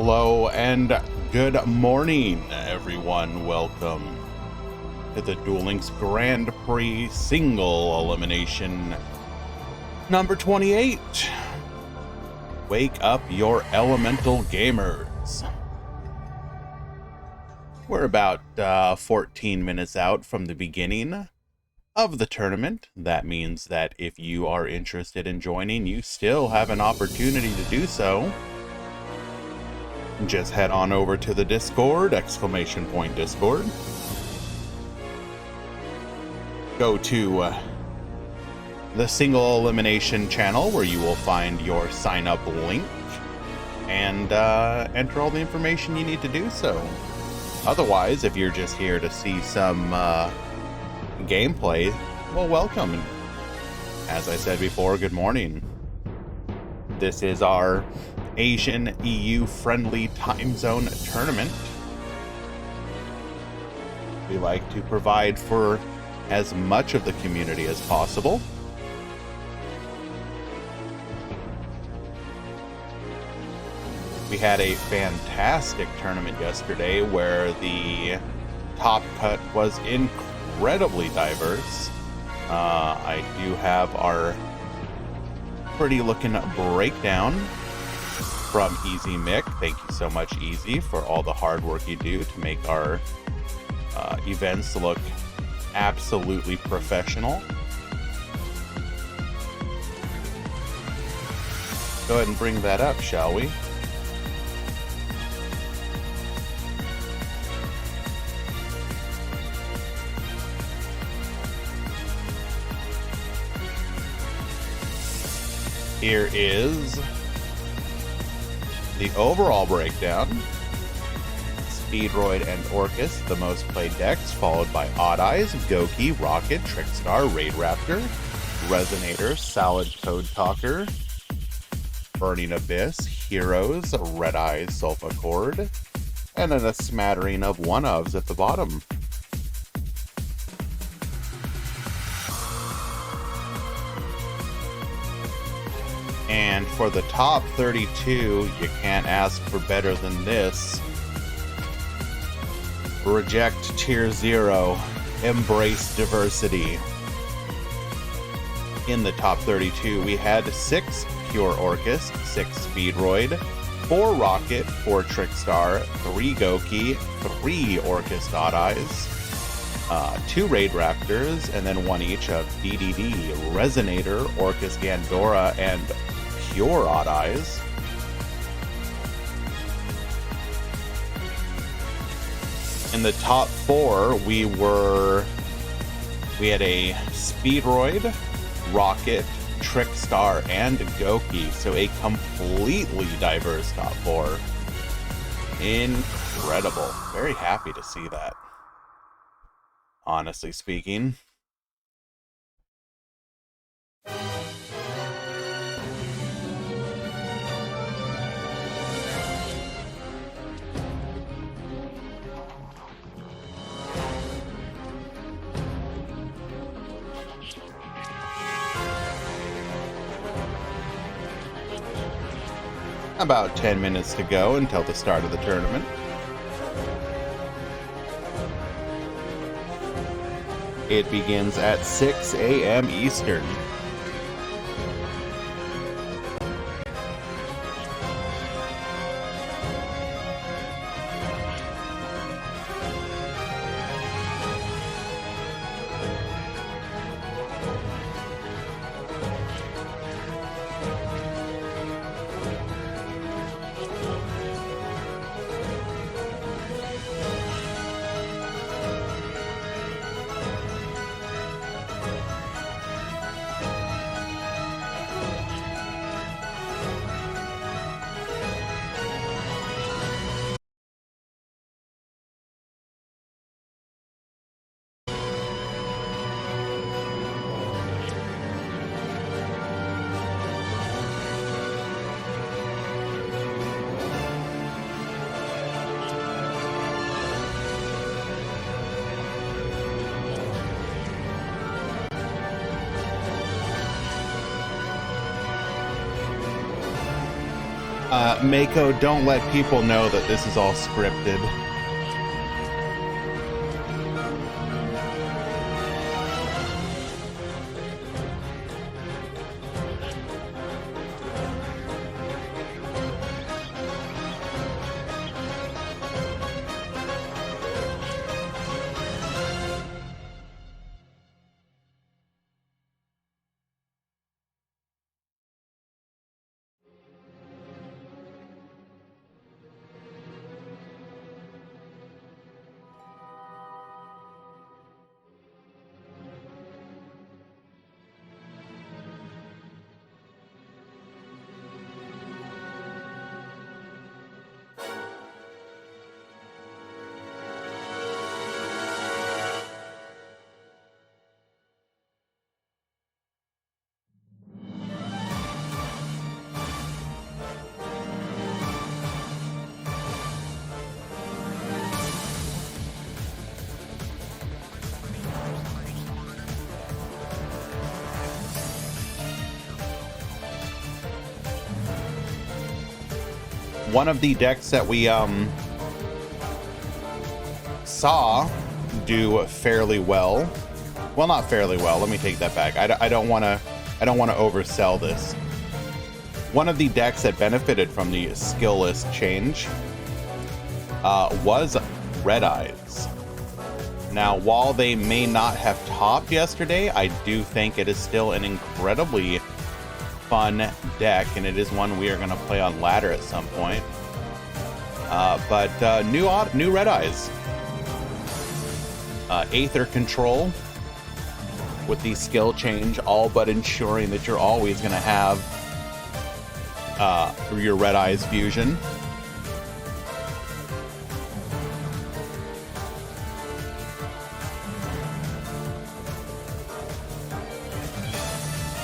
Hello and good morning, everyone. Welcome to the Duel Links Grand Prix single elimination number 28. Wake up your elemental gamers. We're about 14 minutes out from the beginning of the tournament. That means that if you are interested in joining, you still have an opportunity to do so. Just head on over to the Discord, !Discord. Go to the single elimination channel where you will find your sign up link and enter all the information you need to do so. Otherwise, if you're just here to see some gameplay, well, welcome. And as I said before, good morning. This is our Asian EU friendly time zone tournament. We like to provide for as much of the community as possible. We had a fantastic tournament yesterday where the top cut was incredibly diverse. I do have our pretty looking breakdown from Easy Mick. Thank you so much, Easy, for all the hard work you do to make our events look absolutely professional. Go ahead and bring that up, shall we? Here is the overall breakdown. Speedroid and Orcus, the most played decks, followed by Odd Eyes, Goki, Rocket, Trickstar, Raid Raptor, Resonator, Salad Code Talker, Burning Abyss, Heroes, Red Eyes, Sulfa Cord, and then a smattering of one-ofs at the bottom. And for the top 32, you can't ask for better than this. Reject Tier 0, embrace diversity. In the top 32, we had 6 Pure Orcus, 6 Speedroid, 4 Rocket, 4 Trickstar, 3 Goki, 3 Orcus Odd Eyes, 2 Raid Raptors, and then 1 each of DDD, Resonator, Orcus Gandora, and Pure Odd Eyes. In the top 4, we had a Speedroid, Rocket, Trickstar, and Goki, so a completely diverse top 4. Incredible. Very happy to see that, honestly speaking. About 10 minutes to go until the start of the tournament. It begins at 6 a.m. Eastern. Mako, don't let people know that this is all scripted. One of the decks that we saw do fairly well. Well, not fairly well. Let me take that back. I don't want to oversell this. One of the decks that benefited from the skill list change was Red Eyes. Now, while they may not have topped yesterday, I do think it is still an incredibly fun deck, and it is one we are going to play on ladder at some point. But new Red Eyes. Aether control with the skill change, all but ensuring that you're always going to have your Red Eyes fusion.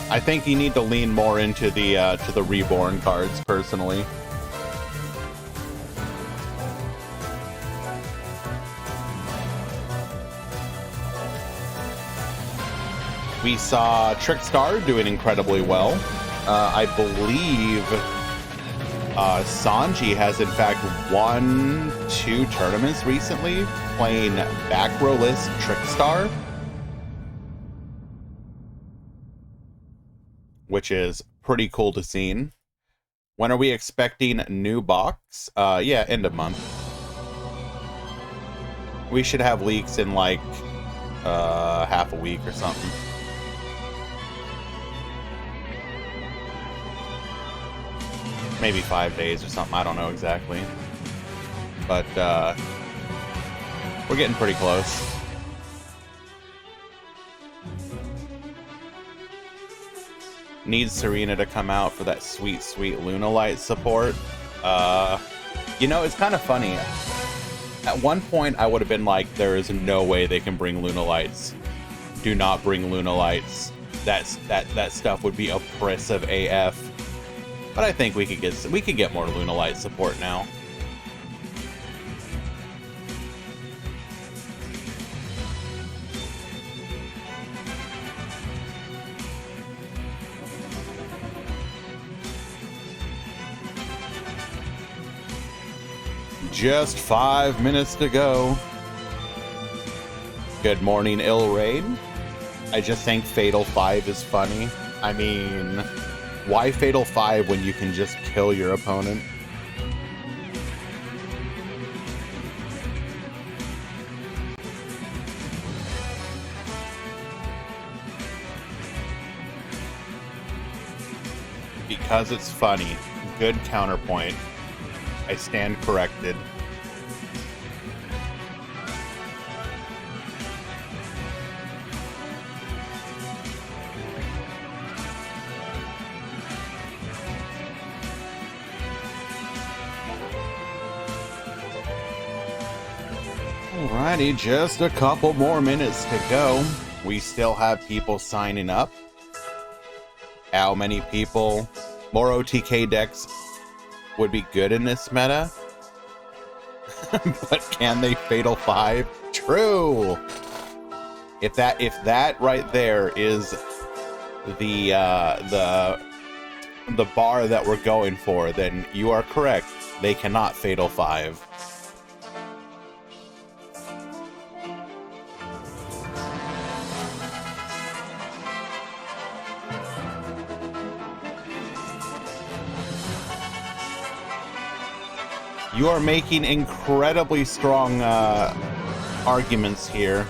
I think you need to lean more into the to the reborn cards, personally. We saw Trickstar doing incredibly well. I believe Sanji has in fact won 2 tournaments recently playing back row list Trickstar, which is pretty cool to see. When are we expecting new box? Yeah, end of month. We should have leaks in like half a week or something. Maybe 5 days or something. I don't know exactly. But we're getting pretty close. Needs Serena to come out for that sweet, sweet Luna Light support. You know, it's kind of funny. At one point, I would have been like, there is no way they can bring Luna Lights. Do not bring Luna Lights. That stuff would be oppressive AF. But I think we could get more Luna Light support now. Just 5 minutes to go. Good morning, Ill Raid. I just think Fatal 5 is funny. I mean, why Fatal 5 when you can just kill your opponent? Because it's funny. Good counterpoint. I stand corrected. Alrighty, just a couple more minutes to go. We still have people signing up. How many people? More OTK decks would be good in this meta. But can they Fatal 5? True! If that right there is the the bar that we're going for, then you are correct. They cannot Fatal 5. You are making incredibly strong arguments here.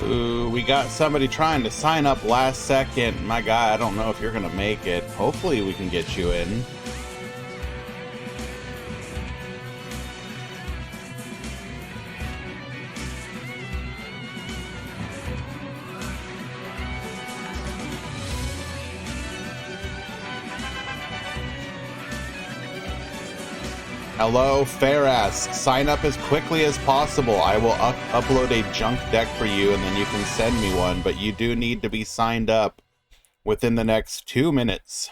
Ooh, we got somebody trying to sign up last second. My guy, I don't know if you're gonna make it. Hopefully we can get you in. Hello, fair ask. Sign up as quickly as possible. I will upload a junk deck for you, and then you can send me one. But you do need to be signed up within the next 2 minutes.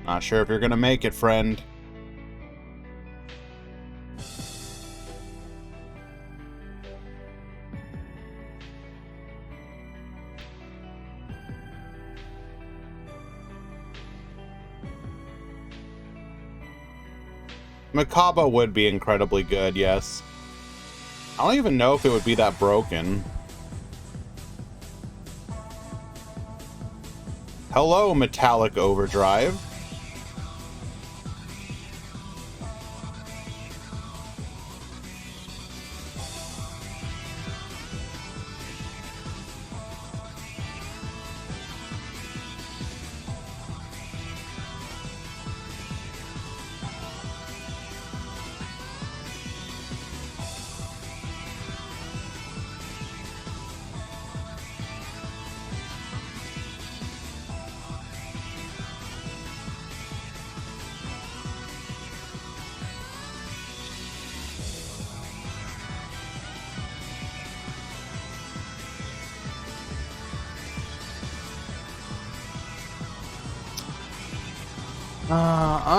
Not sure if you're gonna make it, friend. Macabre would be incredibly good, yes. I don't even know if it would be that broken. Hello, Metallic Overdrive.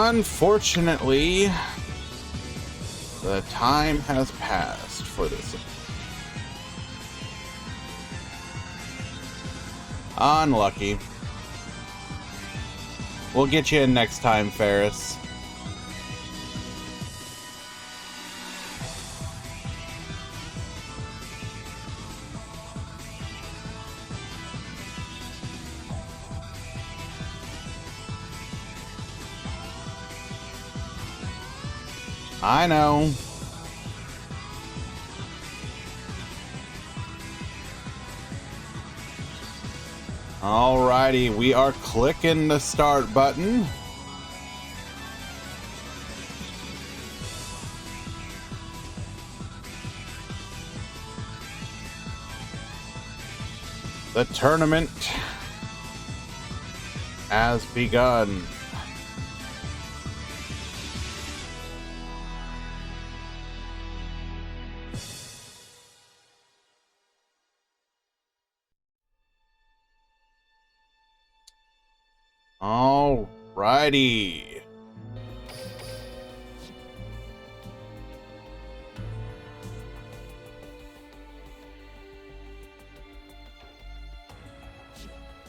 Unfortunately, the time has passed for this. Unlucky. We'll get you in next time, Ferris. I know. Alrighty, we are clicking the start button. The tournament has begun. Righty.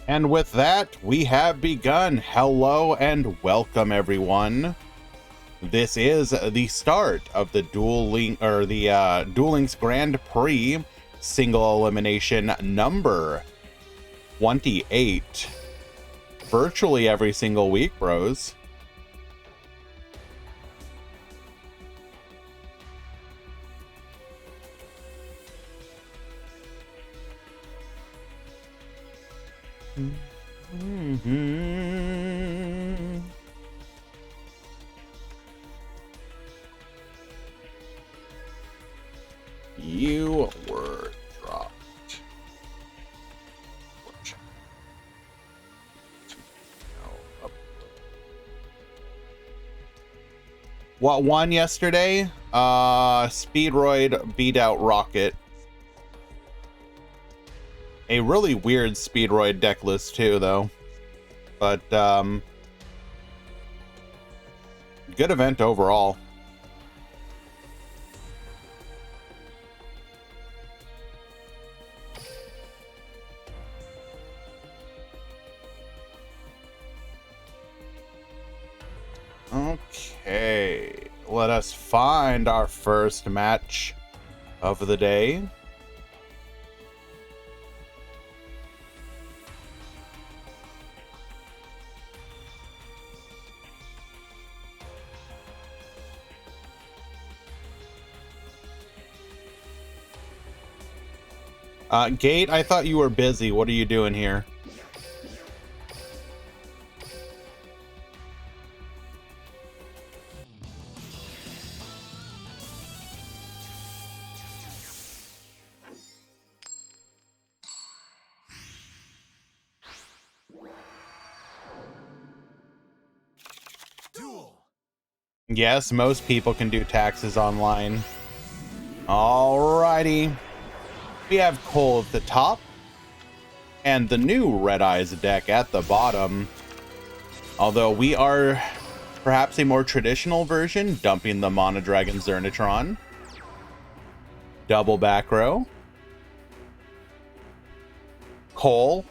And with that, we have begun. Hello and welcome, everyone. This is the start of the Duel Links Grand Prix single elimination number 28. Virtually every single week, bros. You were dropped. What won yesterday? Speedroid beat out Rocket. A really weird Speedroid deck list too, though. But good event overall. Okay, let us find our first match of the day. Gate, I thought you were busy. What are you doing here? Yes, most people can do taxes online. Alrighty. We have Cole at the top, and the new Red Eyes deck at the bottom. Although we are perhaps a more traditional version, dumping the Mono Dragon Zernitron. Double back row. Cole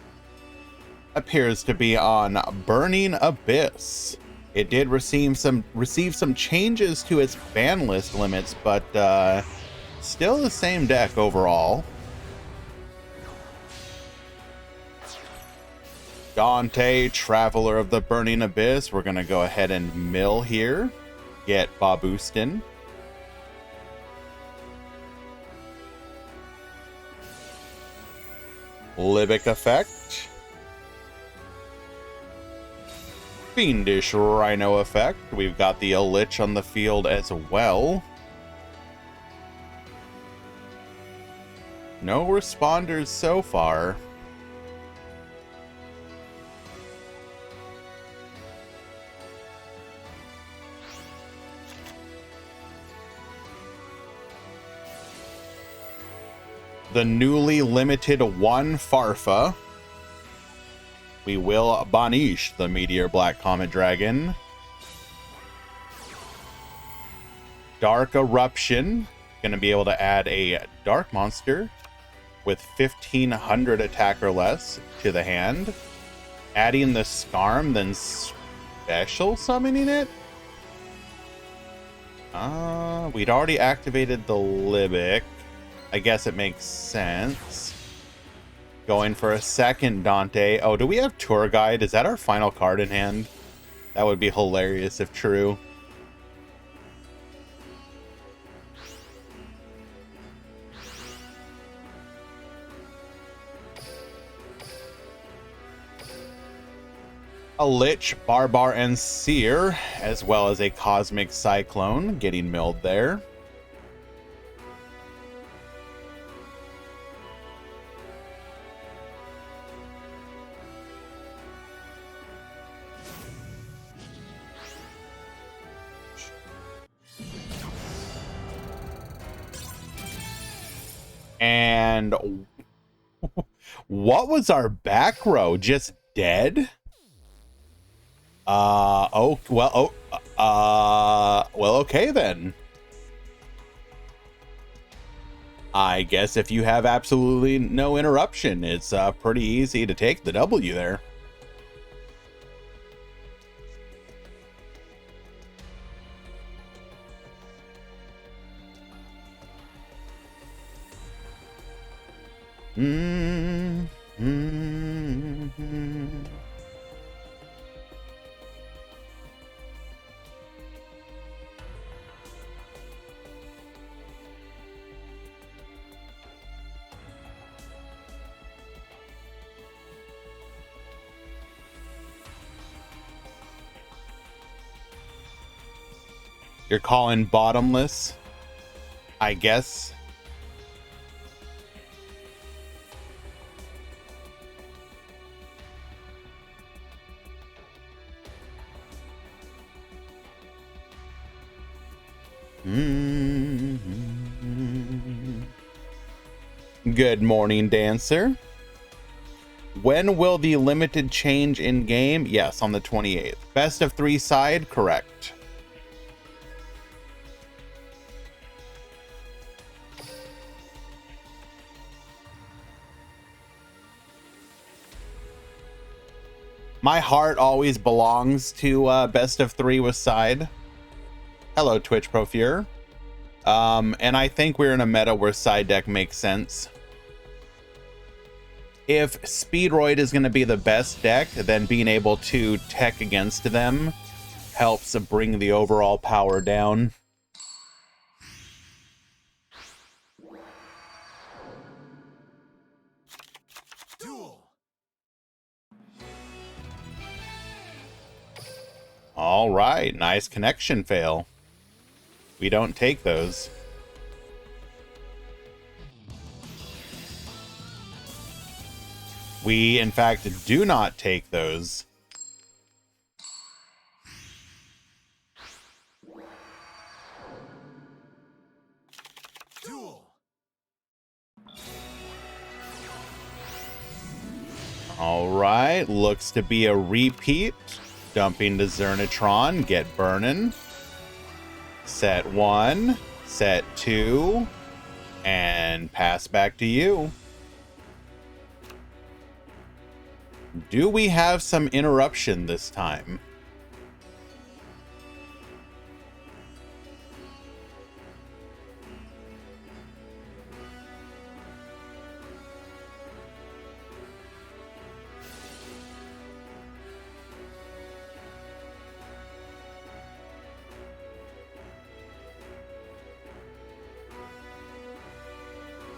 appears to be on Burning Abyss. It did receive some changes to its ban list limits, but still the same deck overall. Dante, Traveler of the Burning Abyss. We're going to go ahead and mill here. Get Babustin. Libic Effect. Fiendish Rhino Effect. We've got the Lich on the field as well. No responders so far. The newly limited one Farfa. We will banish the Meteor Black Comet Dragon. Dark Eruption. Gonna be able to add a Dark Monster with 1500 attack or less to the hand. Adding the Scarm, then special summoning it? We'd already activated the Libic. I guess it makes sense. Going for a second Dante. Oh, do we have Tour Guide? Is that our final card in hand? That would be hilarious if true. A Lich, Barbar, and Seer, as well as a Cosmic Cyclone getting milled there. And what was our back row? Just dead? Oh, well, well, okay then. I guess if you have absolutely no interruption, it's pretty easy to take the W there. You're calling bottomless, I guess. Good morning, Dancer. When will the limited change in game? Yes, on the 28th. Best of 3 side, correct. My heart always belongs to best of 3 with side. Hello, Twitch Profure. And I think we're in a meta where side deck makes sense. If Speedroid is going to be the best deck, then being able to tech against them helps bring the overall power down. All right, nice connection fail. We don't take those. We, in fact, do not take those. All right, looks to be a repeat. Dumping to Zernatron, get burning. Set 1, set 2, and pass back to you. Do we have some interruption this time?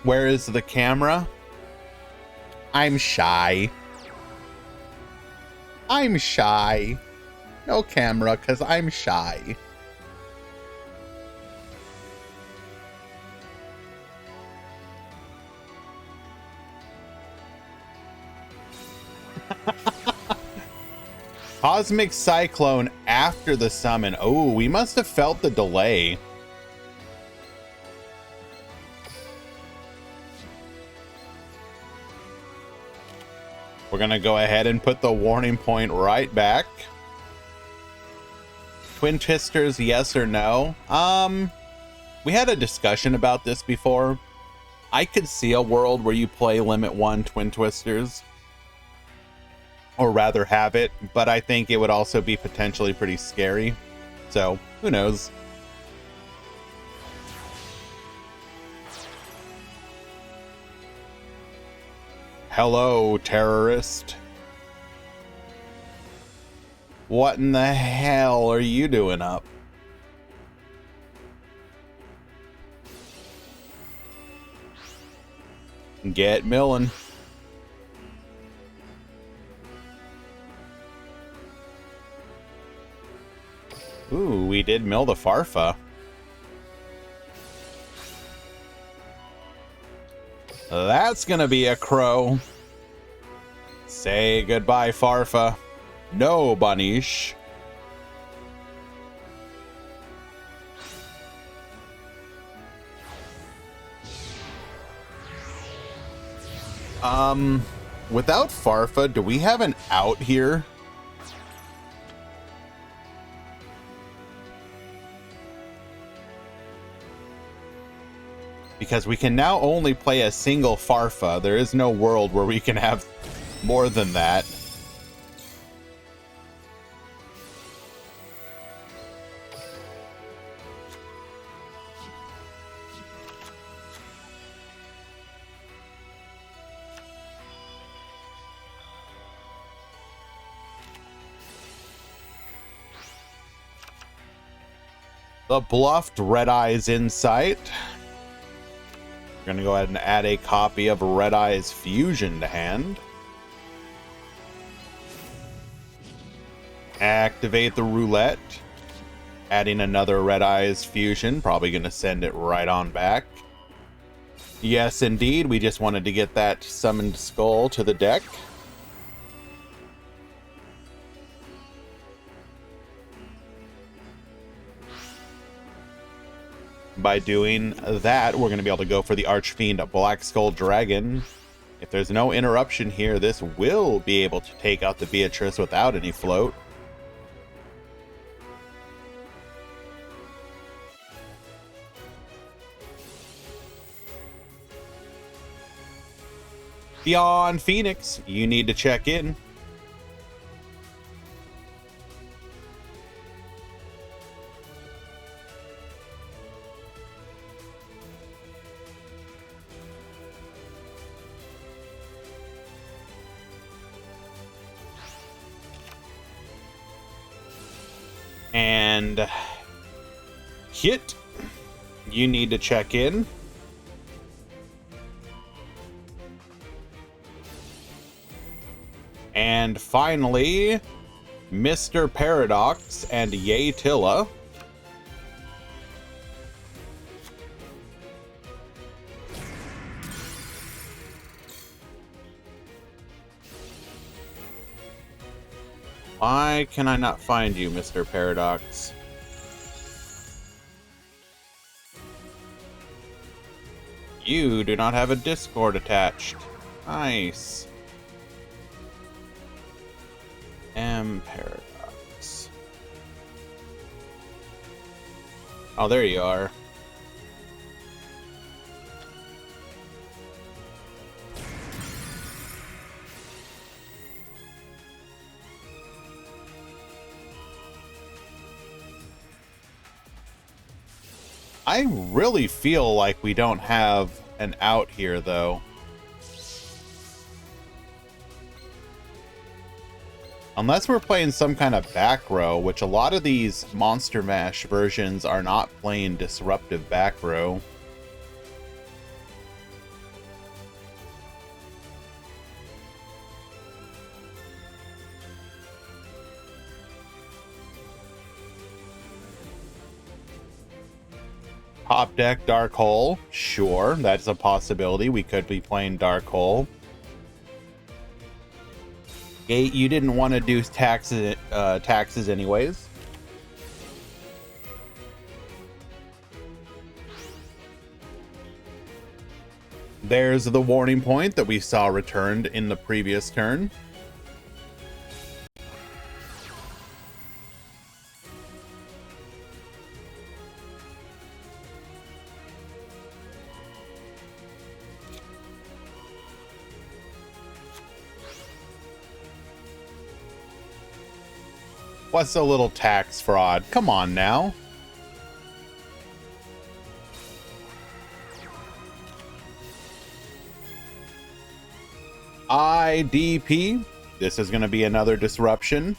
Where is the camera? I'm shy. I'm shy. No camera, because I'm shy. Cosmic Cyclone after the summon. Oh, we must have felt the delay. We're going to go ahead and put the warning point right back. Twin Twisters, yes or no? We had a discussion about this before. I could see a world where you play Limit 1 Twin Twisters. Or rather have it, but I think it would also be potentially pretty scary. So, who knows? Hello, terrorist. What in the hell are you doing up? Get millin'. Ooh, we did mill the Farfa. That's gonna be a crow. Say goodbye, Farfa. No, Bunish. Without Farfa, do we have an out here? because we can now only play a single Farfa. There is no world where we can have more than that. The bluffed Red Eye's Insight. We're going to go ahead and add a copy of Red Eye's Fusion to hand. Activate the roulette. Adding another Red Eye's Fusion. Probably going to send it right on back. Yes, indeed. We just wanted to get that summoned skull to the deck. By doing that, we're going to be able to go for the Archfiend Black Skull Dragon. If there's no interruption here, this will be able to take out the Beatrice without any float. Beyond Phoenix, you need to check in. And Hit, you need to check in. And finally, Mr. Paradox and Yatilla. Why can I not find you, Mr. Paradox? You do not have a Discord attached. Nice. Paradox. Oh, there you are. I really feel like we don't have an out here, though. Unless we're playing some kind of back row, which a lot of these Monster Mash versions are not playing disruptive back row. Top deck Dark Hole, sure, that's a possibility. We could be playing Dark Hole. Gate, you didn't want to do taxes anyways. There's the warning point that we saw returned in the previous turn. What's a little tax fraud? Come on now. IDP. This is going to be another disruption.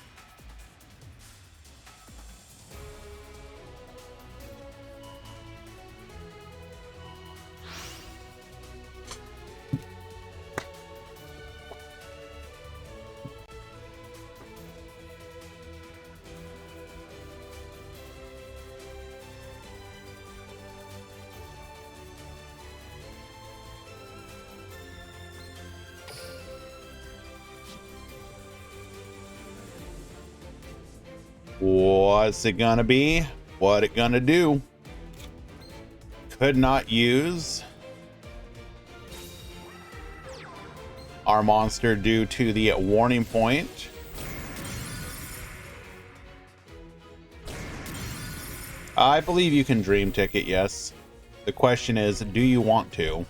What's it gonna be? What it gonna do? Could not use our monster due to the warning point. I believe you can dream ticket, yes. The question is, do you want to?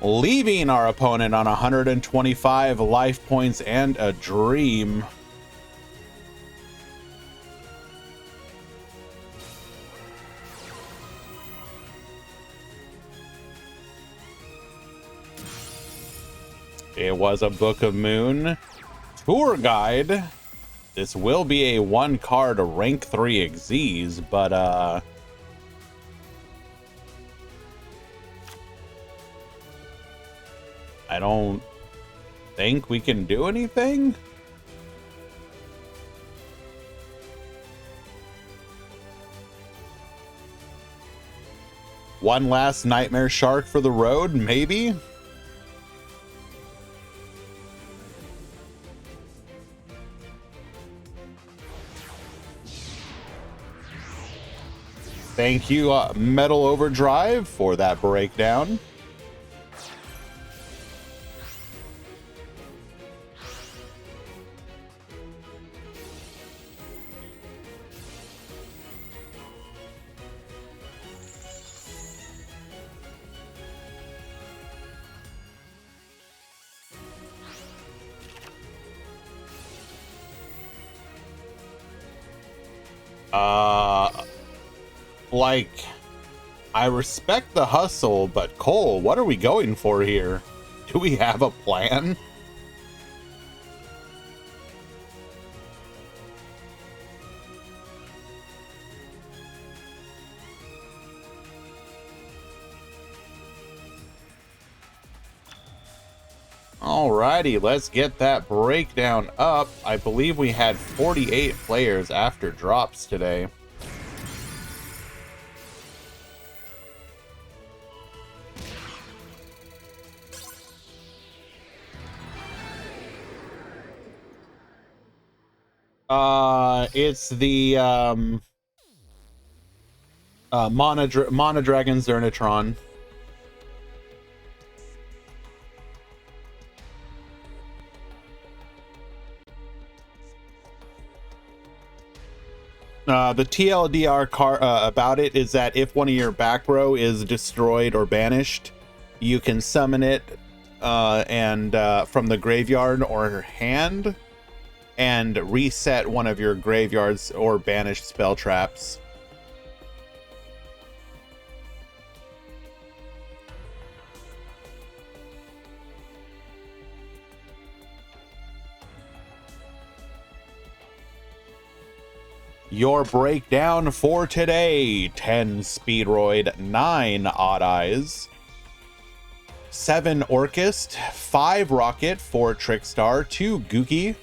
Leaving our opponent on 125 life points and a dream. It was a Book of Moon tour guide. This will be a 1-card rank 3 Xyz, but I don't think we can do anything. One last Nightmare Shark for the road, maybe? Thank you, Metal Overdrive, for that breakdown. Like, I respect the hustle, but Cole, what are we going for here? Do we have a plan? Alrighty, let's get that breakdown up. I believe we had 48 players after drops today. It's the Monodragon Zernatron. The TLDR about it is that if one of your back row is destroyed or banished, you can summon it from the graveyard or hand and reset one of your graveyards or banished spell traps. Your breakdown for today: 10 Speedroid, 9 Odd Eyes, 7 Orchist, 5 Rocket, 4 Trickstar, 2 Gookie,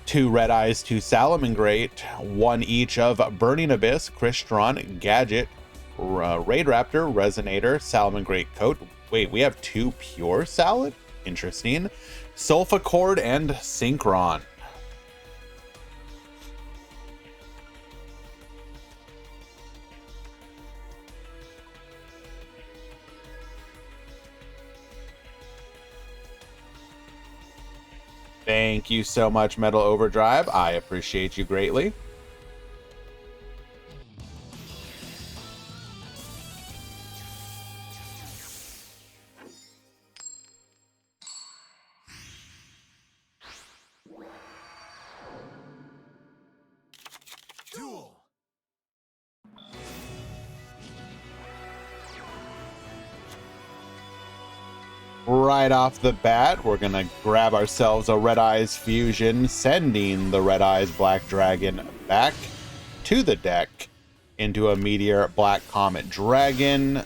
2 Red Eyes, 2 Salamangreat, 1 each of Burning Abyss, Crystron, Gadget, Raid Raptor, Resonator, Salamangreat Coat. Wait, we have 2 Pure Salad? Interesting. Sulfacord and Synchron. Thank you so much, Metal Overdrive. I appreciate you greatly. Duel. Right off the bat, we're gonna grab ourselves a Red Eyes Fusion, sending the Red Eyes Black Dragon back to the deck into a Meteor Black Comet Dragon.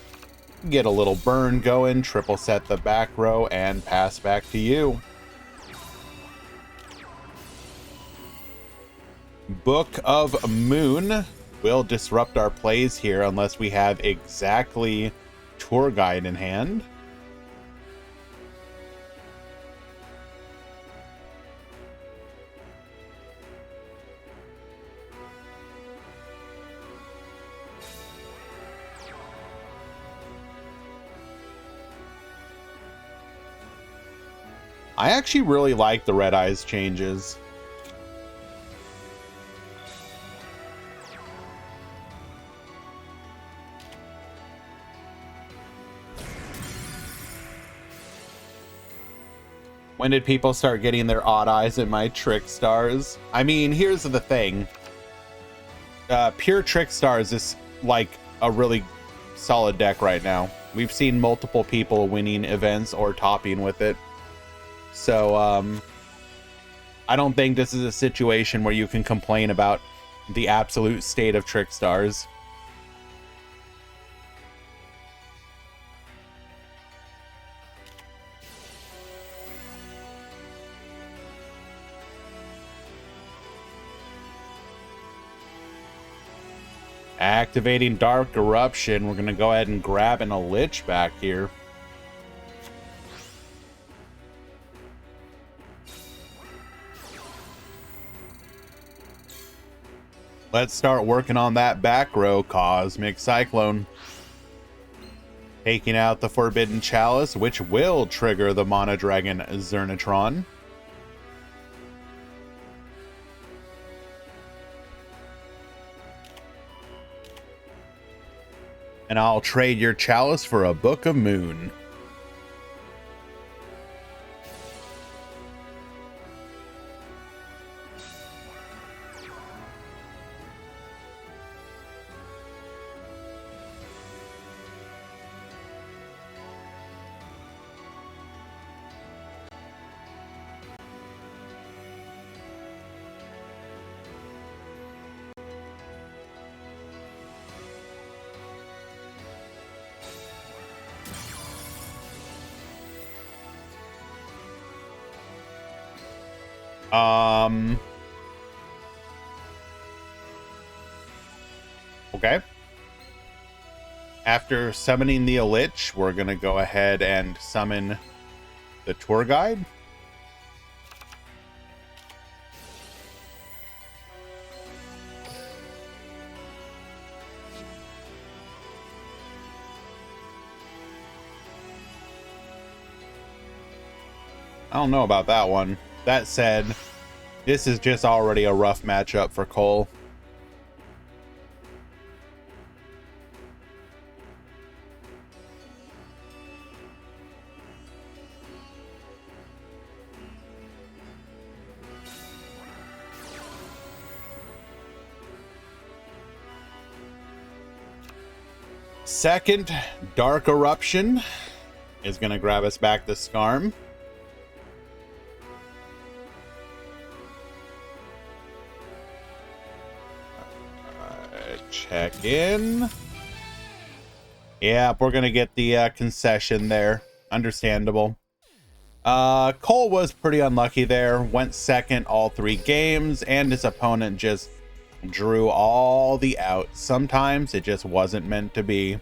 Get a little burn going, triple set the back row, and pass back to you. Book of Moon will disrupt our plays here unless we have exactly Tour Guide in hand. I actually really like the Red Eyes changes. When did people start getting their odd eyes at my Trick Stars? I mean, here's the thing. Pure Trick Stars is like a really solid deck right now. We've seen multiple people winning events or topping with it. So, I don't think this is a situation where you can complain about the absolute state of Trick Stars. Activating Dark Eruption. We're going to go ahead and grab a Lich back here. Let's start working on that back row. Cosmic Cyclone. Taking out the Forbidden Chalice, which will trigger the Mana Dragon Zernatron. And I'll trade your Chalice for a Book of Moon. Okay. After summoning the Lich, we're going to go ahead and summon the Tour Guide. I don't know about that one. That said, this is just already a rough matchup for Cole. Second, Dark Eruption is going to grab us back to Skarm. Check in. Yeah, we're going to get the concession there. Understandable. Cole was pretty unlucky there. Went second all 3 games, and his opponent just drew all the outs. Sometimes it just wasn't meant to be.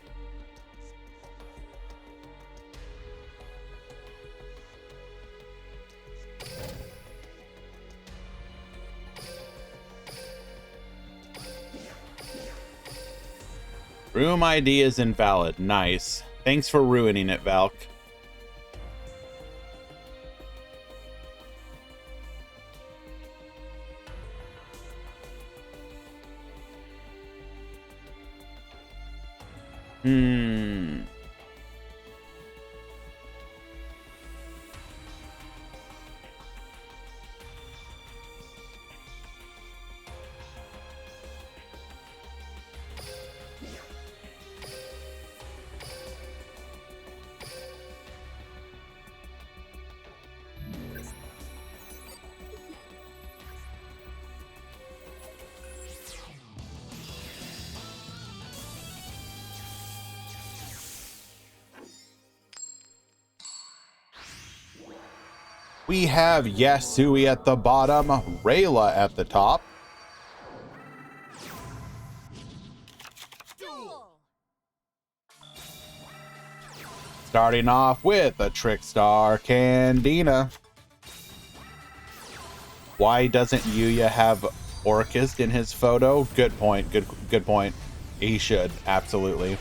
Room ID is invalid. Nice. Thanks for ruining it, Valk. We have Yasui at the bottom, Rayla at the top. Starting off with a Trickstar Candina. Why doesn't Yuya have Orchist in his photo? Good point. Good point. He should, absolutely.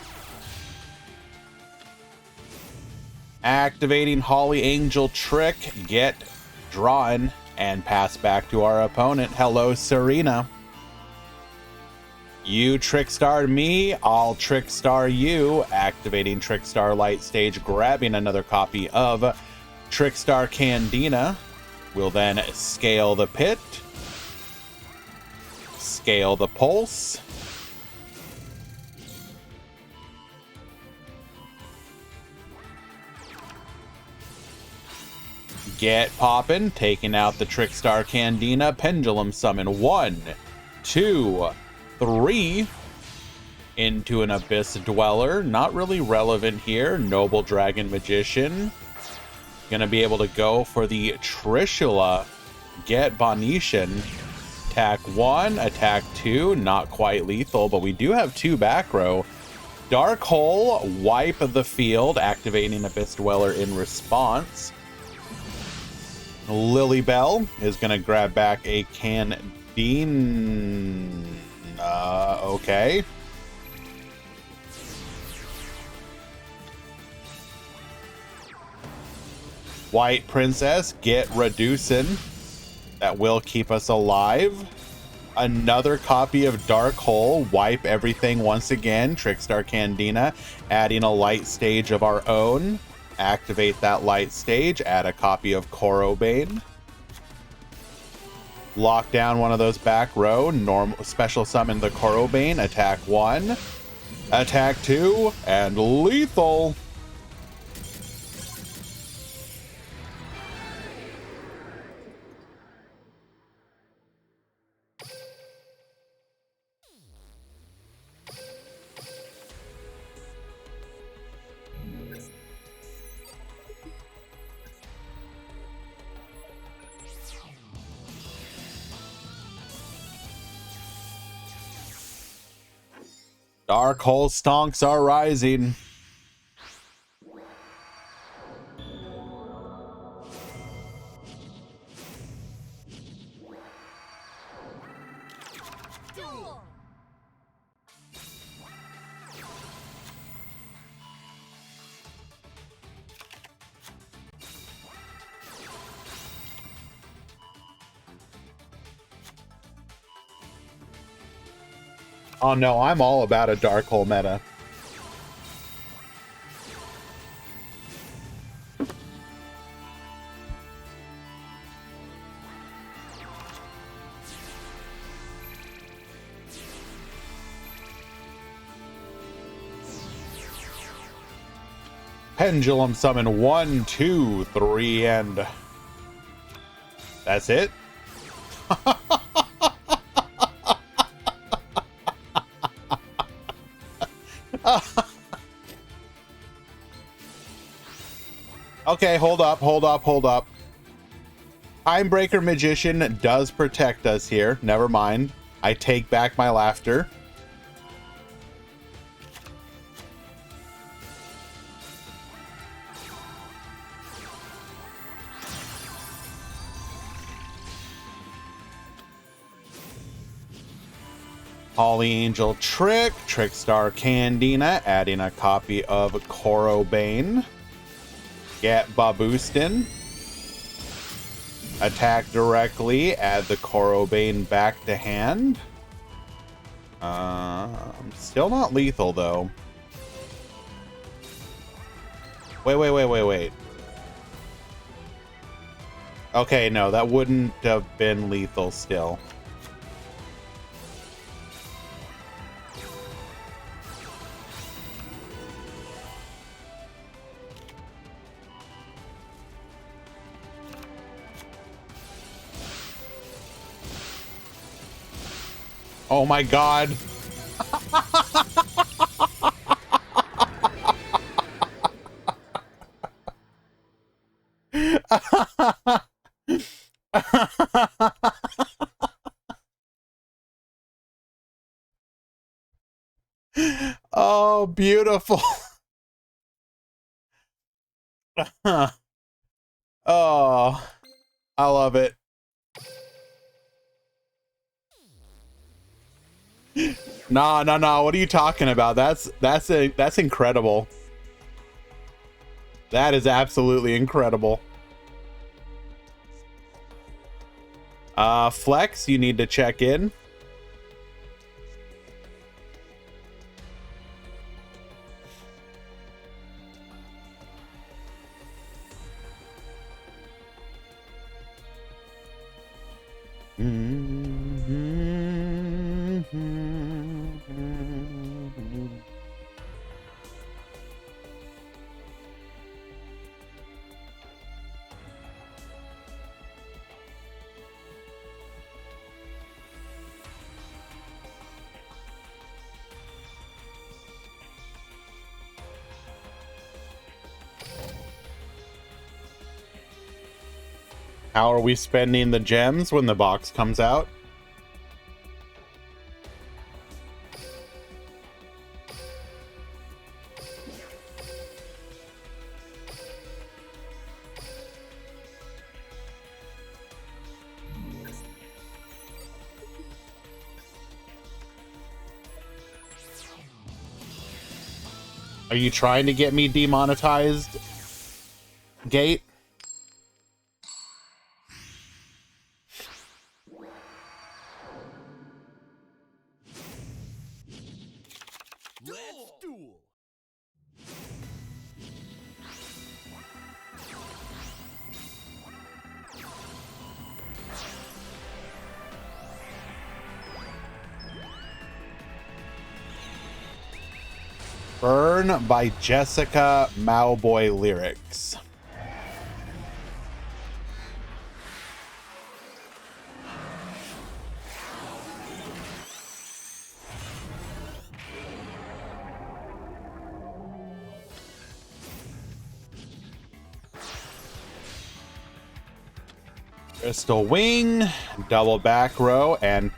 Activating Holly Angel Trick, get drawn, and pass back to our opponent. Hello, Serena. You Trickstar me, I'll Trickstar you. Activating Trickstar Light Stage, grabbing another copy of Trickstar Candina. We'll then scale the pit, scale the pulse, get poppin', taking out the Trickstar Candina, Pendulum Summon 1, 2, 3 into an Abyss Dweller. Not really relevant here. Noble Dragon Magician. Gonna be able to go for the Trishula. Get Bonetian. Attack 1, attack 2. Not quite lethal, but we do have 2 back row. Dark Hole, wipe the field, activating Abyss Dweller in response. Lilybell is gonna grab back a Candine. Okay. White Princess, get reducing. That will keep us alive. Another copy of Dark Hole, wipe everything once again. Trickstar Candina, adding a light stage of our own. Activate that light stage, add a copy of Corobane. Lock down one of those back row, special summon the Corobane, attack 1, attack 2, and lethal. Dark Hole stonks are rising. Oh no, I'm all about a Dark Hole meta. Pendulum Summon 1, 2, 3, and that's it. Okay, hold up. Timebreaker Magician does protect us here. Never mind. I take back my laughter. Holly Angel Trick, Trickstar Candina, adding a copy of Corobane. Get Baboostin. Attack directly, add the Corobane back to hand. Still not lethal though. Wait. Okay, no, that wouldn't have been lethal still. Oh my god. Oh, beautiful. Oh, I love it. No. What are you talking about? That's incredible. That is absolutely incredible. Flex, you need to check in. How are we spending the gems when the box comes out? Are you trying to get me demonetized, Gate? Let's duel. Burn by Jessica Mowboy Lyrics. Crystal Wing, double back row, and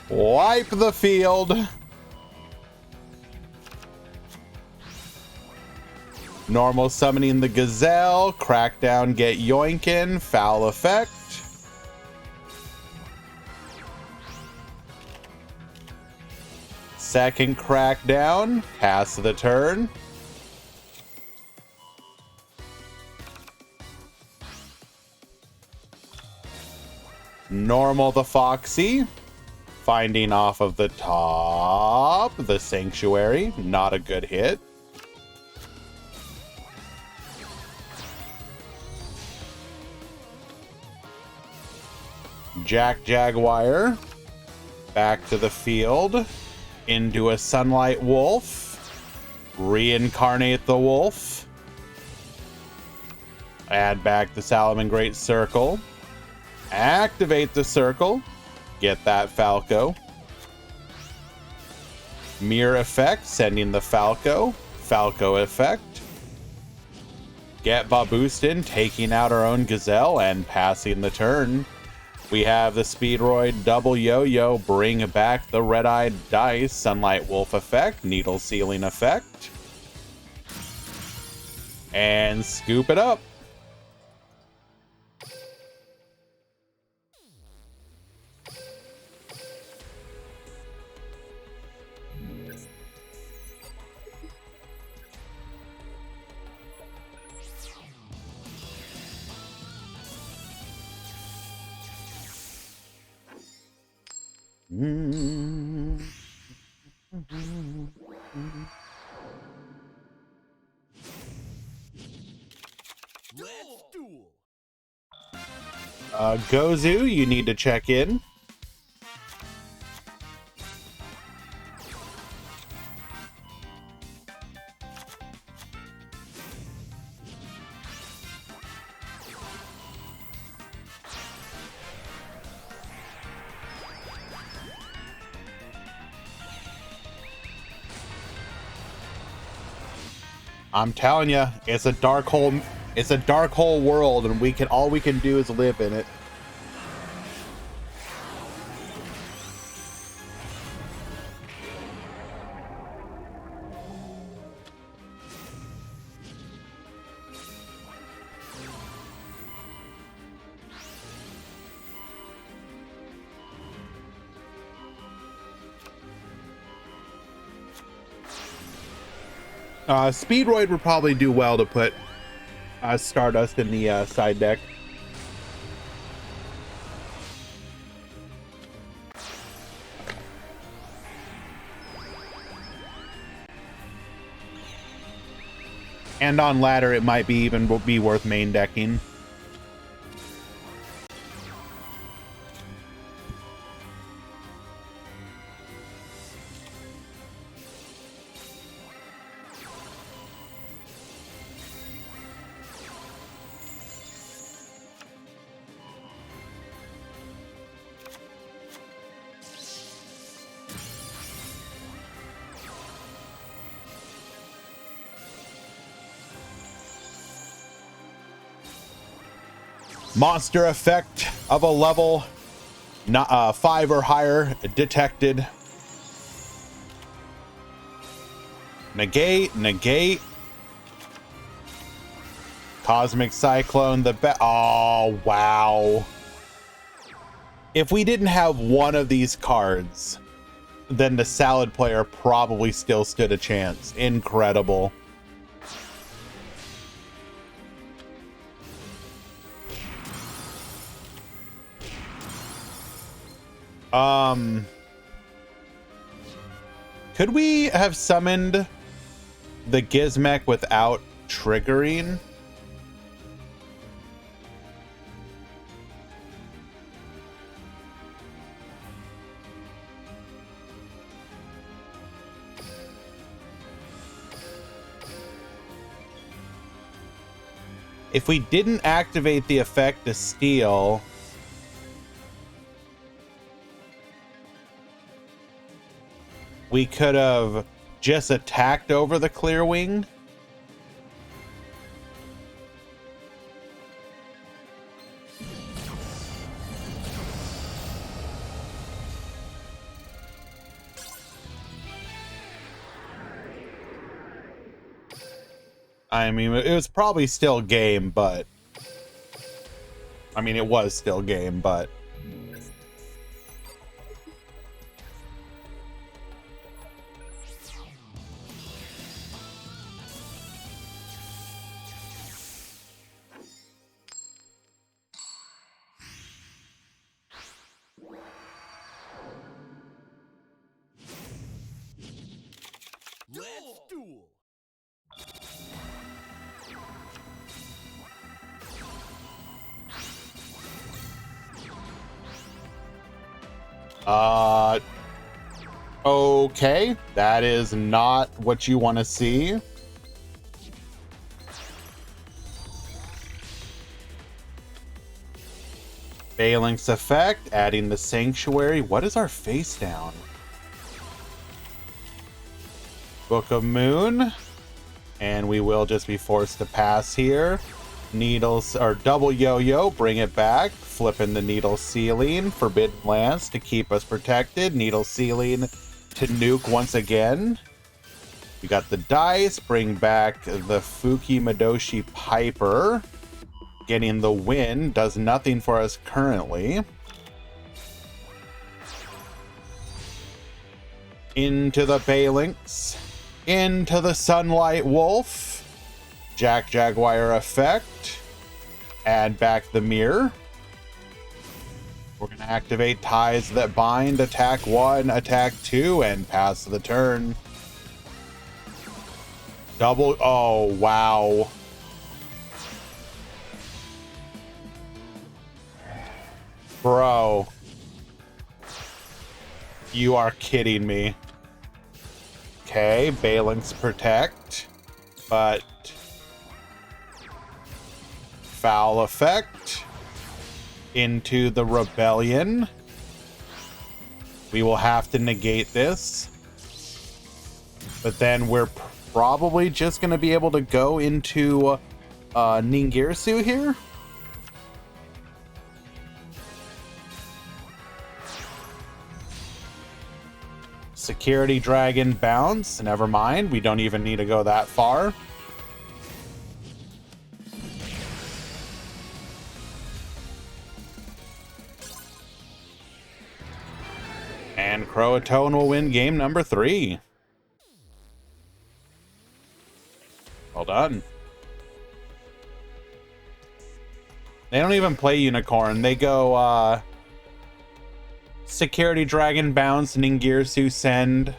wipe the field. Normal summoning the Gazelle, crackdown, get yoinkin, foul effect. Second crackdown, pass the turn. Normal the Foxy, finding off of the top, the Sanctuary, not a good hit. Jack Jaguar, back to the field, into a Sunlight Wolf, reincarnate the wolf, add back the Salaman Great Circle, activate the circle, get that Falco, mirror effect, sending the Falco, Falco effect, get Baboostin, taking out our own Gazelle and passing the turn. We have the Speedroid double yo-yo, bring back the red-eyed dice, Sunlight Wolf effect, needle sealing effect, and scoop it up. Let's duel. Gozu, you need to check in. I'm telling you, it's a dark hole. It's a dark hole world, and all we can do is live in it. Speedroid would probably do well to put Stardust in the side deck. And on ladder, it might be worth main decking. Monster effect of a level 5 or higher detected. Negate. Cosmic Cyclone, oh, wow. If we didn't have one of these cards, then the Salad player probably still stood a chance. Incredible. Could we have summoned the Gizmek without triggering? If we didn't activate the effect to steal, we could have just attacked over the clear wing. I mean, it was probably still game, but... I mean, it was still game, but... Let's duel. Okay, that is not what you want to see. Phalanx effect, adding the Sanctuary. What is our face down? Book of Moon. And we will just be forced to pass here. Needles, or double yo-yo, bring it back. Flipping the Needle Ceiling. Forbidden Lance to keep us protected. Needle Ceiling to nuke once again. We got the dice. Bring back the Fuki Madoshi Piper. Getting the win. Does nothing for us currently. Into the Phalanx. Into the Sunlight Wolf. Jack Jaguar effect. Add back the mirror. We're going to activate Ties That Bind. Attack 1, attack 2, and pass the turn. Double. Oh, wow. Bro. You are kidding me. Okay, Phalanx protect, but foul effect into the Rebellion. We will have to negate this, but then we're probably just going to be able to go into Ningirsu here. Security Dragon bounce. Never mind. We don't even need to go that far. And Croatone will win game number 3. done. They don't even play Unicorn. They go Security Dragon, Bounce, Ningirsu, Send.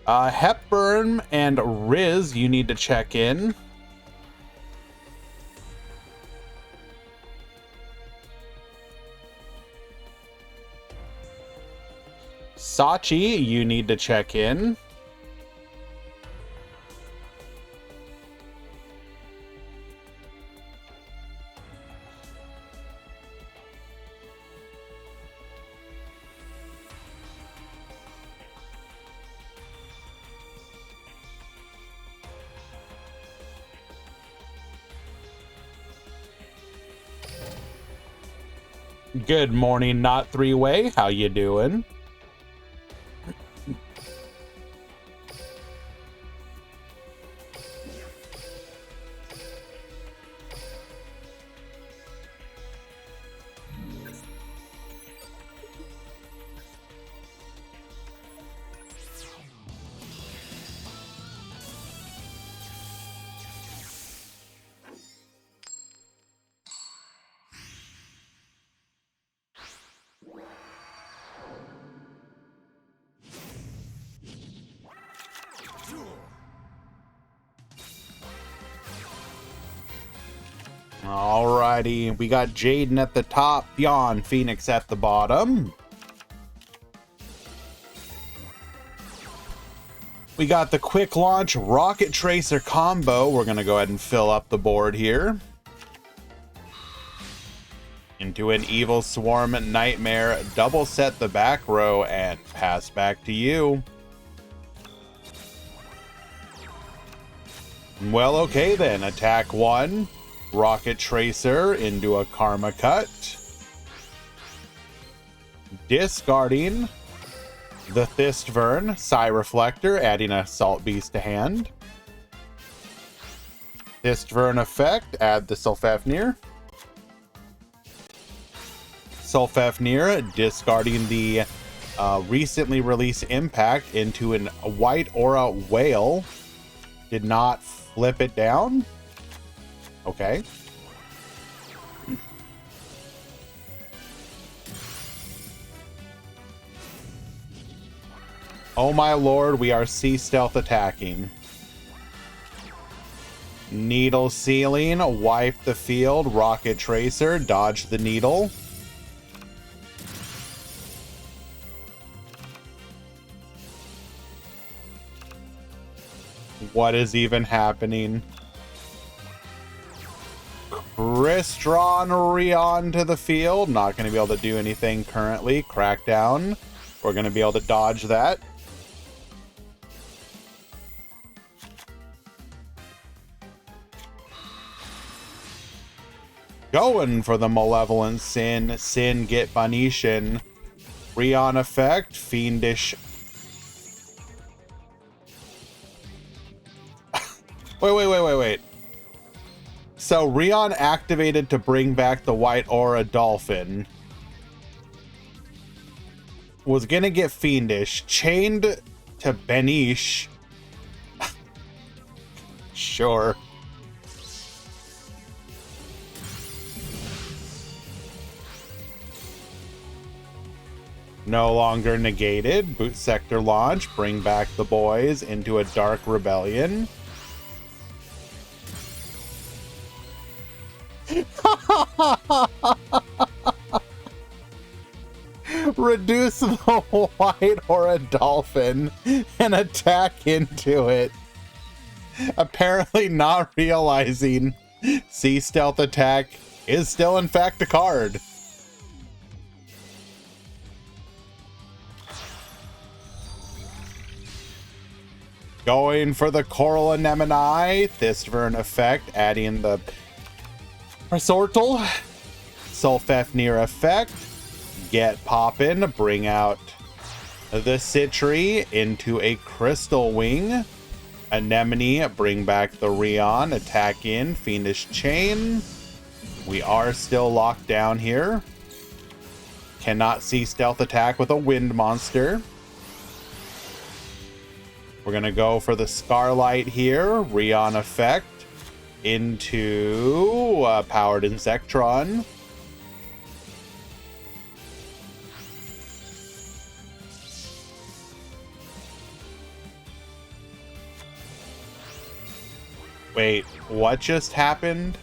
Hepburn and Riz, you need to check in. Sachi, you need to check in. Good morning, not three-way. How you doing? Alrighty, we got Jaden at the top, Beyond Phoenix at the bottom. We got the quick launch Rocket Tracer combo. We're gonna go ahead and fill up the board here. Into an Evil Swarm Nightmare, double set the back row and pass back to you. Well, okay then, attack 1. Rocket Tracer into a Karma Cut. Discarding the Thistvern, Psy Reflector, adding a Salt Beast to hand. Thistvern effect, add the Sulfafnir. Sulfafnir, discarding the recently released Impact into a White Aura Whale. Did not flip it down. Okay. Oh my lord, we are Sea Stealth attacking. Needle Sealing, wipe the field, Rocket Tracer, dodge the needle. What is even happening? Crystron Rion to the field. Not going to be able to do anything currently. Crackdown. We're going to be able to dodge that. Going for the Malevolent Sin. Sin, get Phoenician. Rion effect. Fiendish. Wait. So Rion activated to bring back the White Aura Dolphin. Was gonna get Fiendish. Chained to Benish. Sure. No longer negated. Boot Sector launch. Bring back the boys into a Dark Rebellion. Reduce the White Aura Dolphin and attack into it. Apparently not realizing Sea Stealth attack is still in fact a card. Going for the Coral Anemone, Thistvern effect, adding the Resortal, Sulfafnir effect, get poppin', bring out the Citri into a Crystal Wing, Anemone, bring back the Rion, attack in, Fiendish Chain. We are still locked down here. Cannot see stealth attack with a Wind Monster. We're going to go for the Scarlight here. Rion effect into Powered Insectron. Wait, what just happened?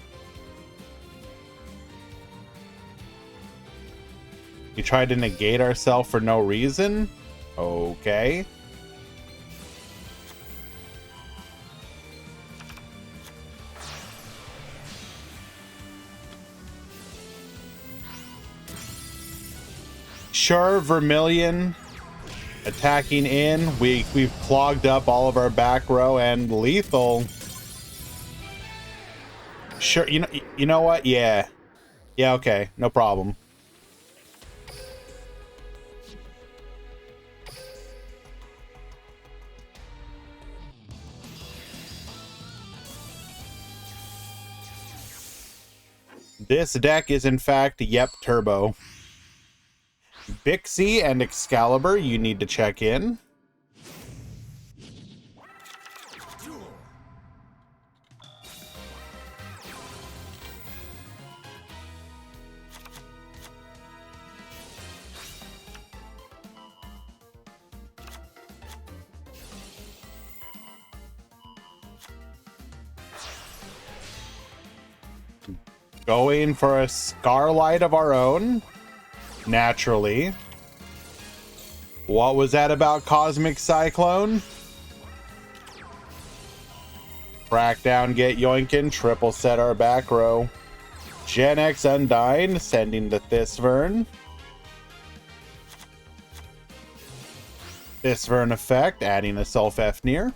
We tried to negate ourselves for no reason? Okay. Sure, Vermilion attacking in. We've clogged up all of our back row and lethal. Sure, you know what? Yeah. Yeah, okay. No problem. This deck is in fact, yep, turbo. Bixie and Excalibur, you need to check in. Going for a Scarlight of our own, naturally. What was that about Cosmic Cyclone? Crack down, get yoinkin', triple set our back row. Gen X Undyne, sending the Thisvern. Thisvern effect, adding a Self-Efnir.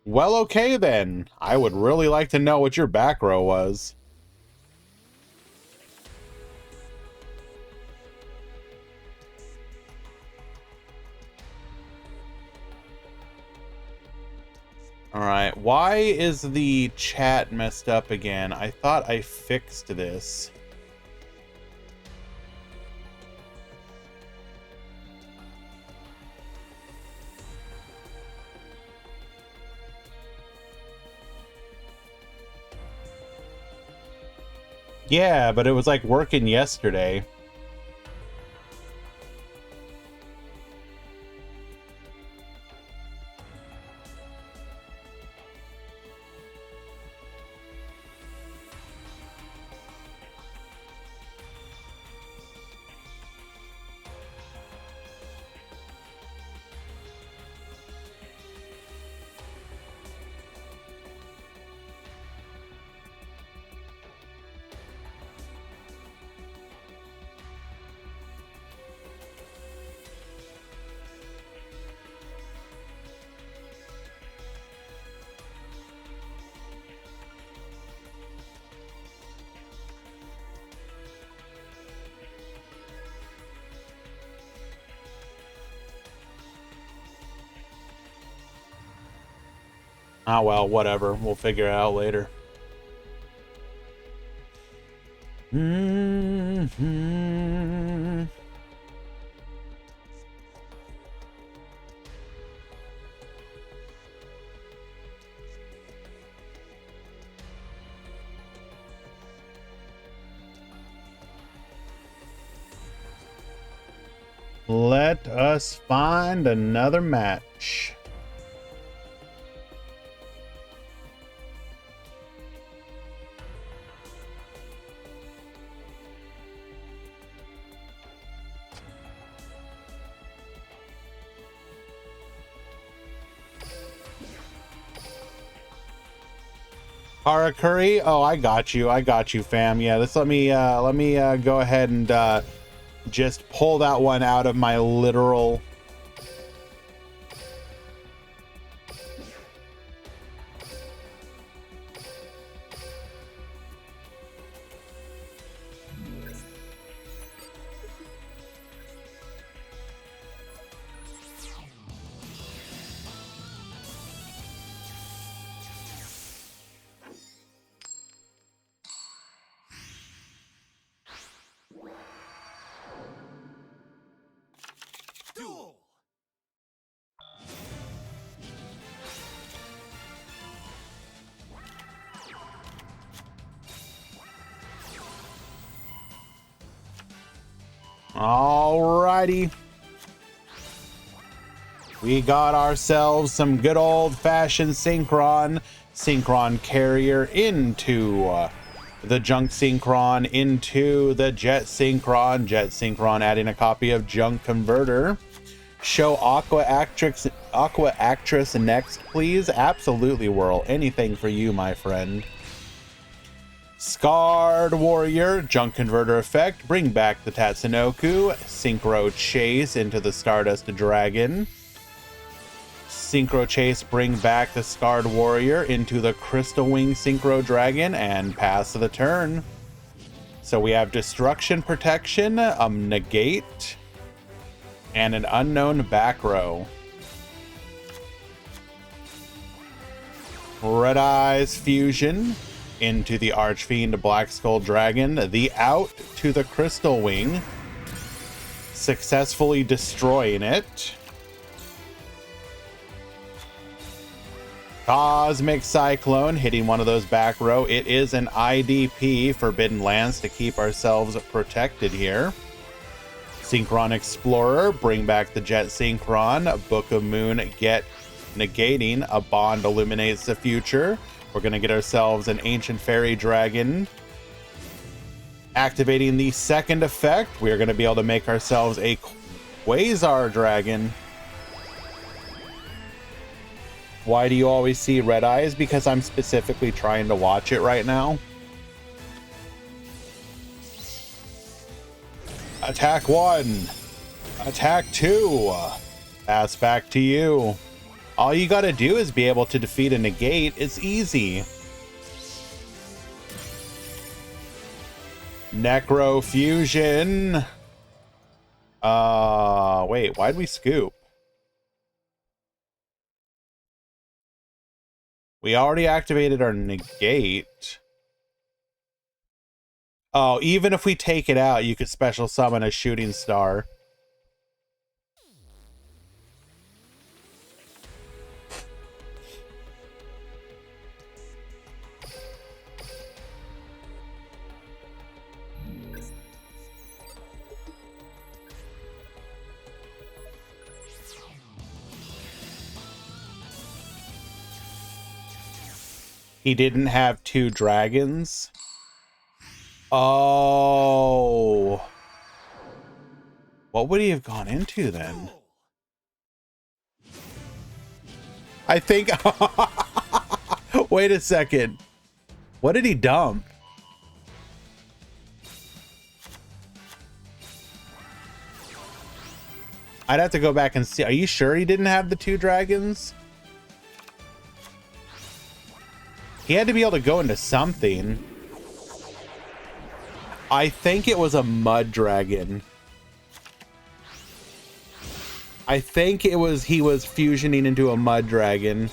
Well, okay then. I would really like to know what your back row was. Alright, why is the chat messed up again? I thought I fixed this. Yeah, but it was like working yesterday. Ah, well, whatever. We'll figure it out later. Let us find another match. Harakuri, oh, I got you, fam. Yeah, let me go ahead and just pull that one out of my literal. Duel. Alrighty. We got ourselves some good old-fashioned synchron carrier into the junk synchron, into the jet synchron adding a copy of junk converter. Show aqua actress next, please. Absolutely, Whirl. Anything for you, my friend. Scarred Warrior, Junk Converter effect, bring back the Tatsunoko. Synchro Chase into the Stardust Dragon. Synchro Chase, bring back the Scarred Warrior into the Crystal Wing Synchro Dragon, and pass the turn. So we have Destruction Protection, Negate, and an unknown back row. Red Eyes Fusion into the Archfiend Black Skull Dragon, the out to the Crystal Wing, successfully destroying it. Cosmic Cyclone hitting one of those back row. It is an IDP, Forbidden Lands, to keep ourselves protected here. Synchron Explorer, bring back the Jet Synchron. Book of Moon, get negating. A Bond illuminates the future. We're going to get ourselves an Ancient Fairy Dragon. Activating the second effect, we are going to be able to make ourselves a Quasar Dragon. Why do you always see red eyes? Because I'm specifically trying to watch it right now. Attack 1. Attack 2. Pass back to you. All you gotta do is be able to defeat a negate. It's easy. Necro Fusion. Wait, why'd we scoop? We already activated our negate. Oh, even if we take it out, you could special summon a shooting star. He didn't have 2 dragons. Oh. What would he have gone into then? I think... Wait a second. What did he dump? I'd have to go back and see. Are you sure he didn't have the 2 dragons? He had to be able to go into something. I think it was a mud dragon. I think it was he was fusioning into a mud dragon.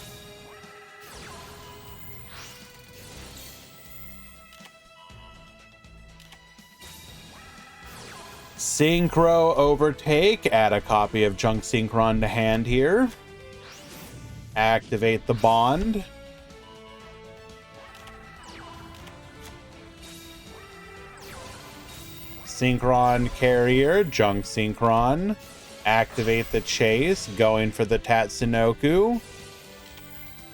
Synchro Overtake. Add a copy of Junk Synchron to hand here. Activate the bond. Synchron Carrier, Junk Synchron. Activate the Chase, going for the Tatsunoko.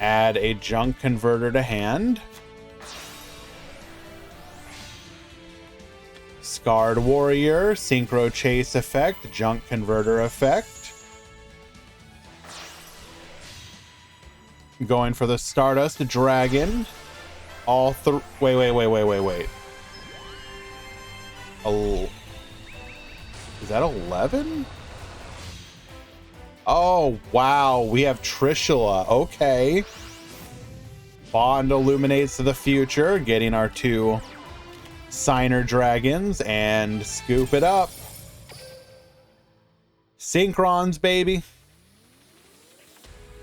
Add a Junk Converter to hand. Scarred Warrior, Synchro Chase effect, Junk Converter effect. Going for the Stardust Dragon. All three. Wait. Oh, is that 11? Oh, wow. We have Trishula. Okay. Bond illuminates the future, getting our 2 Signer Dragons, and scoop it up. Synchrons, baby.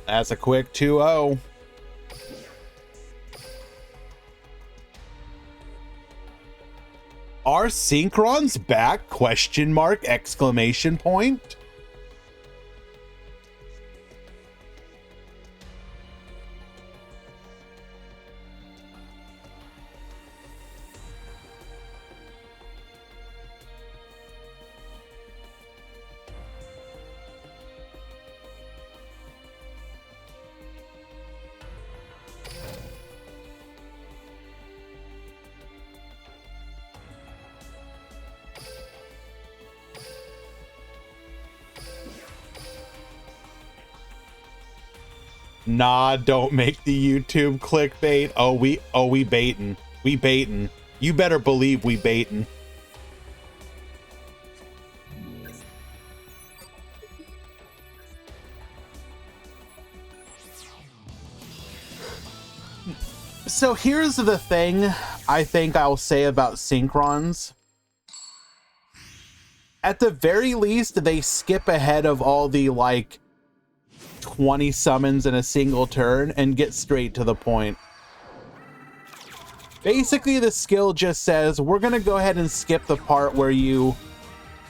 That's a quick 2-0. Are Synchrons back? Question mark, exclamation point. Nah, don't make the YouTube clickbait. We baitin'. We baitin'. You better believe we baitin'. So here's the thing I think I'll say about Synchrons. At the very least, they skip ahead of all the, like, 20 summons in a single turn and get straight to the point. Basically, the skill just says, we're going to go ahead and skip the part where you...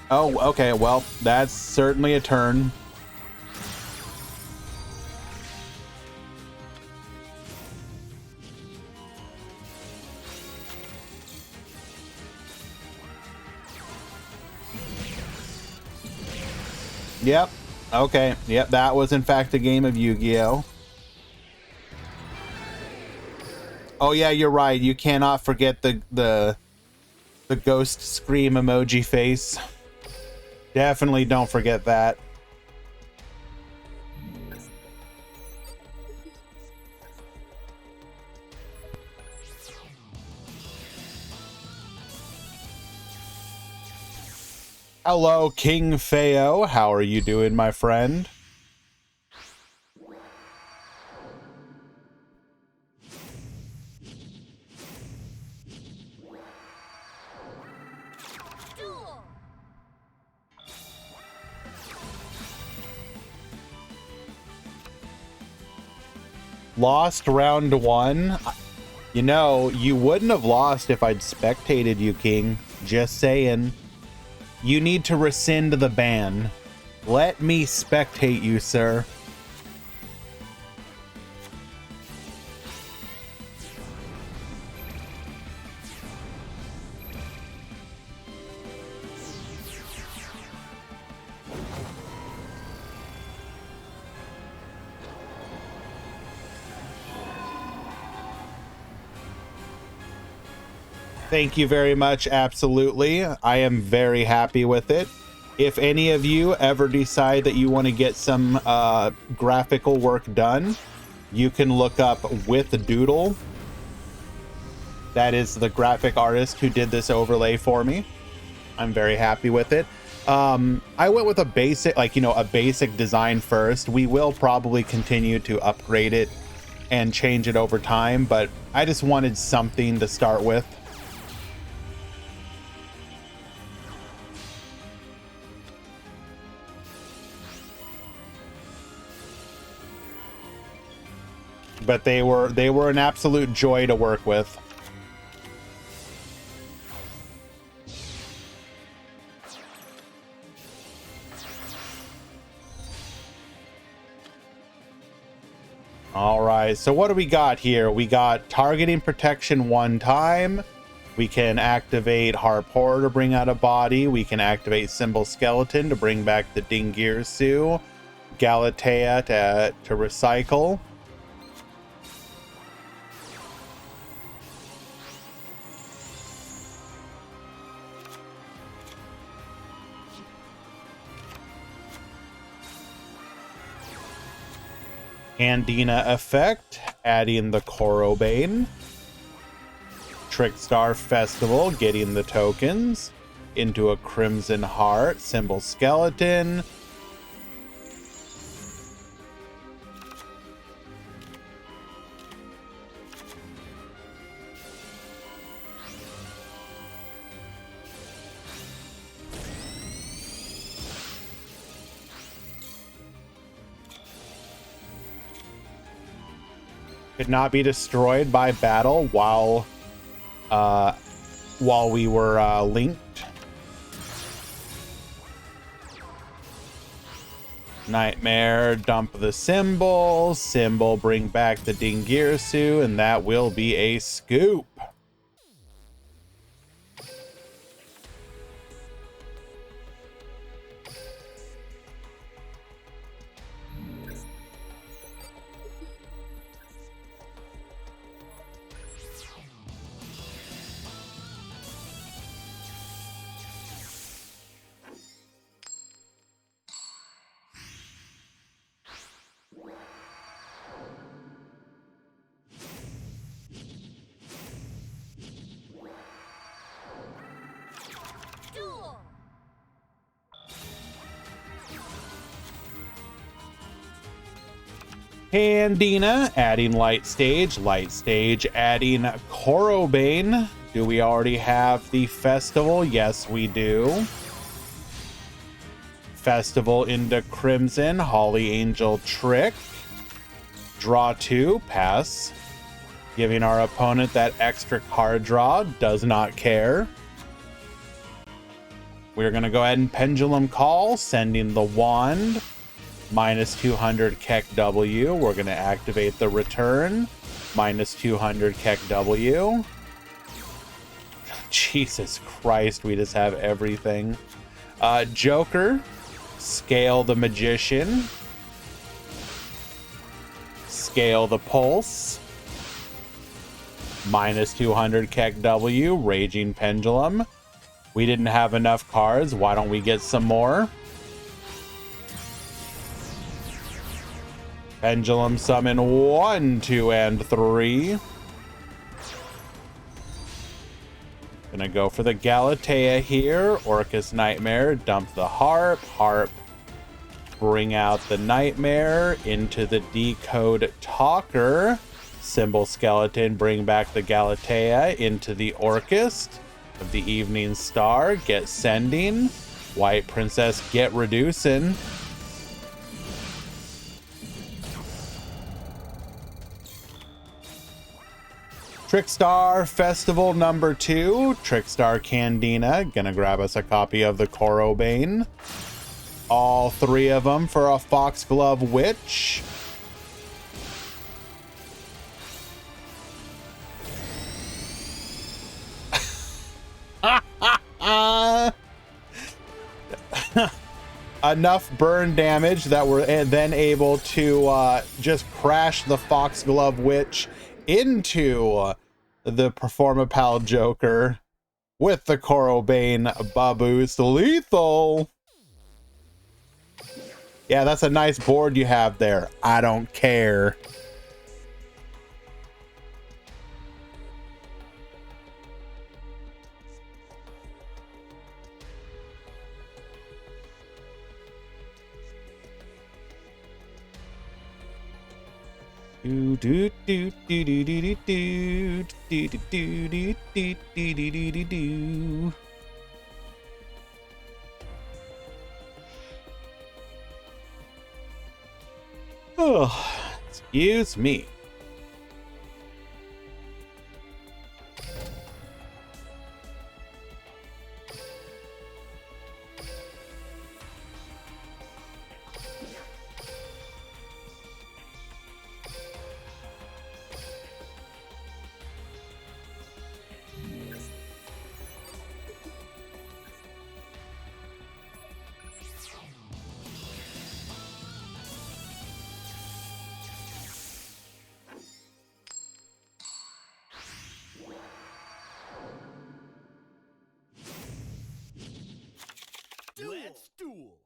Oh, okay, well, that's certainly a turn. Yep. Okay. Yep. That was in fact a game of Yu-Gi-Oh. Oh yeah, you're right. You cannot forget the ghost scream emoji face. Definitely don't forget that. Hello, King Feo. How are you doing, my friend? Lost round one. You know, you wouldn't have lost if I'd spectated you, King. Just saying. You need to rescind the ban. Let me spectate you, sir. Thank you very much. Absolutely. I am very happy with it. If any of you ever decide that you want to get some graphical work done, you can look up With Doodle. That is the graphic artist who did this overlay for me. I'm very happy with it. I went with a basic, a basic design first. We will probably continue to upgrade it and change it over time, but I just wanted something to start with. But they were an absolute joy to work with. All right, so what do we got here? We got targeting protection one time. We can activate Harp Horror to bring out a body. We can activate Symbol Skeleton to bring back the Dingirsu. Galatea to recycle. Andina effect, adding the Korobane. Trickstar Festival, getting the tokens. Into a Crimson Heart, Symbol Skeleton. Could not be destroyed by battle while while we were linked. Nightmare, dump the symbol. Symbol, bring back the Dingirsu, and that will be a scoop. Duel. Candina adding light stage adding Korobane. Do we already have the festival? Yes, we do. Festival into Crimson, Holly Angel Trick. Draw 2, pass. Giving our opponent that extra card draw, does not care. We're going to go ahead and Pendulum Call, sending the wand. Minus 200 Keck W. We're going to activate the return. Minus 200 Keck W. Jesus Christ, we just have everything. Joker, Scale the Magician. Scale the Pulse. Minus 200 Keck W. Raging Pendulum. We didn't have enough cards. Why don't we get some more? Pendulum Summon 1, 2, and 3. Gonna go for the Galatea here. Orcus Nightmare, dump the Harp. Harp, bring out the Nightmare into the Decode Talker. Symbol Skeleton, bring back the Galatea into the Orcus of the Evening Star. Get Sending. White Princess, get Reducing. Trickstar Festival number 2. Trickstar Candina. Gonna grab us a copy of the Korobane. All 3 of them for a Foxglove Witch. Enough burn damage that we're then able to just crash the Foxglove Witch into the Performapal Joker with the Korobane Baboost lethal. Yeah, that's a nice board you have there. I don't care. Do do do do do do do do do do do do do do do. Oh, excuse me. Let's duel.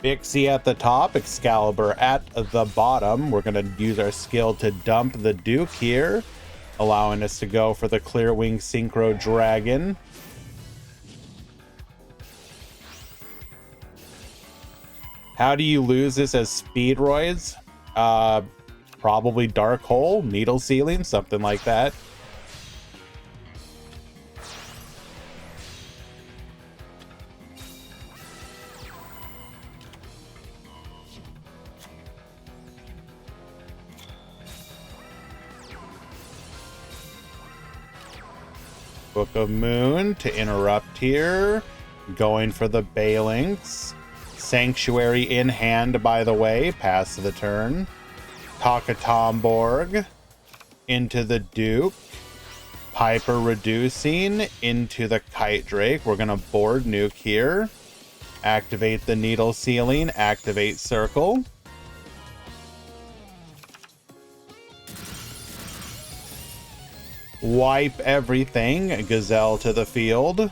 Pixie at the top, Excalibur at the bottom. We're going to use our skill to dump the Duke here, allowing us to go for the Clearwing Synchro Dragon. How do you lose this as Speedroids? Probably Dark Hole, Needle Sealing, something like that. Book of Moon to interrupt here. Going for the Balinks. Sanctuary in hand, by the way. Pass the turn. Takatomborg into the Duke. Piper reducing into the Kite Drake. We're going to board nuke here. Activate the Needle Ceiling. Activate Circle. Wipe everything. Gazelle to the field.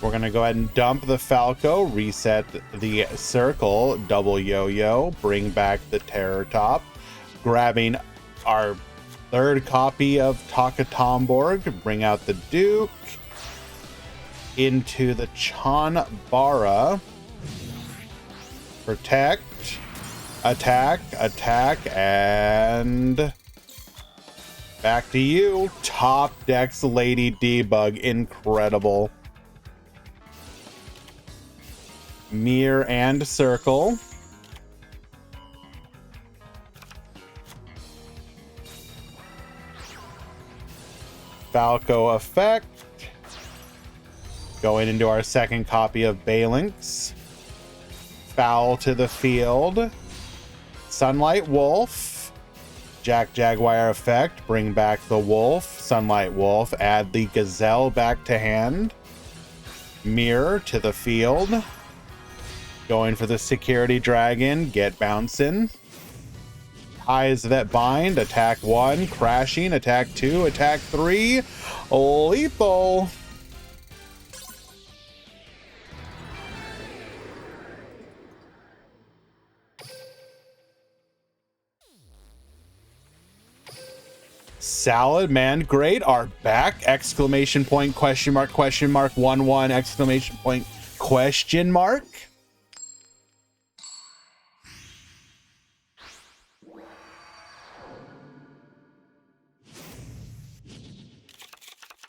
We're going to go ahead and dump the Falco, reset the Circle, double yo-yo, bring back the Terror Top, grabbing our third copy of Takatomborg, bring out the Duke, into the Chanbara, protect, attack, attack, and back to you. Top decks Lady Debug, incredible. Mirror and Circle. Falco effect. Going into our second copy of Balinks. Foul to the field. Sunlight Wolf. Jack Jaguar effect. Bring back the Wolf. Sunlight Wolf. Add the Gazelle back to hand. Mirror to the field. Going for the Security Dragon. Get bouncing. Ties that bind. Attack 1. Crashing. Attack 2. Attack 3. Lethal. Salad Man Great are back! Exclamation point, question mark, 1-1, exclamation point, question mark.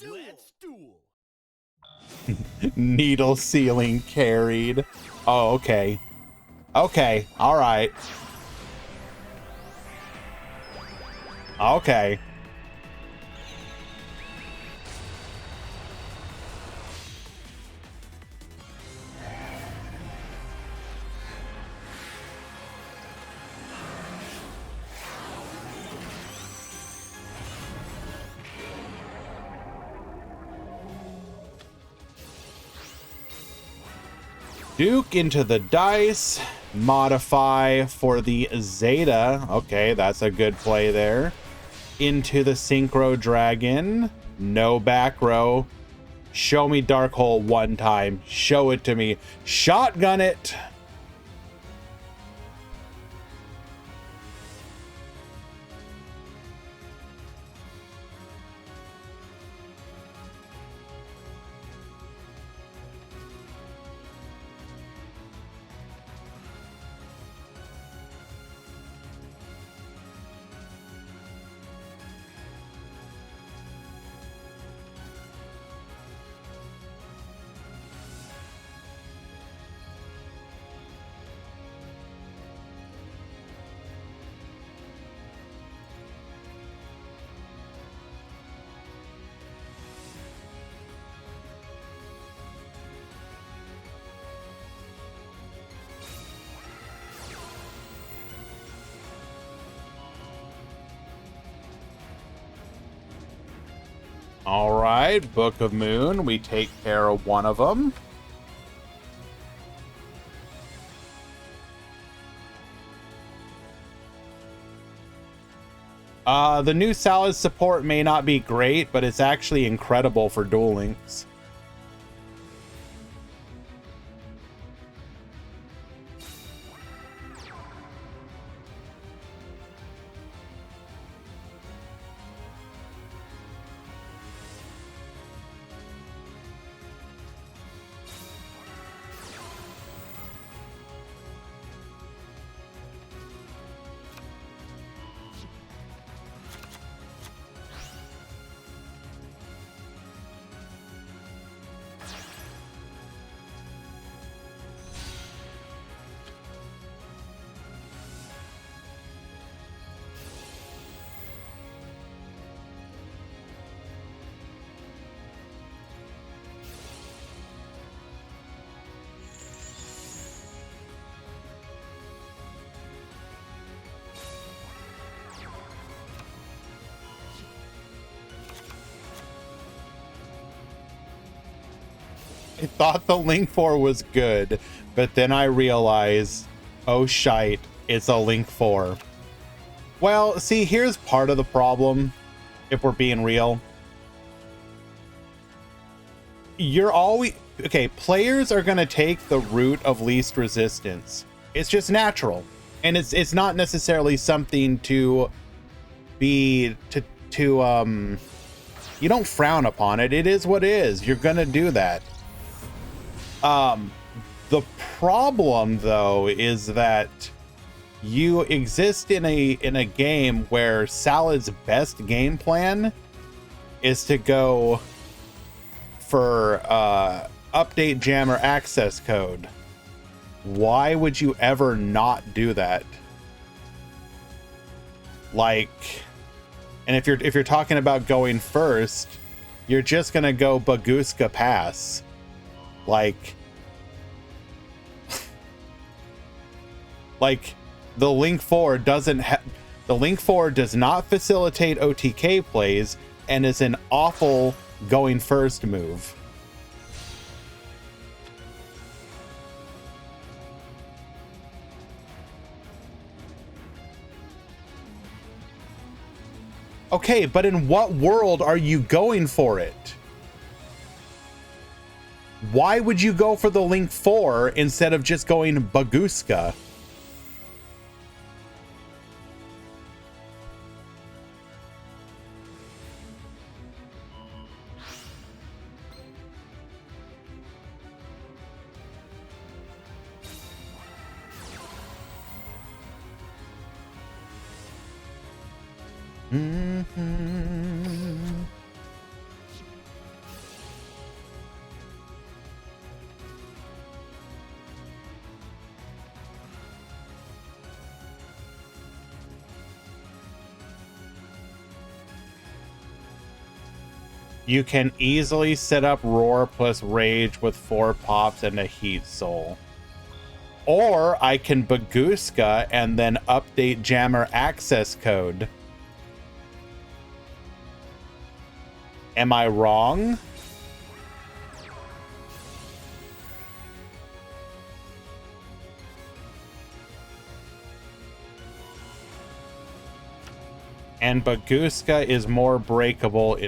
Let's duel. Needle Ceiling carried. Oh, okay. Okay, alright. Okay. Duke into the dice. Modify for the Zeta. Okay, that's a good play there. Into the Synchro Dragon. No back row. Show me Dark Hole one time. Show it to me. Shotgun it. All right, Book of Moon. We take care of one of them. The new Salad support may not be great, but it's actually incredible for Duel Links. I thought the link 4 was good, but then I realized, oh shite, it's a link 4. Well, see, here's part of the problem, if we're being real. You're always... Okay, players are going to take the route of least resistance. It's just natural. And it's not necessarily something to be... you don't frown upon it. It is what it is. You're going to do that. The problem, though, is that you exist in a game where Salad's best game plan is to go for update jammer access code. Why would you ever not do that? Like, and if you're talking about going first, you're just gonna go Baguska pass. Like the link 4 doesn't have... The link 4 does not facilitate OTK plays and is an awful going first move. Okay, but in what world are you going for it? Why would you go for the link 4 instead of just going Baguska? You can easily set up Roar plus Rage with 4 pops and a Heat Soul. Or I can Baguska and then update Jammer access code. Am I wrong? And Baguska is more breakable.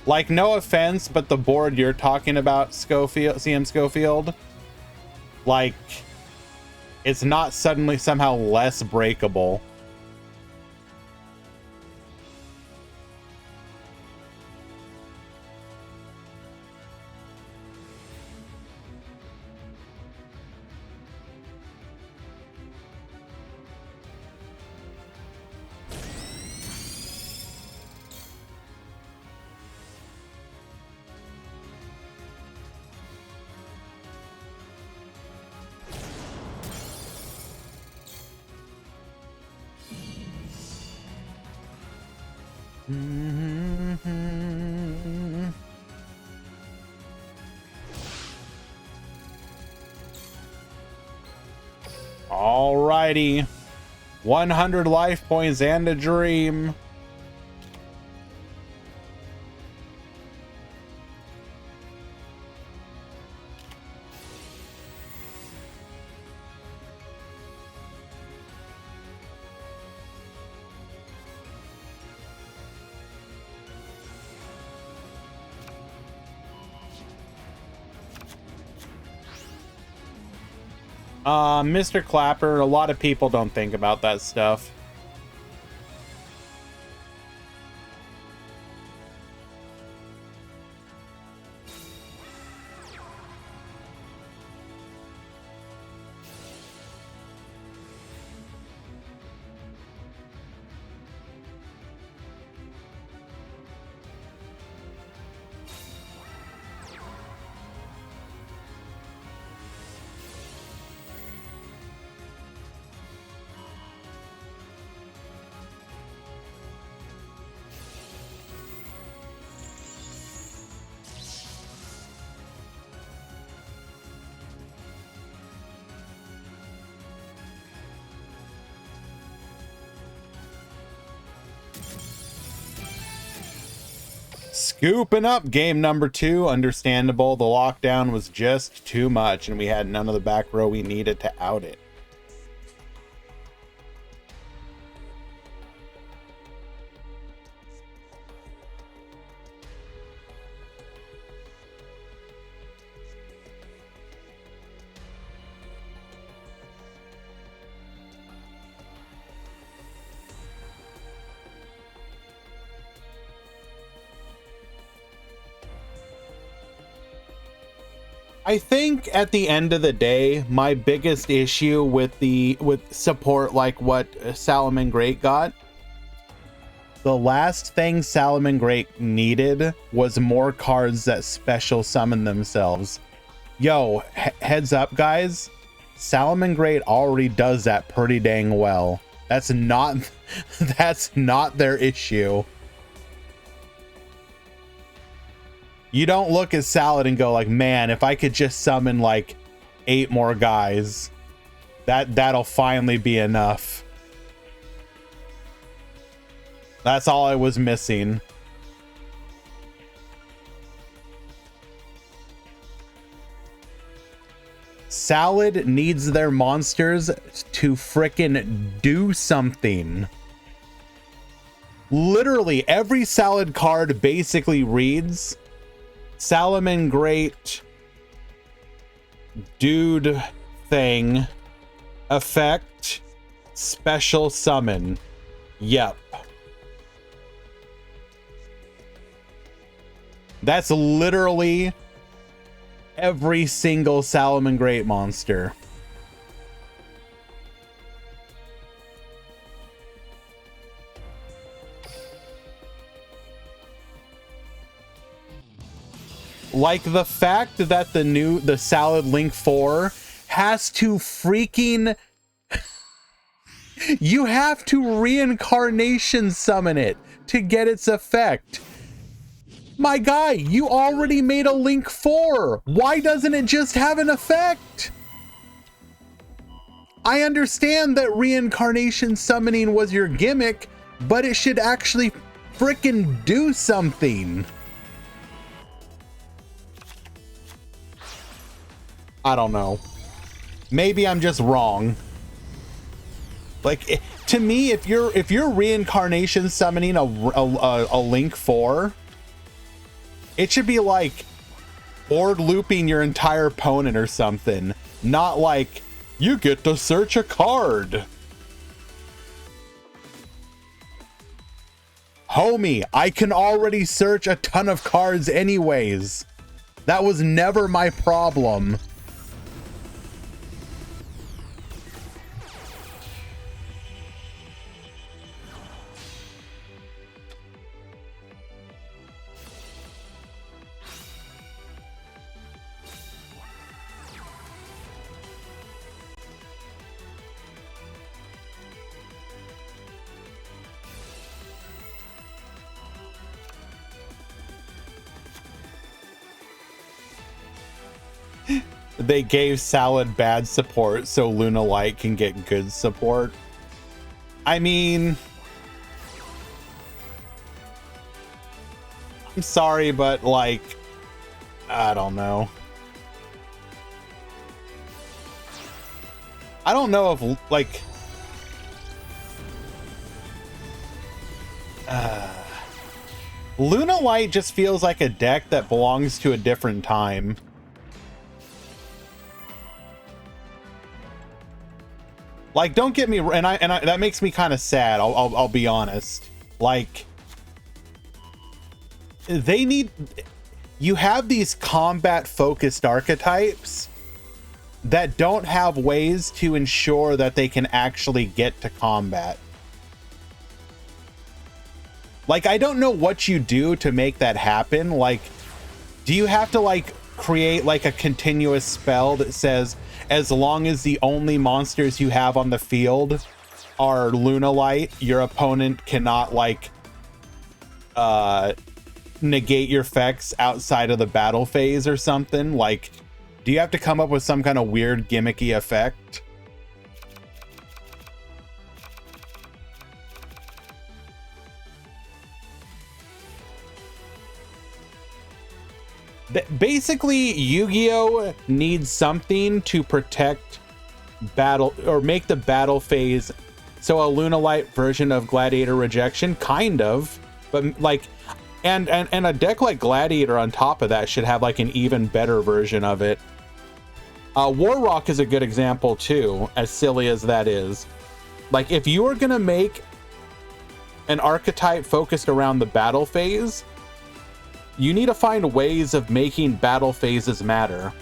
Like, no offense, but the board you're talking about, Schofield, CM Schofield, like, it's not suddenly somehow less breakable. Alrighty, 100 life points and a dream. Mr. Clapper, a lot of people don't think about that stuff. Scooping up game number 2. Understandable. The lockdown was just too much, and we had none of the back row we needed to out it. I think at the end of the day, my biggest issue with support like what Salomon Great got, the last thing Salomon Great needed was more cards that special summon themselves. Yo, heads up guys, Salomon Great already does that pretty dang well. That's not their issue. You don't look at Salad and go like, man, if I could just summon like 8 more guys, that'll finally be enough. That's all I was missing. Salad needs their monsters to frickin' do something. Literally every Salad card basically reads Salomon Great dude thing effect special summon. Yep. That's literally every single Salomon Great monster. Like the fact that the Salad Link 4 has to freaking you have to reincarnation summon it to get its effect. My guy, you already made a Link 4. Why doesn't it just have an effect? I understand that reincarnation summoning was your gimmick, but it should actually freaking do something. I don't know. Maybe I'm just wrong. Like, to me, if you're reincarnation summoning a Link 4, it should be like board looping your entire opponent or something, not like you get to search a card. Homie, I can already search a ton of cards anyways. That was never my problem. They gave Salad bad support so Luna Light can get good support. I mean, I'm sorry, but like, I don't know. I don't know if like, Luna Light just feels like a deck that belongs to a different time. Like, don't get me, and I that makes me kind of sad. I'll be honest. Like, they need, you have these combat focused archetypes that don't have ways to ensure that they can actually get to combat. Like, I don't know what you do to make that happen. Like, do you have to like create like a continuous spell that says, as long as the only monsters you have on the field are Luna Light, your opponent cannot like negate your effects outside of the battle phase or something? Like, do you have to come up with some kind of weird gimmicky effect? Basically, Yu-Gi-Oh needs something to protect battle or make the battle phase so a Lunalight version of Gladiator Rejection, kind of, but like, and a deck like Gladiator on top of that should have like an even better version of it. War Rock is a good example too, as silly as that is. Like, if you are gonna make an archetype focused around the battle phase, you need to find ways of making battle phases matter.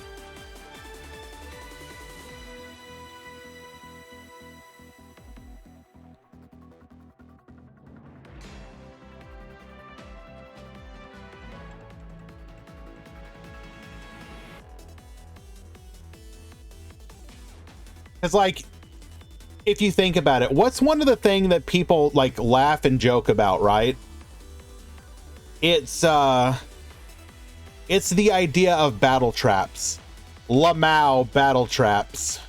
It's like, if you think about it, what's one of the things that people like laugh and joke about, right? It's the idea of battle traps. Lamau battle traps.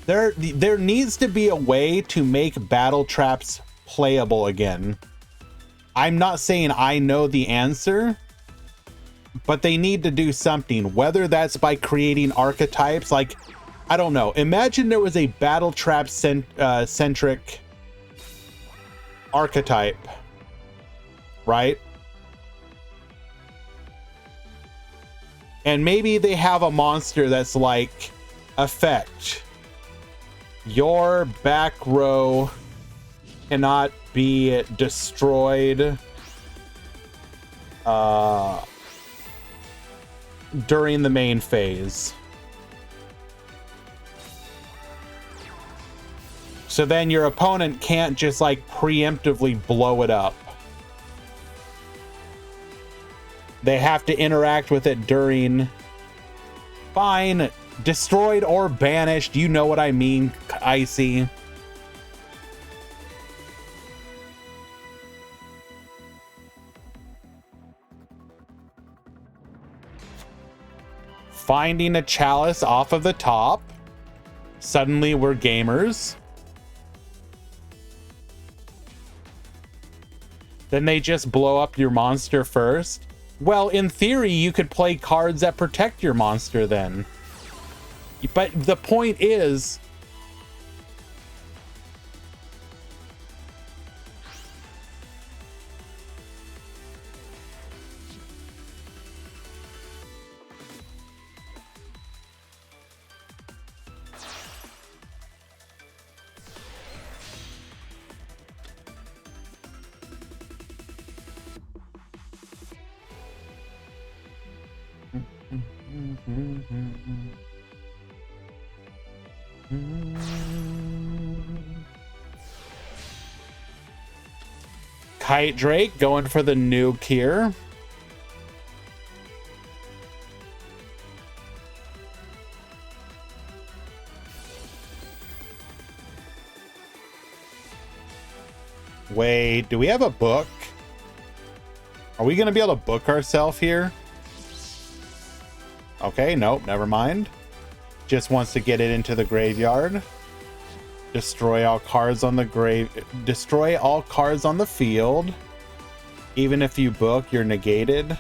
There needs to be a way to make battle traps playable again. I'm not saying I know the answer, but they need to do something, whether that's by creating archetypes. Like, I don't know, imagine there was a battle trap centric archetype, right? And maybe they have a monster that's like, effect, your back row cannot be destroyed during the main phase. So then your opponent can't just like preemptively blow it up. They have to interact with it during. Fine, destroyed or banished, you know what I mean, Icy. Finding a chalice off of the top. Suddenly we're gamers. Then they just blow up your monster first. Well, in theory, you could play cards that protect your monster then. But the point is, Kite Drake going for the nuke here. Wait, do we have a book? Are we going to be able to book ourselves here? Okay, nope, never mind. Just wants to get it into the graveyard. Destroy all cards on the destroy all cards on the field. Even if you book, you're negated.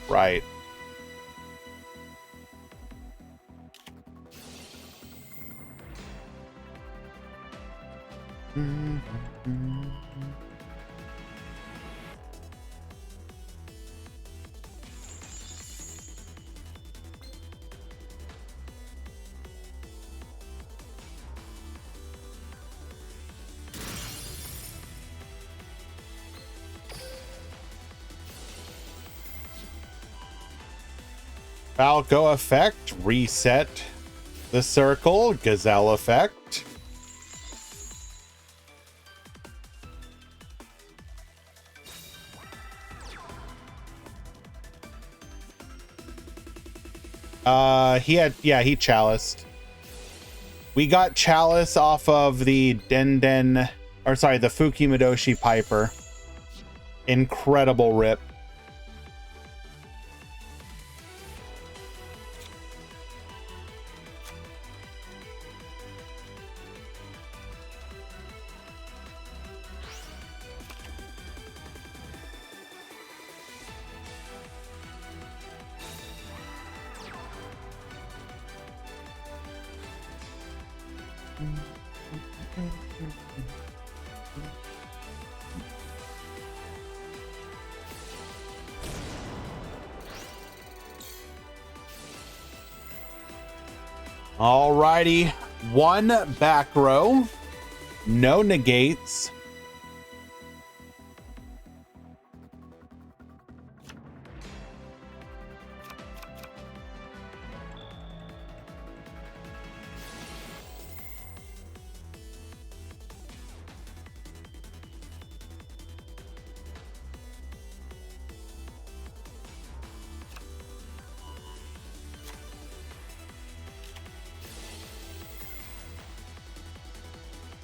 Right. Falco effect, reset the circle, Gazelle effect. He chaliced. We got chalice off of the the Fukimadoshi Piper. Incredible rip. Alrighty, one back row, no negates.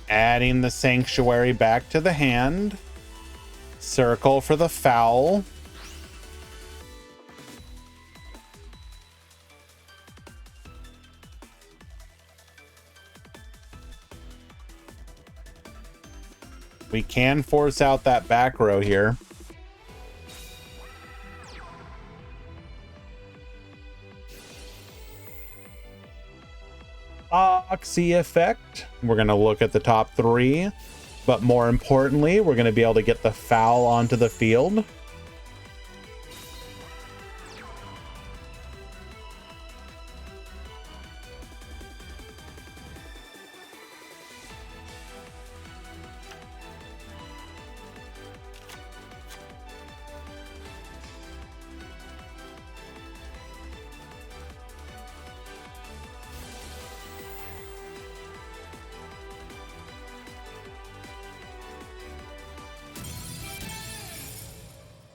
Adding the sanctuary back to the hand. Circle for the foul. We can force out that back row here. Oxy effect. We're going to look at the top three, but more importantly, we're going to be able to get the foul onto the field.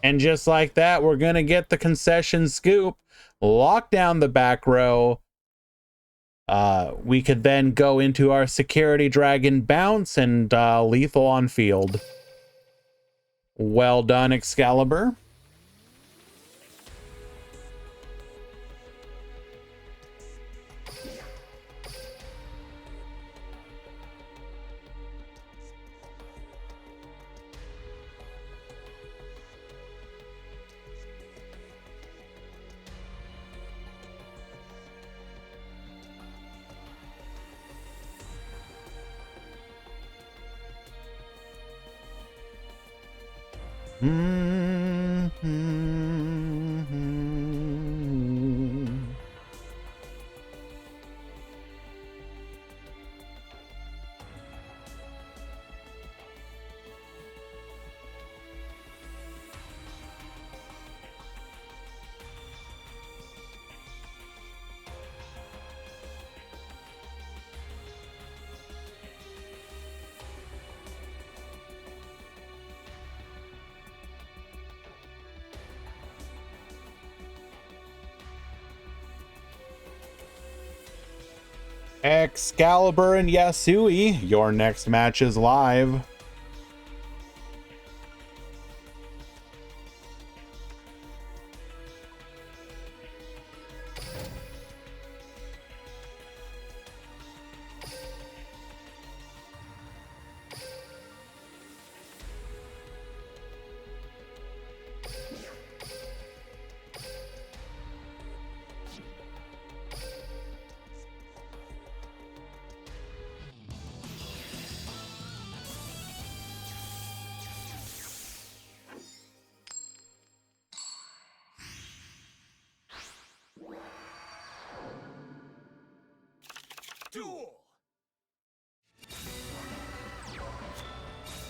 And just like that, we're going to get the concession scoop, lock down the back row. We could then go into our security dragon bounce and lethal on field. Well done, Excalibur. Excalibur and Yasui, your next match is live. Duel.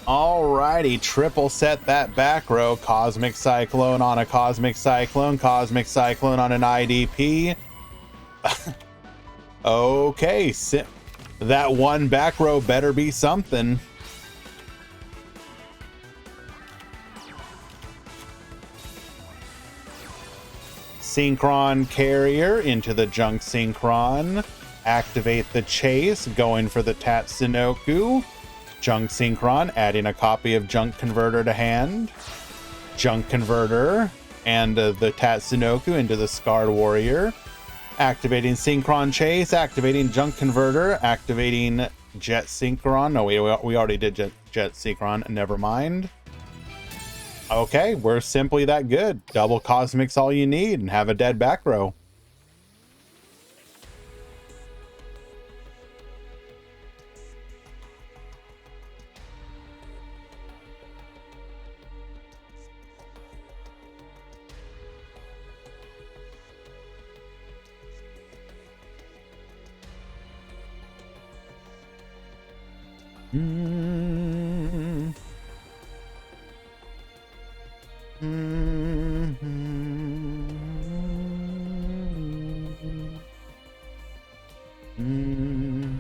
Alrighty, triple set that back row. Cosmic Cyclone on a Cosmic Cyclone on an IDP. Okay, that one back row better be something. Synchron Carrier into the Junk Synchron. Activate the chase, going for the Tatsunoko. Junk Synchron, adding a copy of Junk Converter to hand. Junk Converter and the Tatsunoko into the Scarred Warrior. Activating Synchron Chase, activating Junk Converter, activating Jet Synchron. No, we already did Jet Synchron, never mind. Okay, we're simply that good. Double Cosmic's all you need and have a dead back row. Mm. Mm-hmm. Mm-hmm.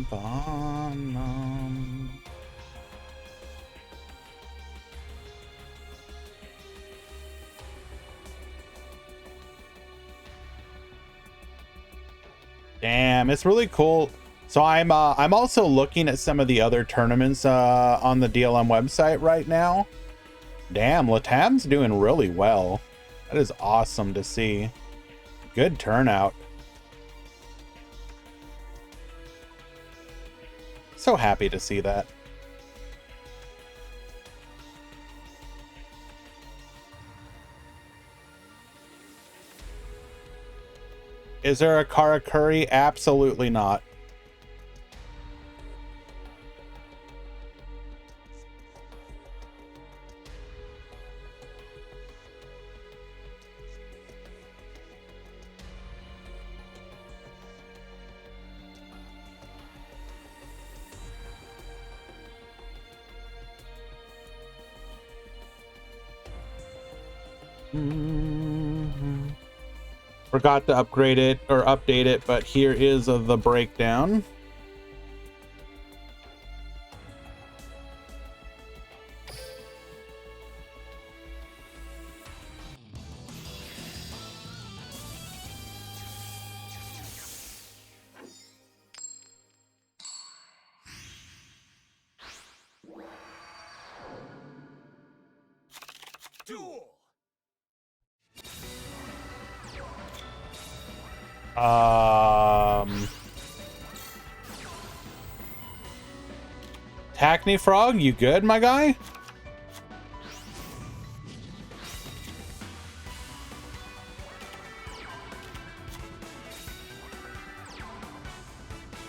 Bum. Damn, it's really cool. So I'm also looking at some of the other tournaments on the DLM website right now. Damn, Latam's doing really well. That is awesome to see. Good turnout. So happy to see that. Is there a Karakuri? Absolutely not. Forgot to upgrade it or update it, but here is the breakdown. Duel. Hackney Frog, you good, my guy?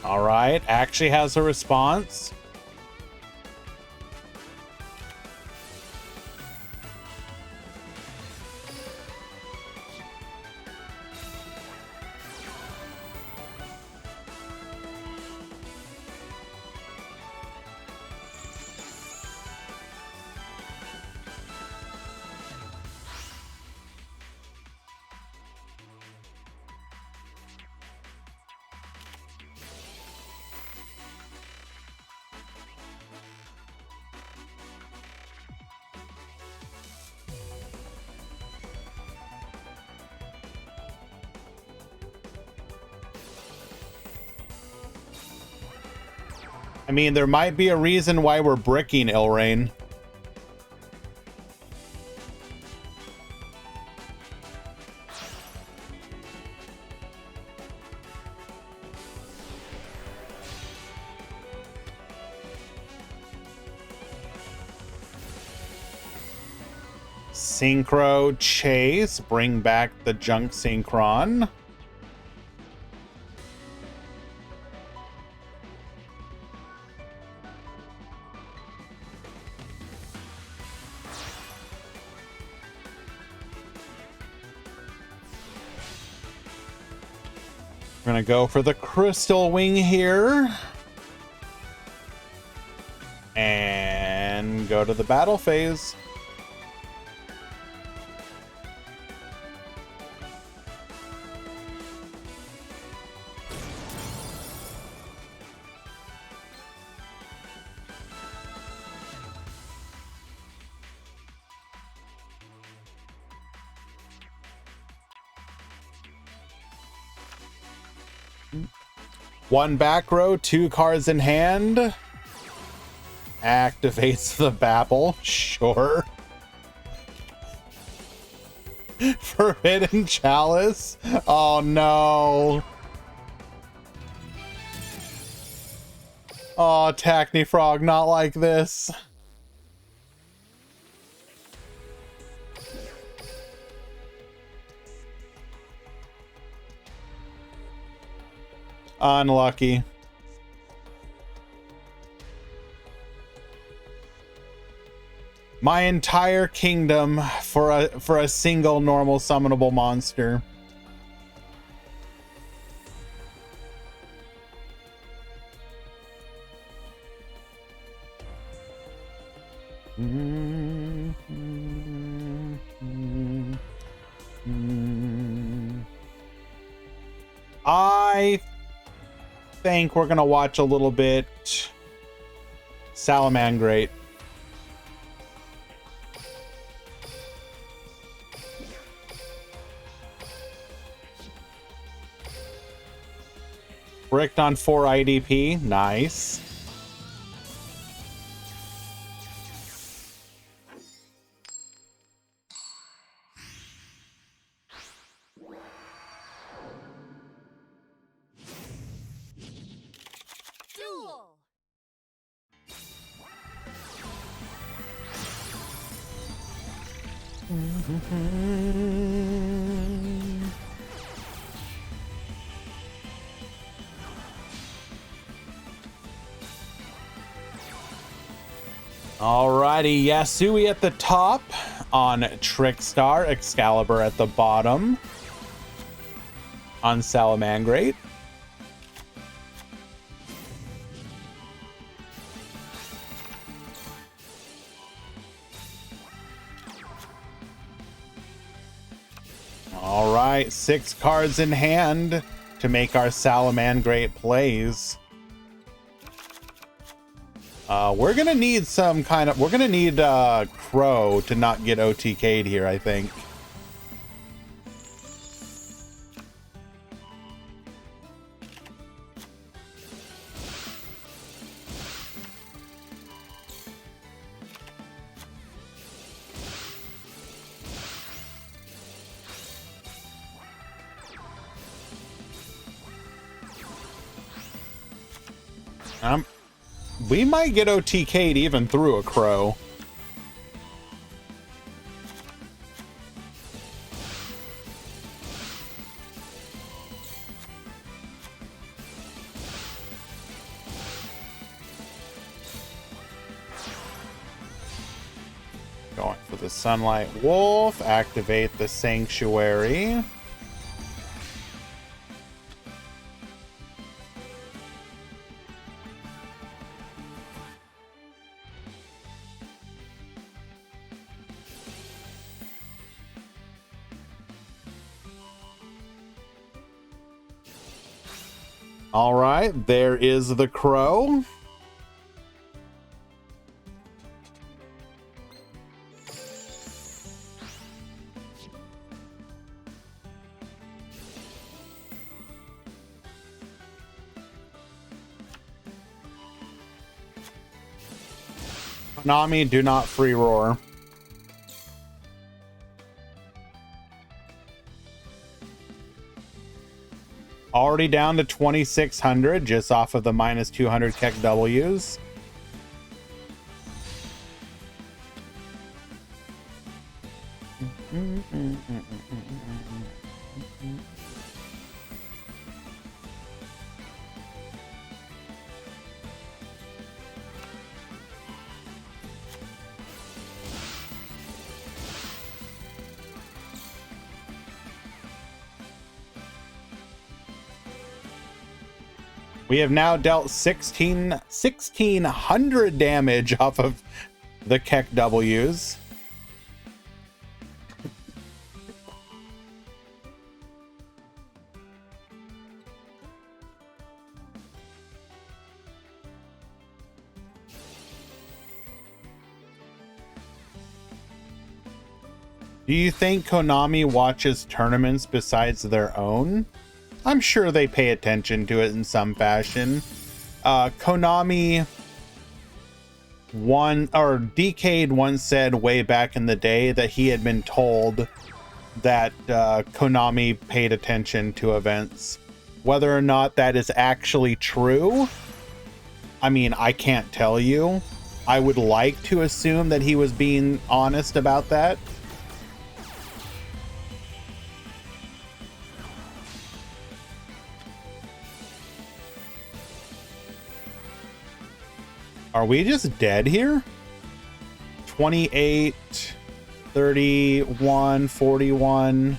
All right, actually has a response. I mean, there might be a reason why we're bricking Ilrain. Synchro Chase, bring back the junk synchron. We're gonna go for the Crystal Wing here. And go to the battle phase. One back row, 2 cards in hand. Activates the Babble, sure. Forbidden Chalice. Oh no. Oh, Tackney Frog, not like this. Unlucky. My entire kingdom for a single normal summonable monster. I think we're gonna watch a little bit Salamangreat. Bricked on 4 IDP, nice. Duel. Alrighty, Yasui at the top on Trickstar, Excalibur at the bottom on Salamangreat. All right, 6 cards in hand to make our Salamangreat plays. We're gonna need some kind of, we're gonna need Crow to not get OTK'd here, I think. We might get OTK'd even through a Crow. Going for the Sunlight Wolf, activate the Sanctuary. All right, there is the Crow. Konami, do not free roar. Already down to 2,600, just off of the minus 200 Keck Ws. We have now dealt 1,600 damage off of the Keck Ws. Do you think Konami watches tournaments besides their own? I'm sure they pay attention to it in some fashion. Konami Decade once said way back in the day that he had been told that Konami paid attention to events. Whether or not that is actually true, I mean, I can't tell you. I would like to assume that he was being honest about that. Are we just dead here? 28, 31, 41,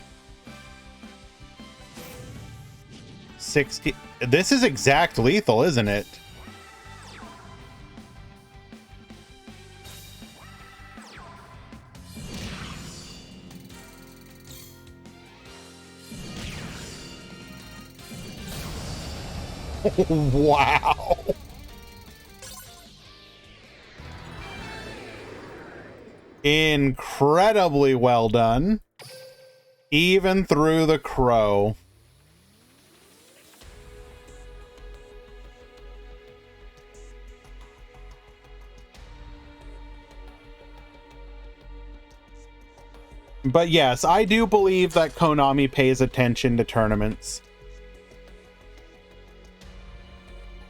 60. This is exact lethal, isn't it? Wow. Incredibly well done. Even through the crow. But yes, I do believe that Konami pays attention to tournaments.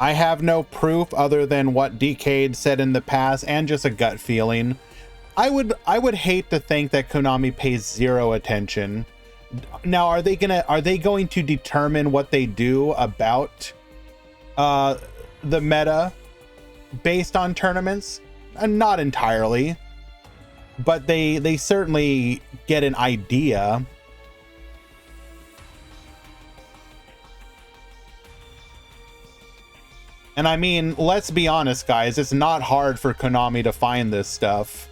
I have no proof other than what Decade said in the past and just a gut feeling. I would hate to think that Konami pays zero attention. Now, are they going to determine what they do about the meta based on tournaments? Not entirely, but they certainly get an idea. And I mean, let's be honest, guys, it's not hard for Konami to find this stuff.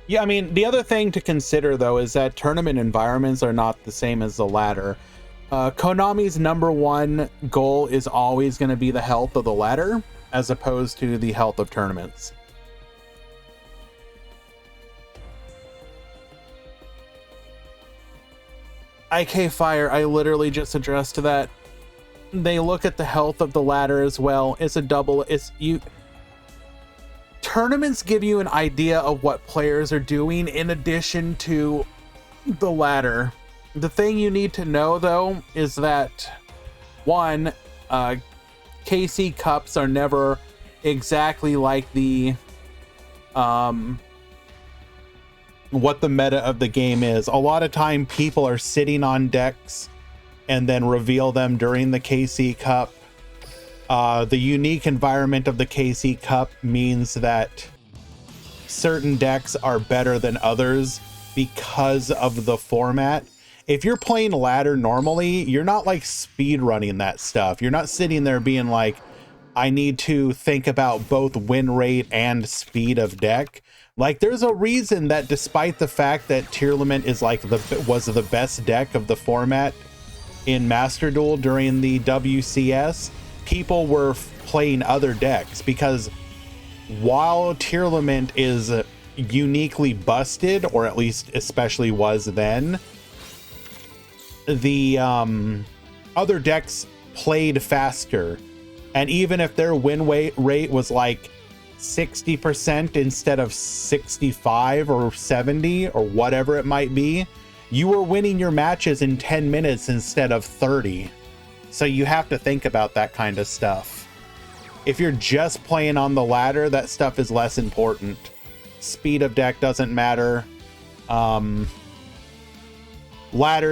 Yeah, I mean, the other thing to consider, though, is that tournament environments are not the same as the ladder. Konami's #1 goal is always going to be the health of the ladder, as opposed to the health of tournaments. IK Fire, I literally just addressed that. They look at the health of the ladder as well. It's a double. Tournaments give you an idea of what players are doing in addition to the ladder. The thing you need to know, though, is that one, KC Cups are never exactly like the what the meta of the game is. A lot of time people are sitting on decks and then reveal them during the KC Cup. The unique environment of the KC Cup means that certain decks are better than others because of the format. If you're playing ladder normally, you're not like speed running that stuff. You're not sitting there being like, I need to think about both win rate and speed of deck. Like, there's a reason that despite the fact that Tearlament is like was the best deck of the format in Master Duel during the WCS, people were playing other decks, because while Tearlament is uniquely busted, or at least especially was then, the other decks played faster. And even if their win rate was like 60% instead of 65 or 70 or whatever it might be, you were winning your matches in 10 minutes instead of 30. So you have to think about that kind of stuff. If you're just playing on the ladder, that stuff is less important. Speed of deck doesn't matter. Ladder,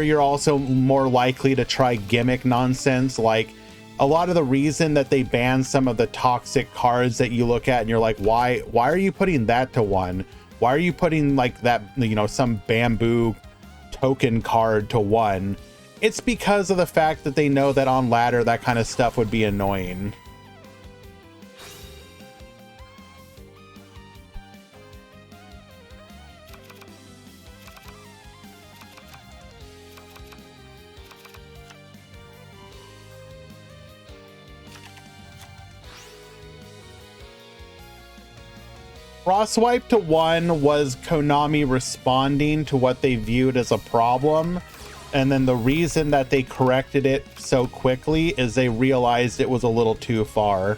you're also more likely to try gimmick nonsense. Like, a lot of the reason that they ban some of the toxic cards that you look at and you're like, why are you putting that to 1? Why are you putting like that, you know, some bamboo token card to 1? It's because of the fact that they know that on ladder, that kind of stuff would be annoying. Frostwipe to 1 was Konami responding to what they viewed as a problem. And then the reason that they corrected it so quickly is they realized it was a little too far.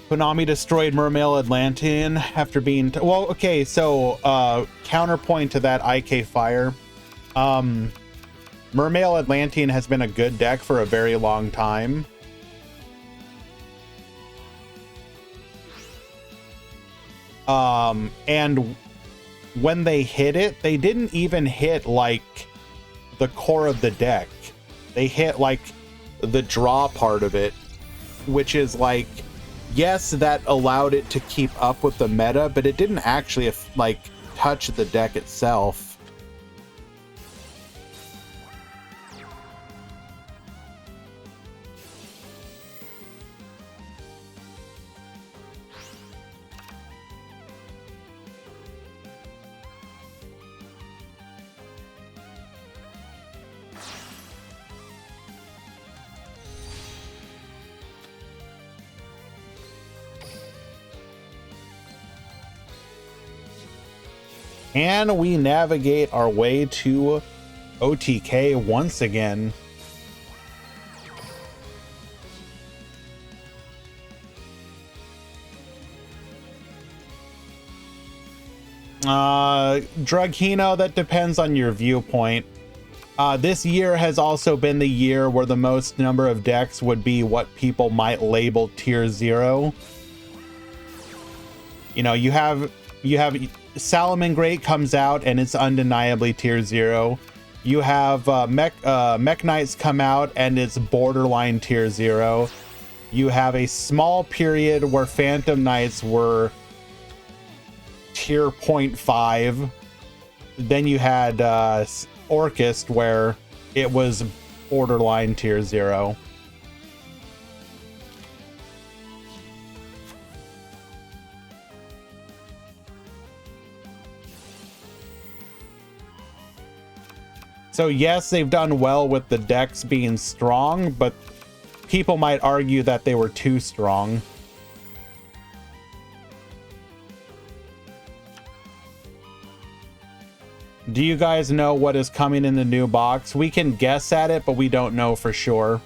Konami destroyed Mermail Atlantean after being... well, okay, so counterpoint to that, IK Fire. Mermail Atlantean has been a good deck for a very long time. And when they hit it, they didn't even hit like the core of the deck. They hit like the draw part of it, which is like, yes, that allowed it to keep up with the meta, but it didn't actually like touch the deck itself. And we navigate our way to OTK once again. Drughino, that depends on your viewpoint. This year has also been the year where the most number of decks would be what people might label tier 0. You know, you have Salamangreat comes out and it's undeniably tier 0. You have Mech Knights come out and it's borderline tier 0. You have a small period where Phantom Knights were tier 0.5. Then you had Orchist where it was borderline tier 0. So yes, they've done well with the decks being strong, but people might argue that they were too strong. Do you guys know what is coming in the new box? We can guess at it, but we don't know for sure.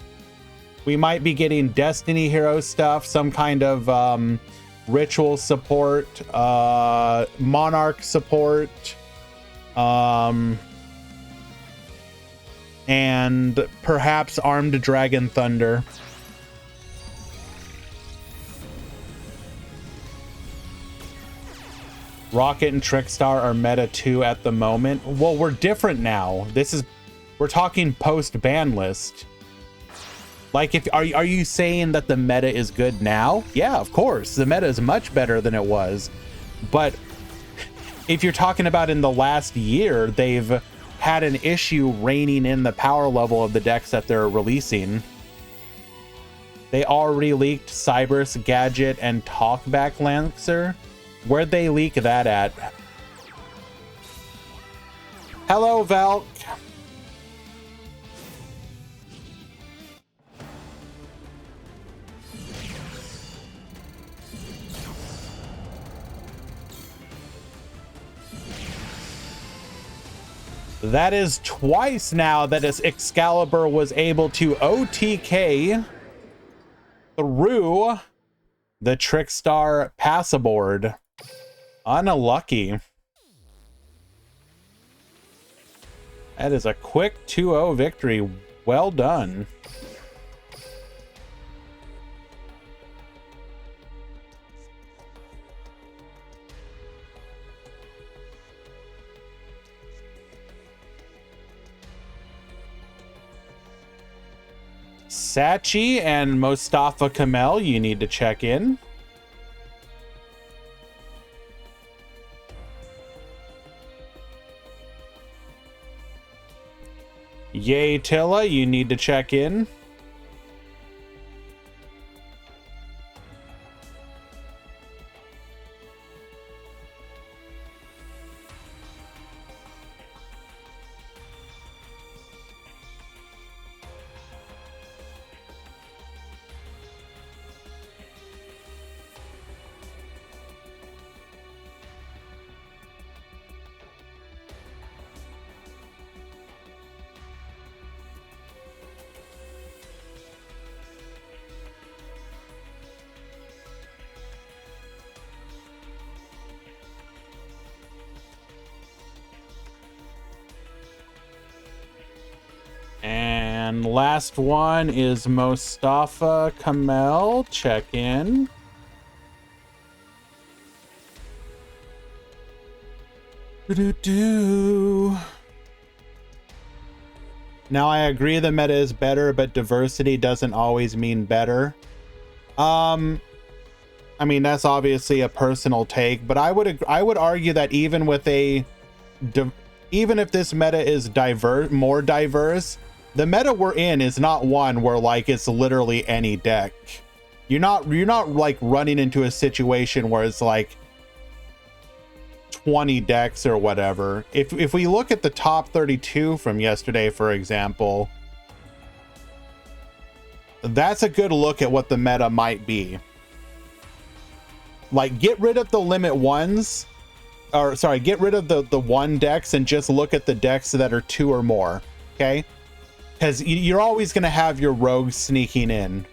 We might be getting Destiny Hero stuff, some kind of ritual support, Monarch support, and perhaps Armed Dragon Thunder. Rocket and Trickstar are meta 2 at the moment. Well, we're different now. We're talking post ban list. Like, are you saying that the meta is good now? Yeah, of course. The meta is much better than it was. But if you're talking about in the last year, they've had an issue reining in the power level of the decks that they're releasing. They already leaked Cybers, Gadget, and Talkback Lancer. Where'd they leak that at? Hello, Valk. That is twice now that Excalibur was able to OTK through the Trickstar passaboard. Unlucky. That is a quick 2-0 victory. Well done. Sachi and Mostafa Kamel, you need to check in. Yay Tilla, you need to check in. And last one is Mostafa Kamel. Check in. Now I agree the meta is better, but diversity doesn't always mean better. I mean, that's obviously a personal take, but I would argue that even with even if this meta is more diverse, the meta we're in is not one where like it's literally any deck. You're not like running into a situation where it's like 20 decks or whatever. If we look at the top 32 from yesterday, for example, that's a good look at what the meta might be. Like, get rid of the limit ones, or sorry, get rid of the one decks and just look at the decks that are 2 or more, okay? Because you're always going to have your rogues sneaking in.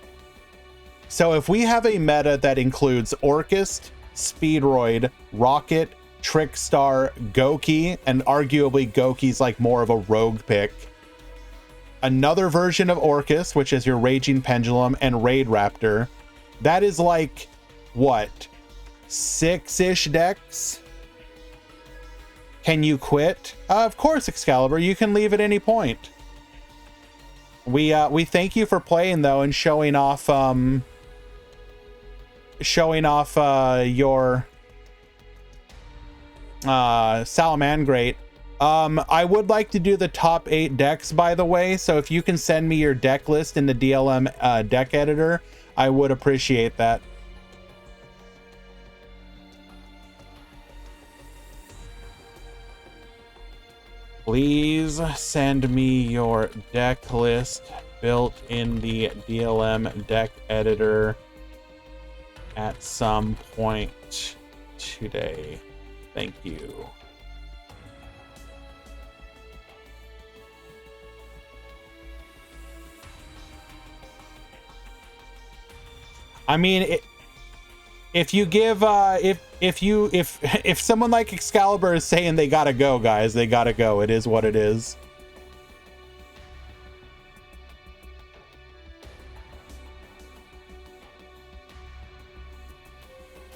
So if we have a meta that includes Orchist, Speedroid, Rocket, Trickstar, Goki, and arguably Goki's like more of a rogue pick, another version of Orchist, which is your Raging Pendulum, and Raid Raptor, that is like, what, 6-ish decks? Can you quit? Of course, Excalibur, you can leave at any point. We thank you for playing though and showing off your Salamangrate. I would like to do the top 8 decks, by the way, so if you can send me your deck list in the DLM deck editor, I would appreciate that. Please send me your deck list built in the DLM deck editor at some point today. Thank you. I mean, if you give if someone like Excalibur is saying they gotta go, guys, they gotta go. It is what it is.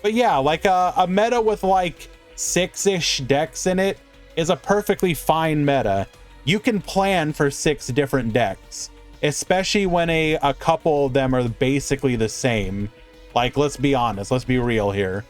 But yeah, like a meta with like 6-ish decks in it is a perfectly fine meta. You can plan for 6 different decks, especially when a couple of them are basically the same. Like, let's be honest, let's be real here.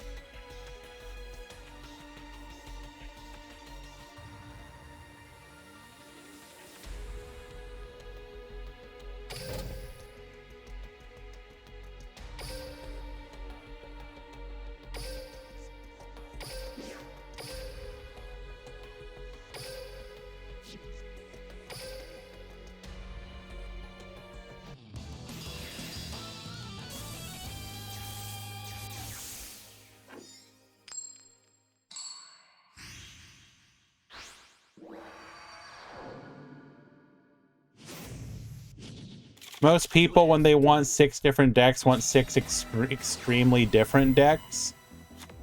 Most people, when they want 6 different decks, want 6 extremely different decks.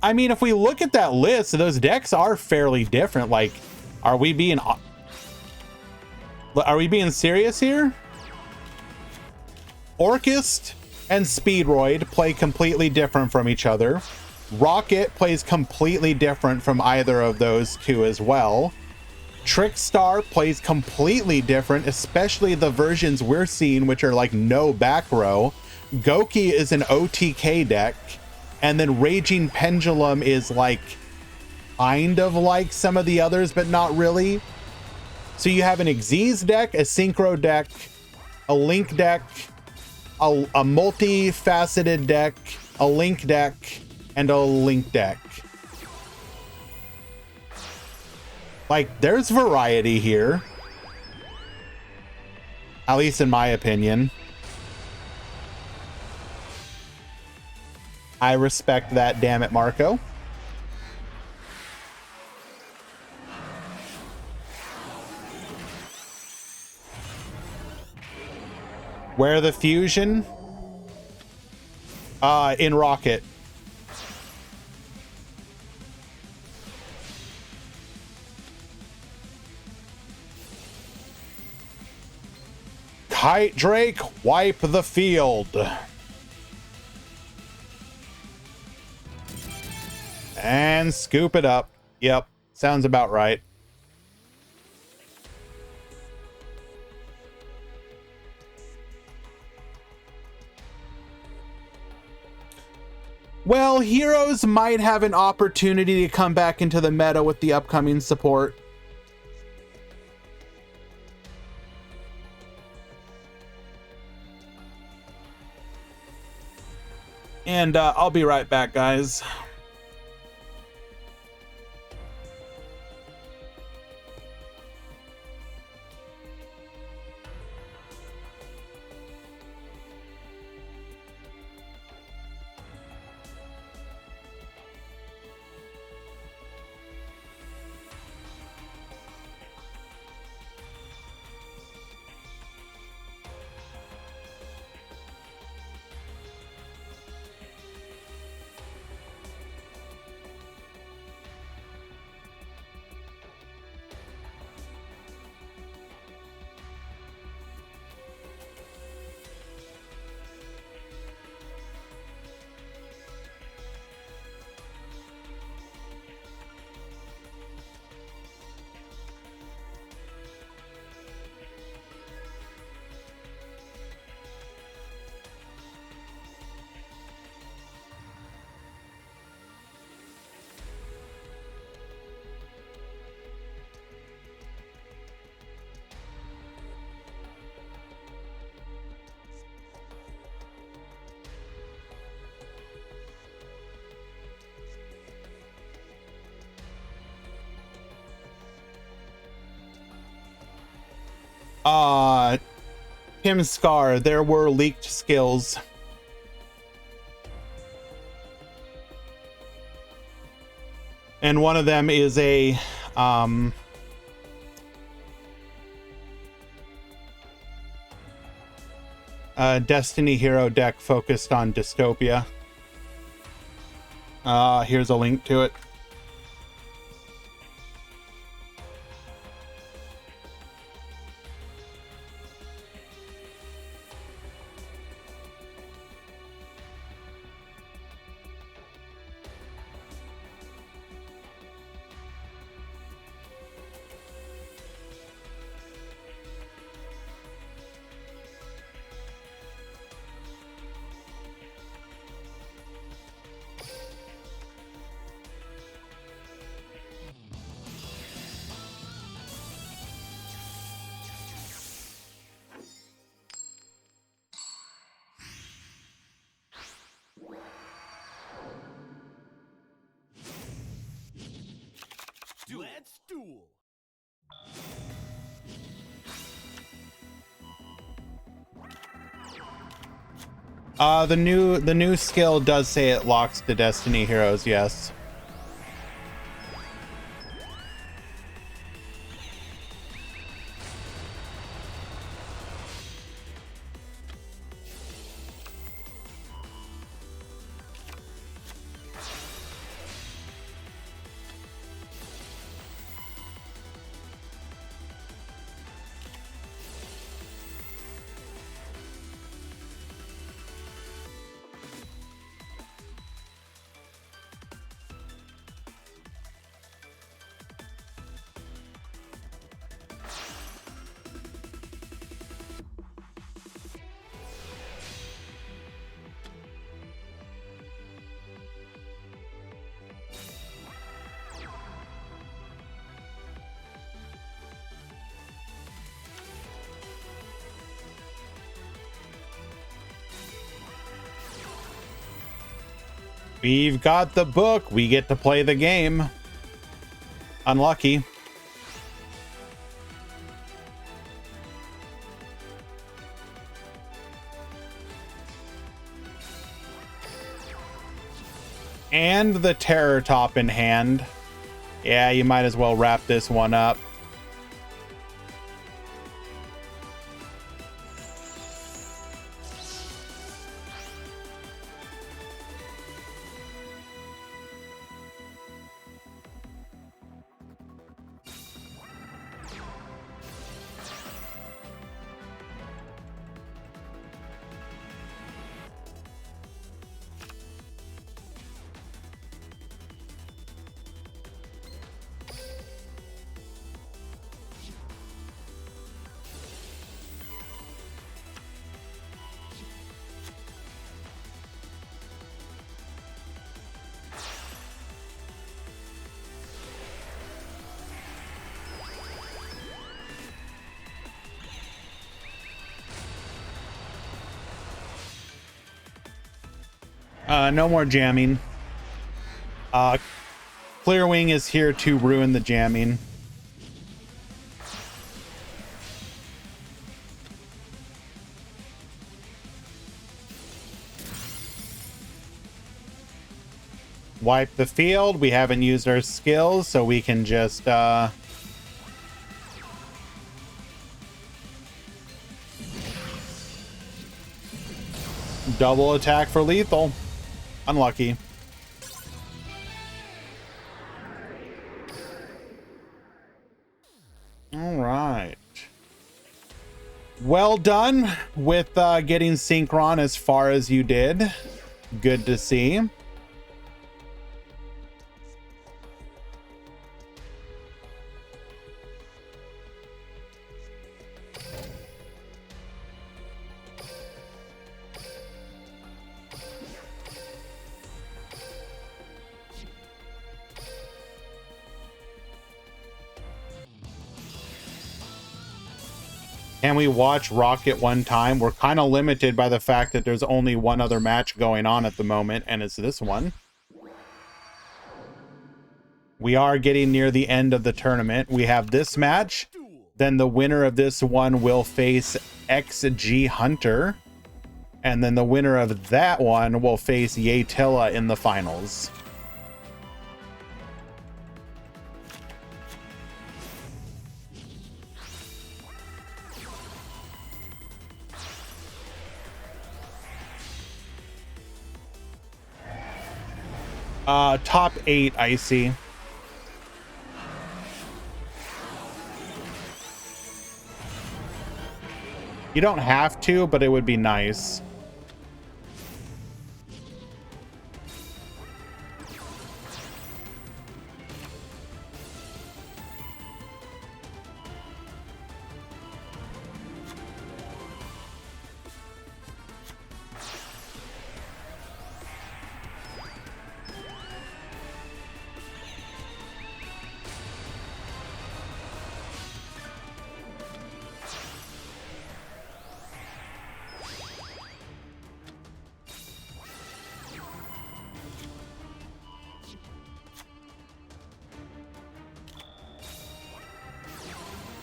I mean, if we look at that list, those decks are fairly different. Like, are we being serious here? Orchist and Speedroid play completely different from each other. Rocket plays completely different from either of those two as well. Trickstar plays completely different, especially the versions we're seeing, which are like no back row. Goki is an OTK deck, and then Raging Pendulum is like kind of like some of the others, but not really. So you have an Xyz deck, a Synchro deck, a Link deck, a multi-faceted deck, a Link deck, and a Link deck. Like, there's variety here. At least in my opinion. I respect that, damn it, Marco. Where the fusion? In Rocket. Kite Drake, wipe the field. And scoop it up. Yep, sounds about right. Well, heroes might have an opportunity to come back into the meta with the upcoming support. And I'll be right back, guys. Tim Scar, there were leaked skills. And one of them is a Destiny hero deck focused on dystopia. Here's a link to it. Let's duel. The new skill does say it locks to Destiny heroes, yes. We've got the book. We get to play the game. Unlucky. And the Terror Top in hand. Yeah, you might as well wrap this one up. No more jamming. Clearwing is here to ruin the jamming. Wipe the field. We haven't used our skills, so we can just double attack for lethal. Unlucky. All right. Well done with getting Synchron as far as you did. Good to see. Can we watch Rocket one time? We're kind of limited by the fact that there's only one other match going on at the moment, and it's this one. We are getting near the end of the tournament. We have this match. Then the winner of this one will face XG Hunter. And then the winner of that one will face Yatilla in the finals. Top 8, I see. You don't have to, but it would be nice.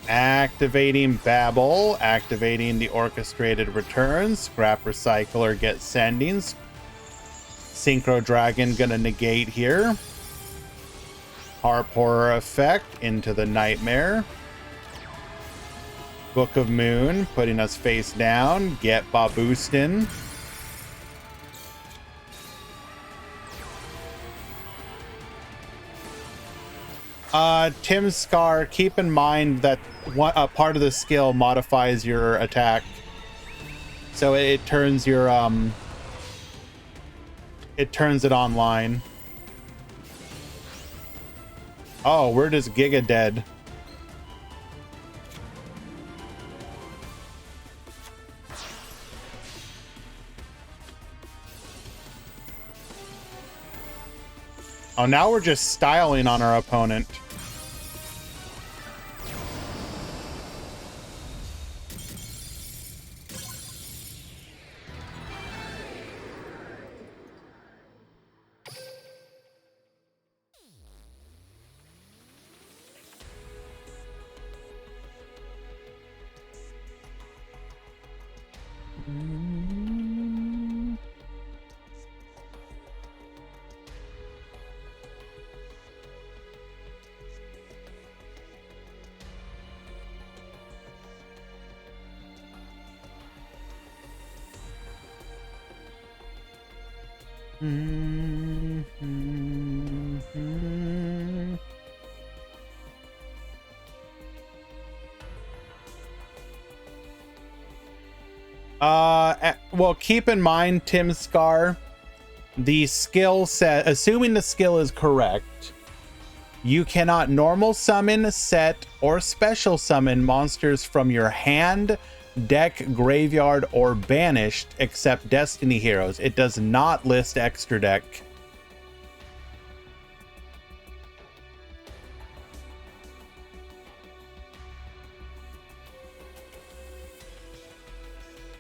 Activating Babel, activating the orchestrated returns. Scrap Recycler gets sendings. Synchro Dragon gonna negate here. Harp Horror effect into the Nightmare. Book of Moon putting us face down. Get Baboostin. Tim Scar, keep in mind that a part of the skill modifies your attack. So it turns your, it turns it online. Oh, we're just Giga dead. Oh, now we're just styling on our opponent. Well, keep in mind, Tim Scar, the skill set, assuming the skill is correct, you cannot normal summon, set, or special summon monsters from your hand, deck, graveyard, or banished except Destiny Heroes. It does not list extra deck.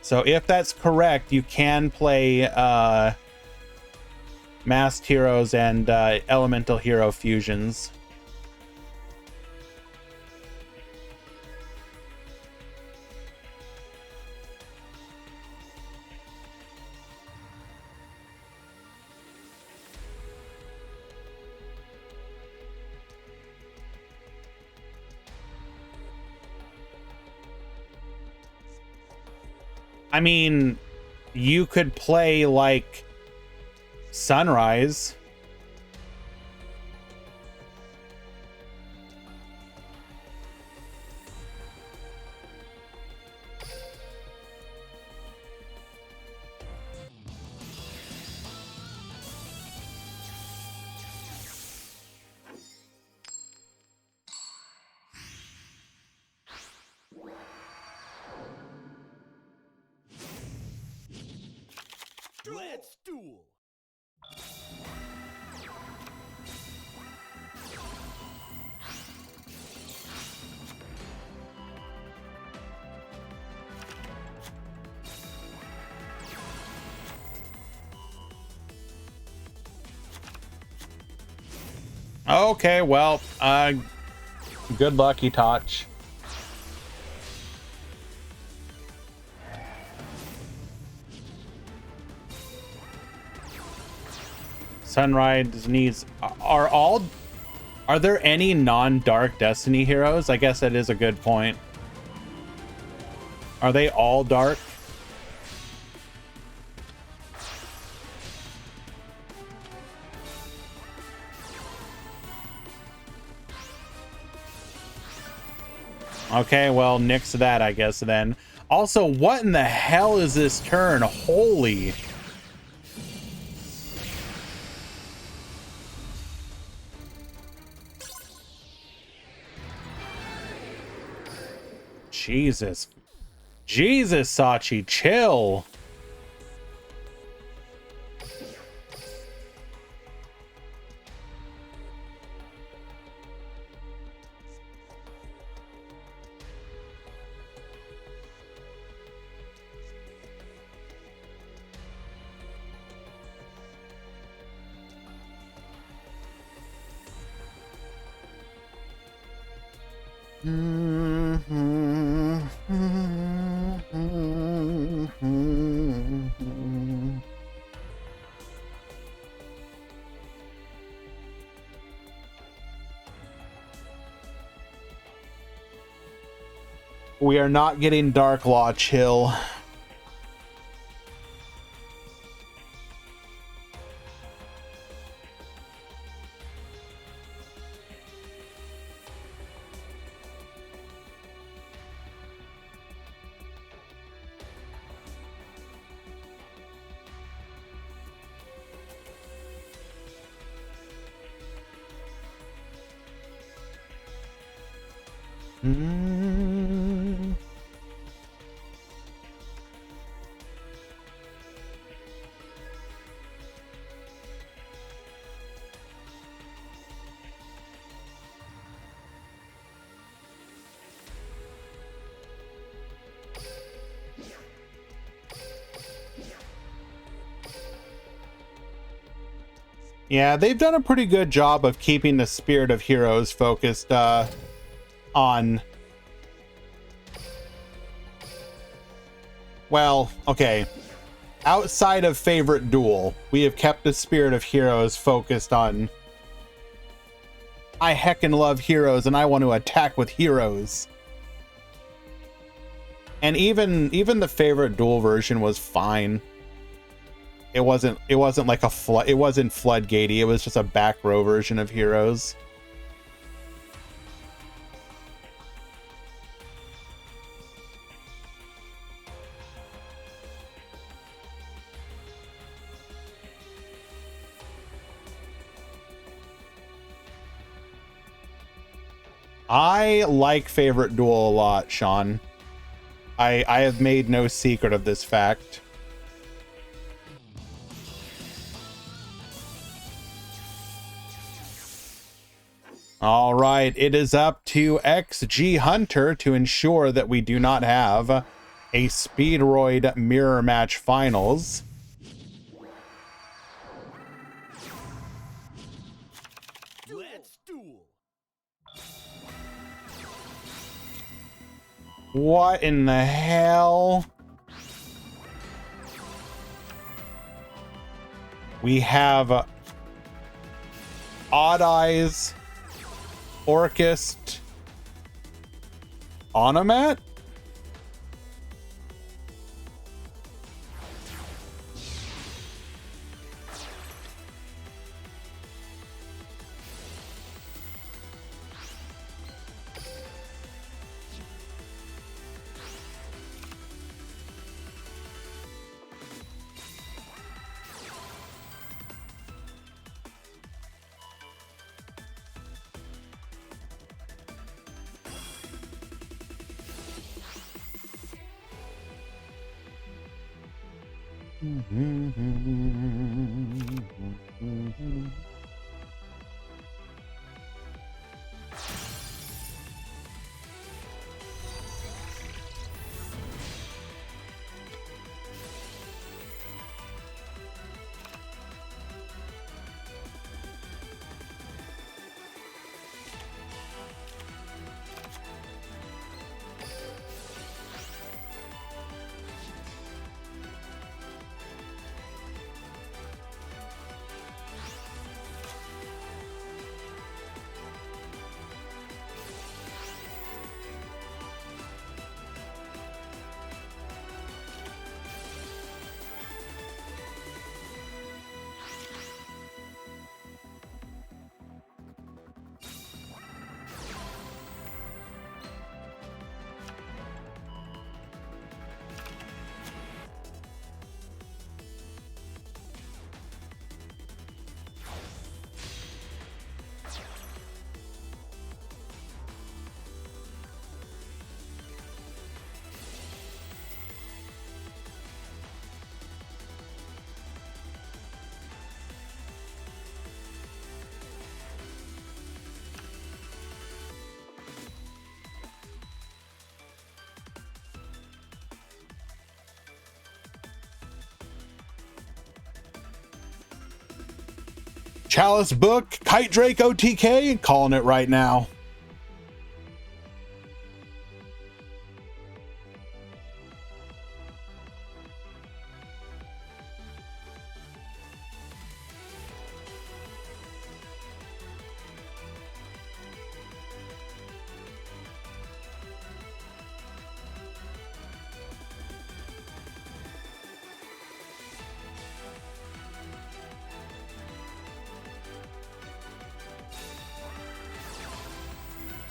So if that's correct, you can play masked heroes and elemental hero fusions. I mean, you could play like Sunrise. Let's duel. Okay, well, good luck, Itachi. Sunrise needs are there any non-Dark Destiny heroes? I guess that is a good point. Are they all dark? Okay, well, nix that, I guess, then. Also, what in the hell is this turn? Holy... Jesus. Jesus, Sachi, chill. We are not getting Dark Law, chill. Yeah, they've done a pretty good job of keeping the Spirit of Heroes focused on... Well, okay. Outside of Favorite Duel, we have kept the Spirit of Heroes focused on... I heckin' love heroes and I want to attack with heroes. And even the Favorite Duel version was fine. It wasn't like it wasn't floodgatey. It was just a back row version of Heroes. I like Favorite Duel a lot, Sean. I have made no secret of this fact. All right, it is up to XG Hunter to ensure that we do not have a Speedroid Mirror Match Finals. What in the hell? We have Odd Eyes, Orchist, Onomat? Chalice Book, Kite Drake OTK, calling it right now.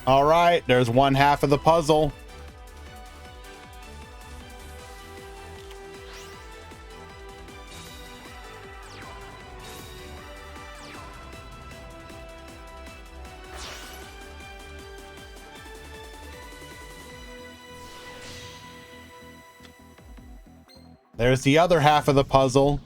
All right, there's one half of the puzzle. There's the other half of the puzzle.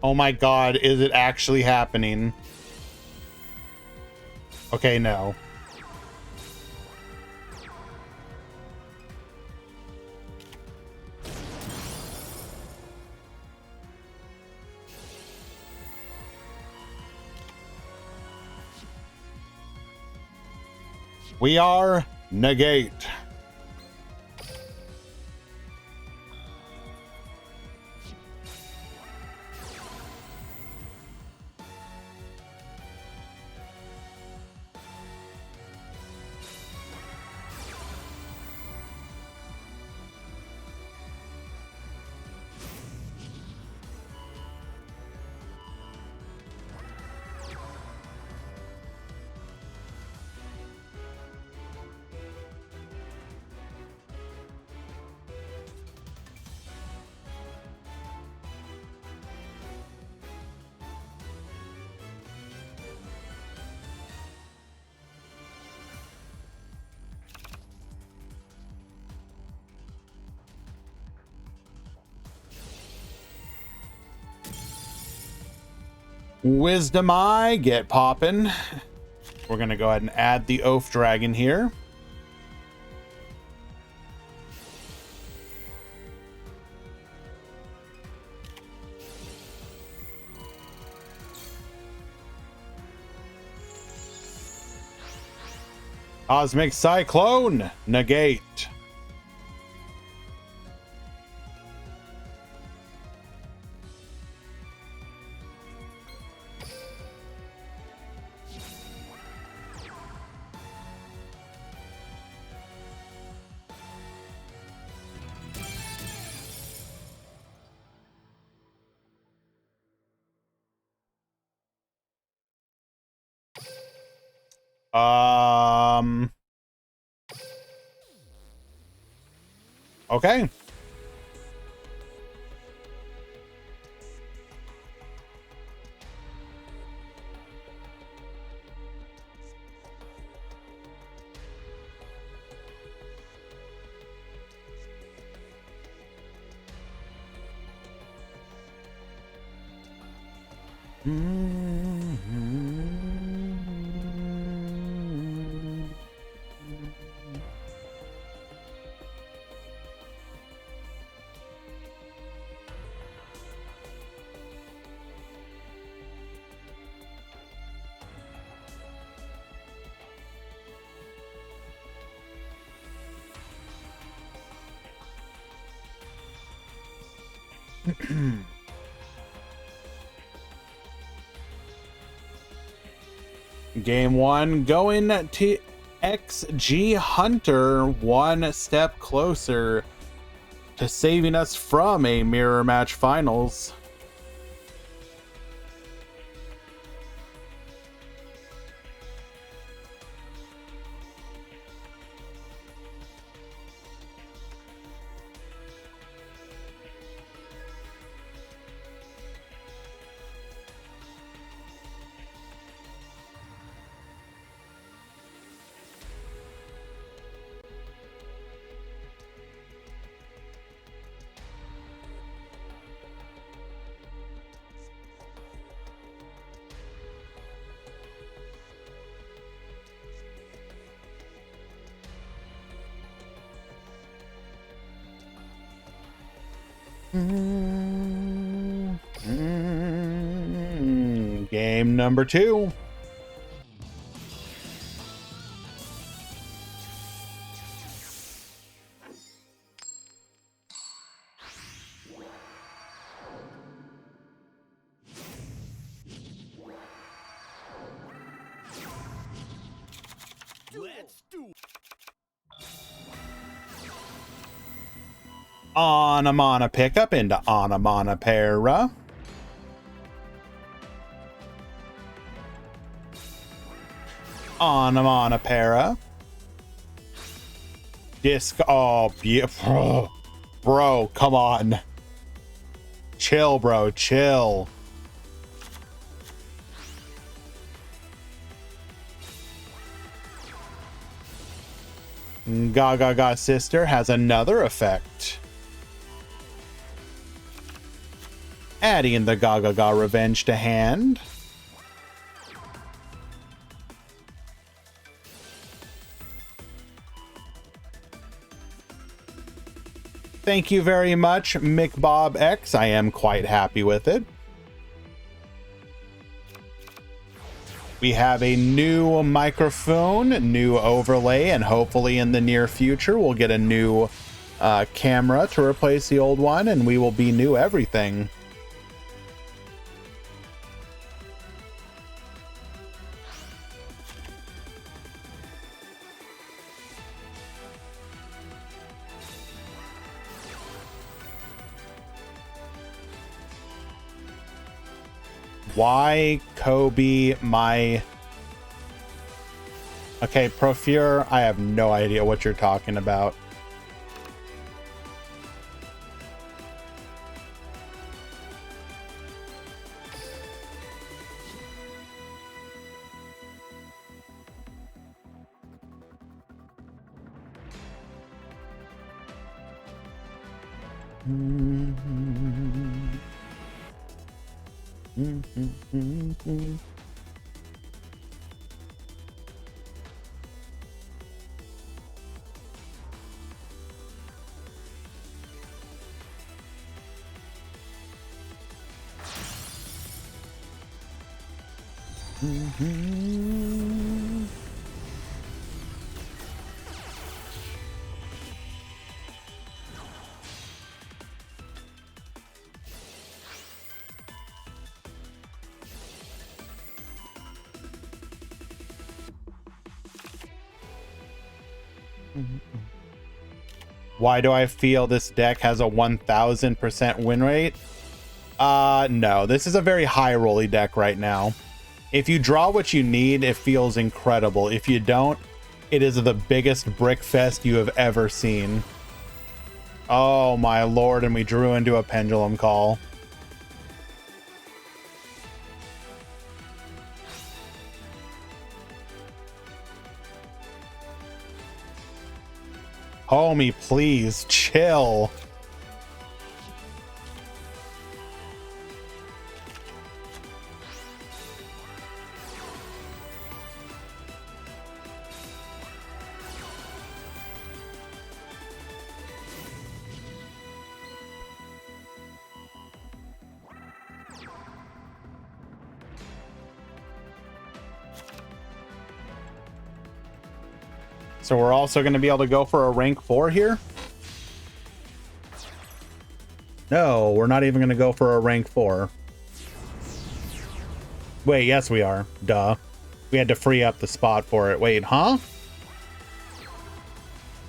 Oh my God, is it actually happening? Okay, no. We are negate. Wisdom Eye, get poppin'. We're gonna go ahead and add the Oaf Dragon here. Cosmic Cyclone, negate. Okay. Game one going to XG Hunter, one step closer to saving us from a mirror match finals. Game number two. Let's duel. Anamana pickup into Anamana Para. Anamana Para. Disc. Oh, beautiful. Bro, come on. Chill, bro. Chill. Gaga Sister has another effect. Adding the Gaga Revenge to hand. Thank you very much, McBob X. I am quite happy with it. We have a new microphone, new overlay, and hopefully in the near future we'll get a new camera to replace the old one, and we will be new everything. Why Kobe my... Okay, Profure, I have no idea what you're talking about. Why do I feel this deck has a 1000% win rate? No, this is a very high rolly deck right now. If you draw what you need, it feels incredible. If you don't, it is the biggest brick fest you have ever seen. Oh my lord, and we drew into a pendulum call. Homie, please chill. So we're also going to be able to go for a rank 4 here? No, we're not even going to go for a rank 4. Wait, yes we are. Duh. We had to free up the spot for it. Wait, huh?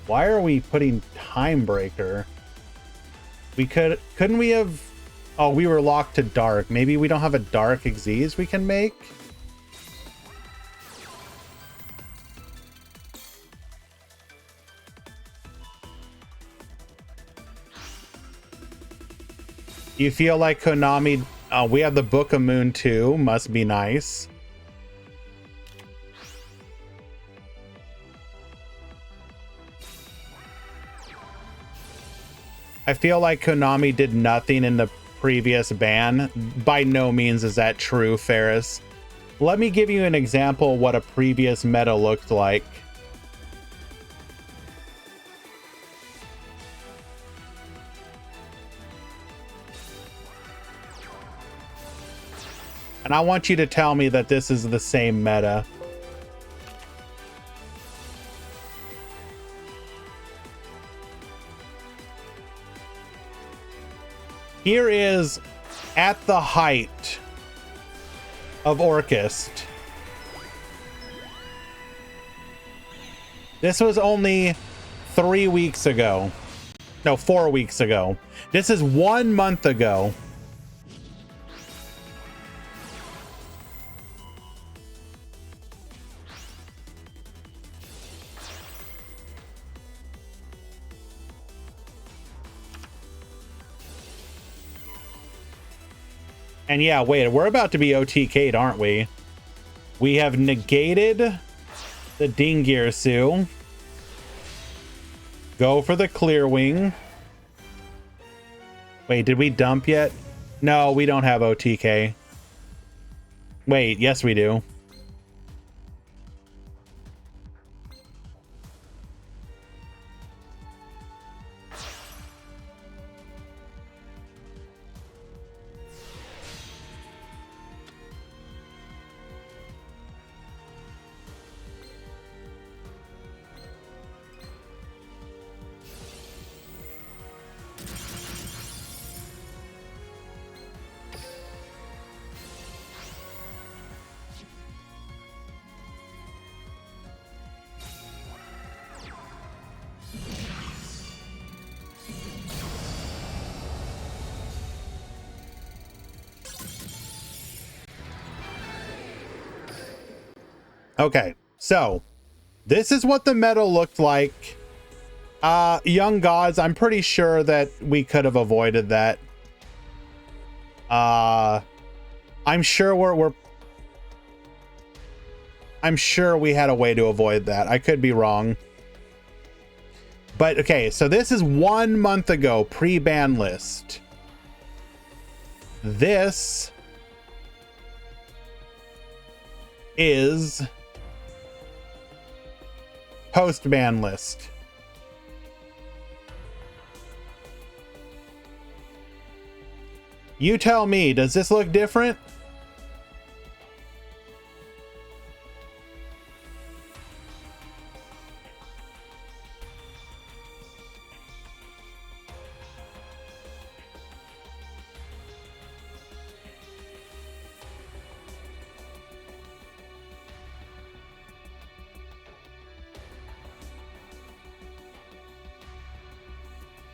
Why are we putting Time Breaker? We couldn't we have... Oh, we were locked to dark. Maybe we don't have a dark Xyz we can make? You feel like Konami... we have the Book of Moon too. Must be nice. I feel like Konami did nothing in the previous ban. By no means is that true, Ferris. Let me give you an example of what a previous meta looked like. And I want you to tell me that this is the same meta. Here is at the height of Orchest. This was only 3 weeks ago. No, 4 weeks ago. This is 1 month ago. And yeah, wait, we're about to be OTK'd, aren't we? We have negated the Dingirsu. Go for the Clear Wing. Wait, did we dump yet? No, we don't have OTK. Wait, yes we do. Okay, so this is what the meta looked like. Young Gods, I'm pretty sure that we could have avoided that. I'm sure I'm sure we had a way to avoid that. I could be wrong. But okay, so this is 1 month ago, pre-ban list. This is post-ban list. You tell me, does this look different?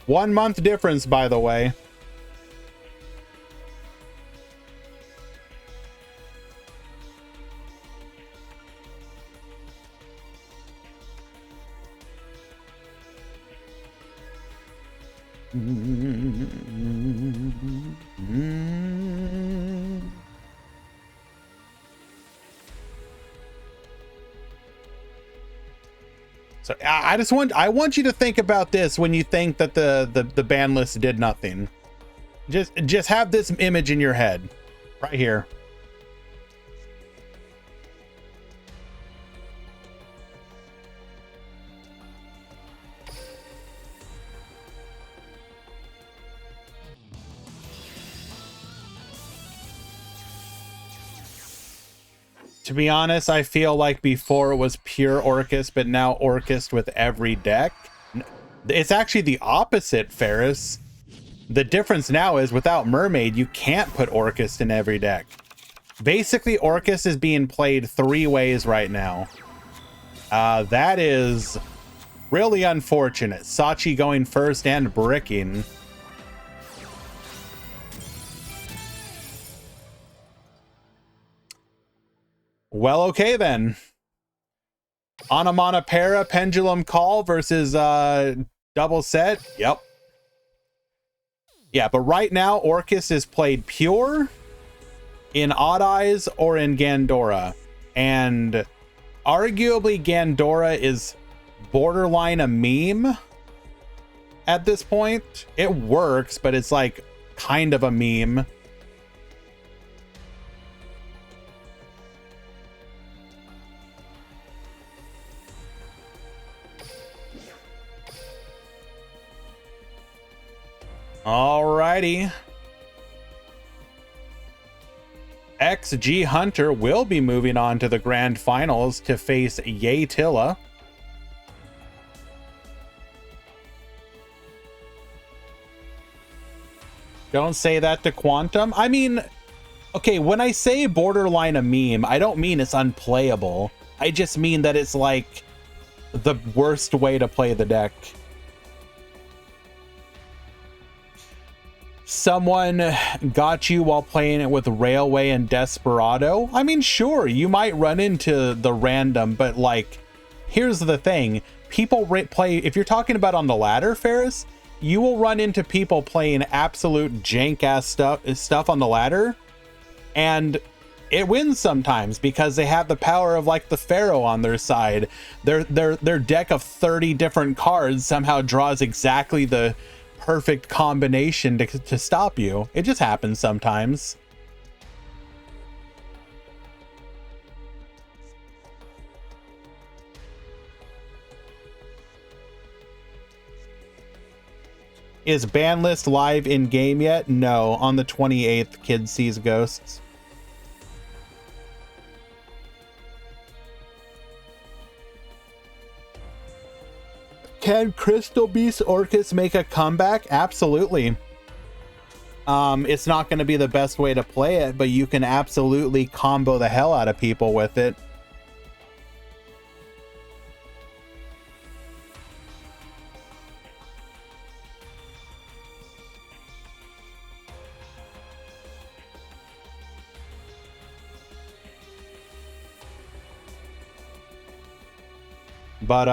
One month difference, by the way. So I want you to think about this when you think that the ban list did nothing. Just have this image in your head right here. To be honest, I feel like before it was pure Orcus, but now Orcus with every deck. It's actually the opposite, Ferris. The difference now is without Mermaid, you can't put Orcus in every deck. Basically, Orcus is being played 3 ways right now. That is really unfortunate. Sachi going first and bricking. Well, okay then. Onomatopoeia Pendulum Call versus double set. Yep. Yeah, but right now Orcus is played pure, in Odd Eyes, or in Gandora. And arguably Gandora is borderline a meme at this point. It works, but it's like kind of a meme. Alrighty. XG Hunter will be moving on to the grand finals to face Yatilla. Don't say that to Quantum. I mean, okay, when I say borderline a meme, I don't mean it's unplayable. I just mean that it's like the worst way to play the deck. Someone got you while playing it with Railway and Desperado. I mean, sure, you might run into the random, but like, here's the thing. People play, if you're talking about on the ladder, Ferris, you will run into people playing absolute jank-ass stuff on the ladder, and it wins sometimes because they have the power of like the Pharaoh on their side. Their deck of 30 different cards somehow draws exactly the perfect combination to stop you. It just happens sometimes. Is ban list live in game yet? No, on the 28th, Kid Sees Ghosts. Can Crystal Beast Orcus make a comeback? Absolutely. It's not going to be the best way to play it, but you can absolutely combo the hell out of people with it. But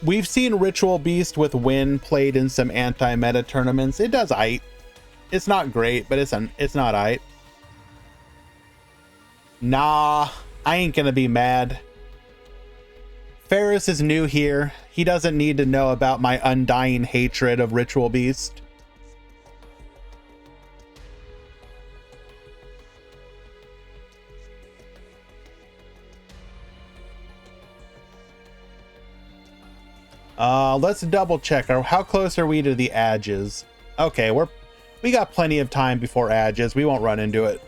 we've seen Ritual Beast with Win played in some anti-meta tournaments. It does aight. It's not great, but it's not aight. Nah, I ain't gonna be mad. Ferris is new here. He doesn't need to know about my undying hatred of Ritual Beast. Let's double check. How close are we to the edges? Okay, we got plenty of time before edges. We won't run into it.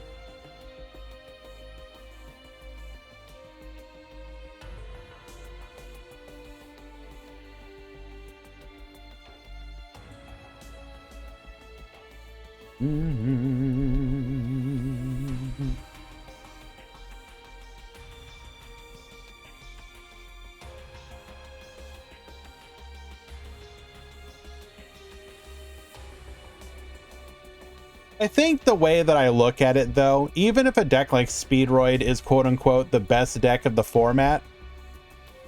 I think the way that I look at it, though, even if a deck like Speedroid is quote-unquote the best deck of the format,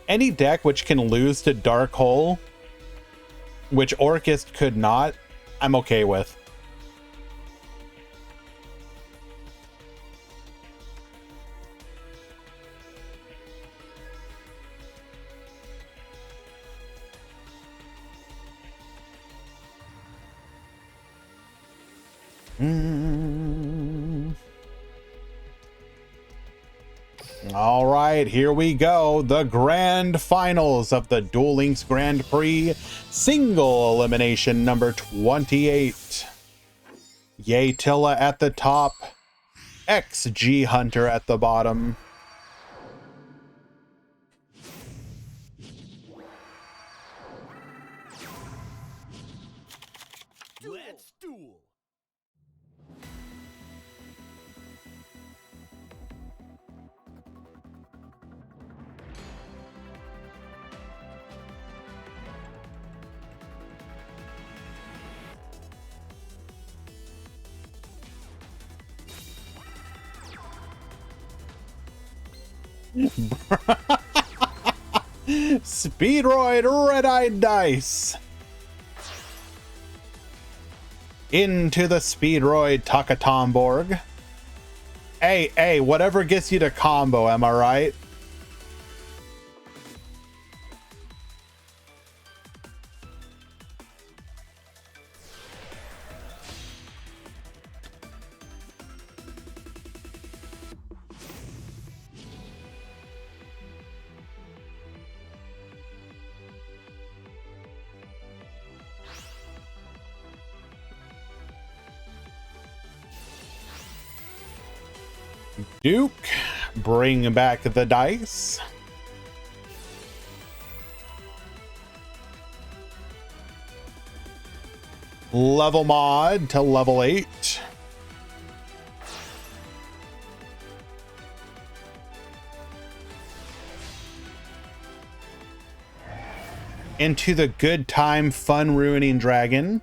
any deck which can lose to Dark Hole, which Orchist could not, I'm okay with. All right, here we go. The grand finals of the Duel Links Grand Prix, single elimination number 28. Yatilla at the top, XG Hunter at the bottom. Let's duel. Speedroid Red-Eyed Dice. Into the Speedroid Takatomborg. Hey, whatever gets you to combo, am I right? Duke, bring back the dice. Level mod to level 8. Into the good time fun ruining dragon.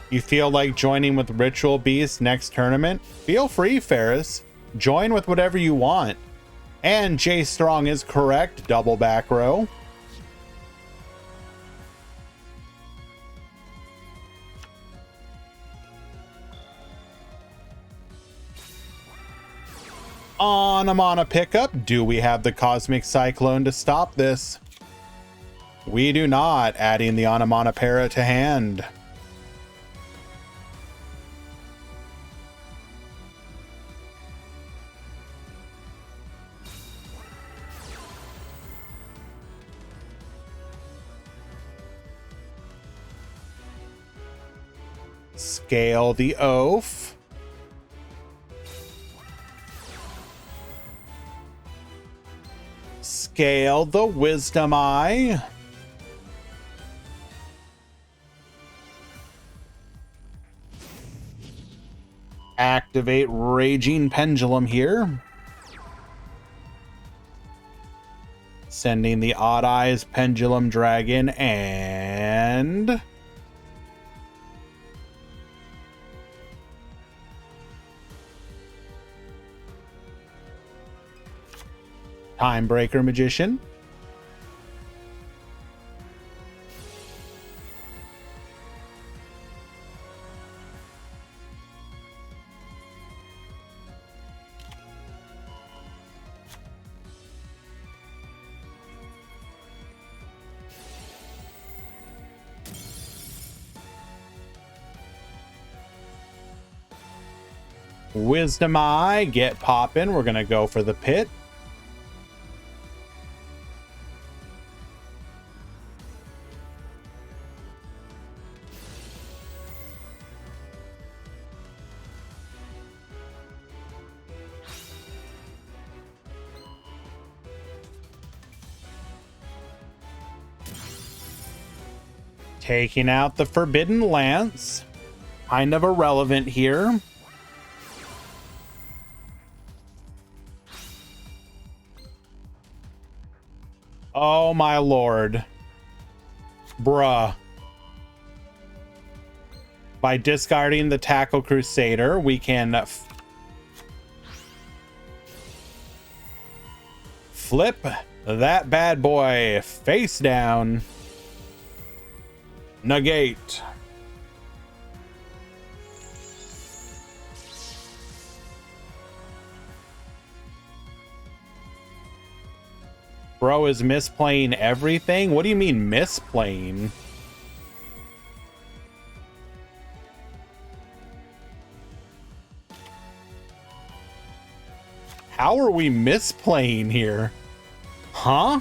You feel like joining with Ritual Beast next tournament? Feel free, Ferris. Join with whatever you want. And J Strong is correct, double back row. On a mana pickup, do we have the Cosmic Cyclone to stop this? We do not, adding the Onomatopoeia to hand. Scale the Oath. Scale the Wisdom Eye. Activate Raging Pendulum here. Sending the Odd Eyes Pendulum Dragon and Time Breaker Magician. Wisdom Eye, get poppin'. We're gonna go for the pit. Taking out the Forbidden Lance. Kind of irrelevant here. Oh my lord. Bruh. By discarding the Tackle Crusader, we can flip that bad boy face down. Negate. Bro is misplaying everything? What do you mean misplaying? How are we misplaying here? Huh?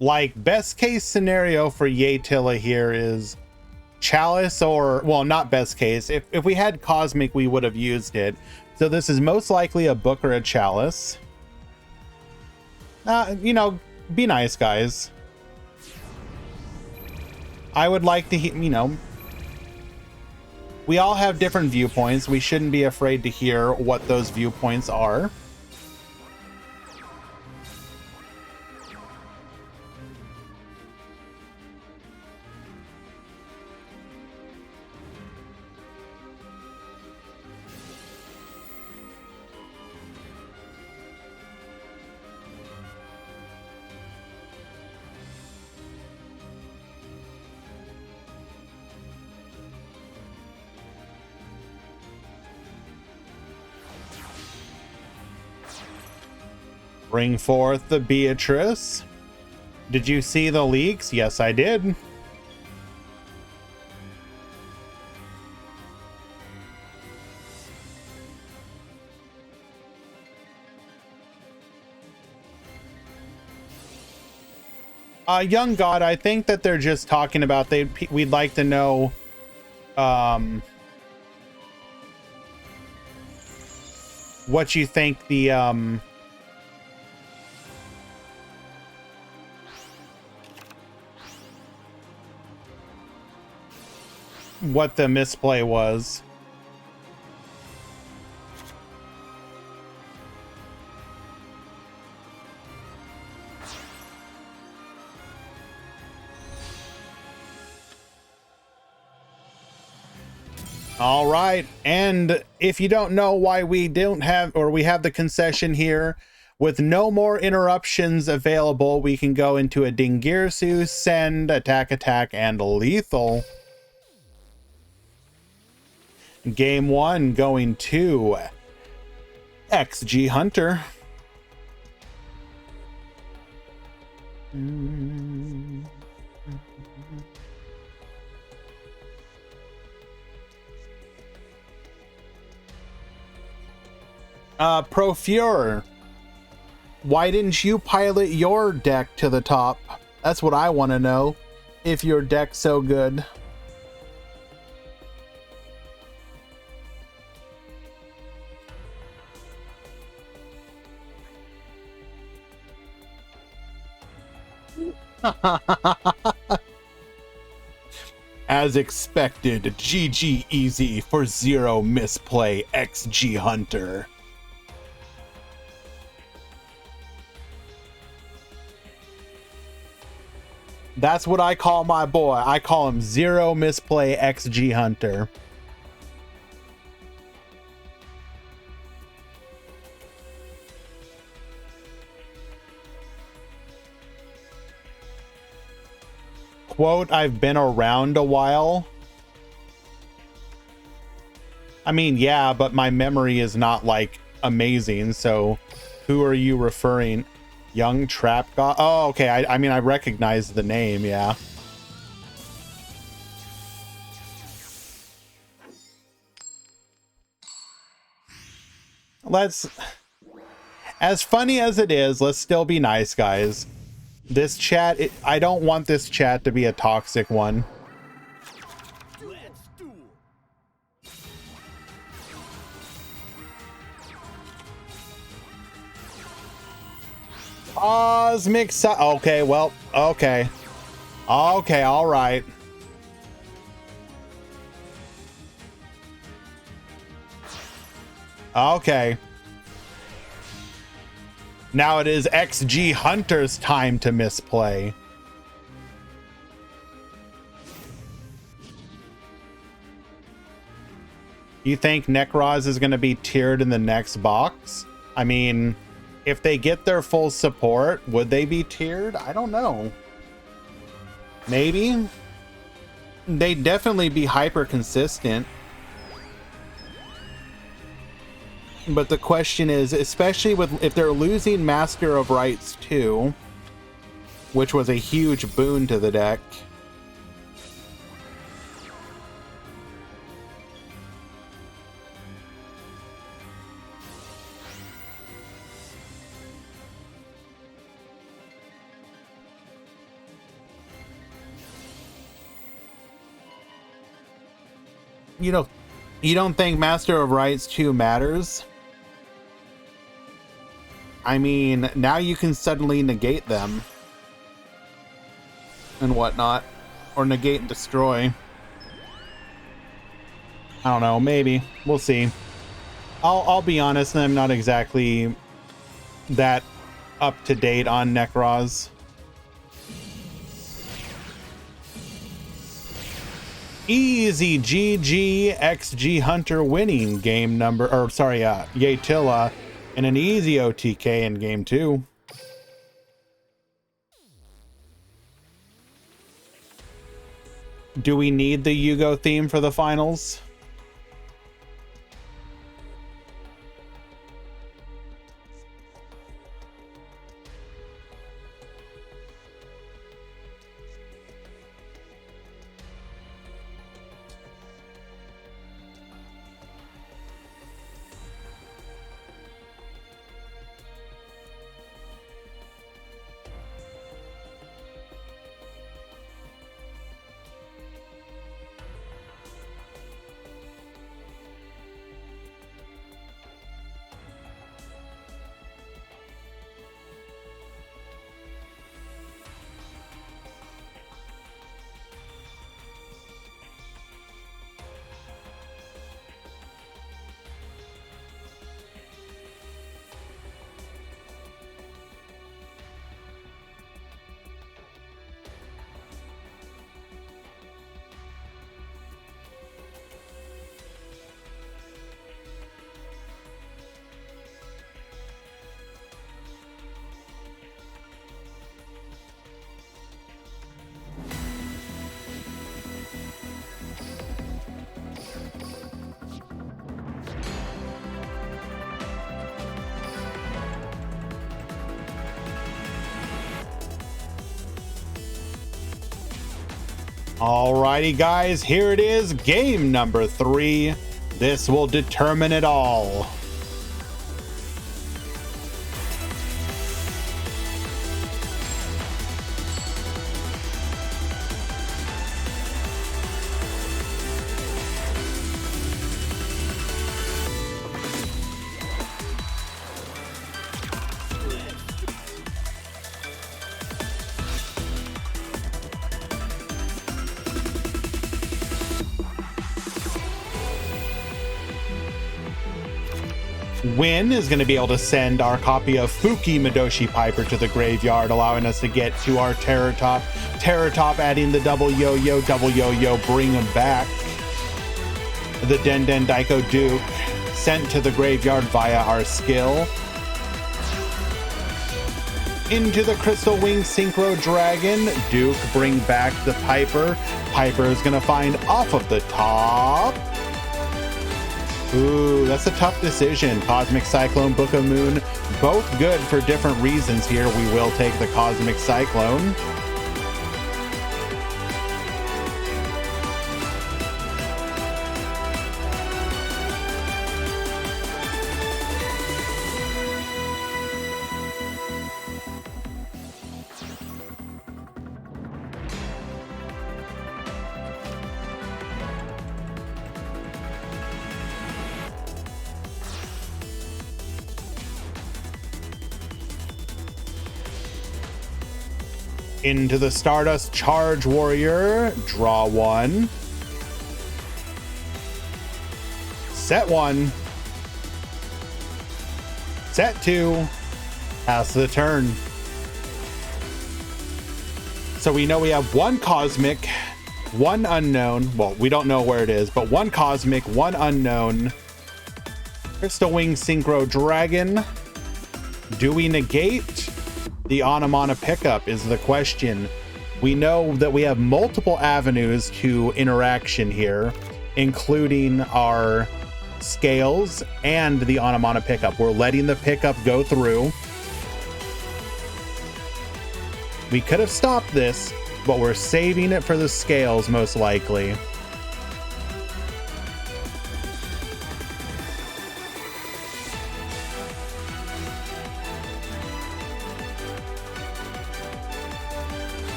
Like, best case scenario for Yatilla here is Chalice, or, well, not best case. If we had Cosmic, we would have used it. So this is most likely a Book or a Chalice. You know, be nice, guys. I would like to, you know, we all have different viewpoints. We shouldn't be afraid to hear what those viewpoints are. Bring forth the Beatrice. Did you see the leaks? Yes, I did. Young God, I think that they're just talking about we'd like to know what you think the what the misplay was. All right, and if you don't know why we don't have, or we have the concession here with no more interruptions available, we can go into a Dingirsu, send, attack, and lethal. Game 1 going to XG Hunter. Profure, why didn't you pilot your deck to the top? That's what I want to know. If your deck's so good. As expected, GG easy for 0 misplay XG Hunter. That's what I call my boy. I call him 0 misplay XG Hunter. Quote, I've been around a while. I mean, yeah, but my memory is not like amazing. So who are you referring? Young Trap God? Oh, okay. I mean, I recognize the name. Yeah. Let's, as funny as it is, let's still be nice, guys. This chat, I don't want this chat to be a toxic one. Let's duel. Cosmic okay, well, okay. Okay, all right. Okay. Now it is XG Hunter's time to misplay. You think Necroz is going to be tiered in the next box? I mean, if they get their full support, would they be tiered? I don't know. Maybe. They'd definitely be hyper consistent. But the question is, especially with if they're losing Master of Rights 2, which was a huge boon to the deck. You don't think Master of Rights 2 matters? I mean, now you can suddenly negate them and whatnot, or negate and destroy. I don't know, maybe we'll see. I'll be honest, I'm not exactly that up to date on Necroz. Easy GG XG Hunter winning game number, or sorry, Yatilla. And an easy OTK in game 2. Do we need the Yugo theme for the finals? Alrighty, guys, here it is, game number 3. This will determine it all. Win is going to be able to send our copy of Fuki Madoshi Piper to the graveyard, allowing us to get to our Terror Top. Terror Top adding the double yo-yo, bring him back. The Den Den Daiko Duke sent to the graveyard via our skill. Into the Crystal Wing Synchro Dragon. Duke bring back the Piper. Piper is going to find off of the top. Ooh, that's a tough decision. Cosmic Cyclone, Book of Moon, both good for different reasons here. We will take the Cosmic Cyclone. Into the Stardust Charge Warrior, draw one. Set one. Set two. Pass the turn. So we know we have one Cosmic, one Unknown. Well, we don't know where it is, but one Cosmic, one Unknown. Crystal Wing Synchro Dragon. Do we negate the Anamana pickup is the question. We know that we have multiple avenues to interaction here, including our scales and the Anamana pickup. We're letting the pickup go through. We could have stopped this, but we're saving it for the scales most likely.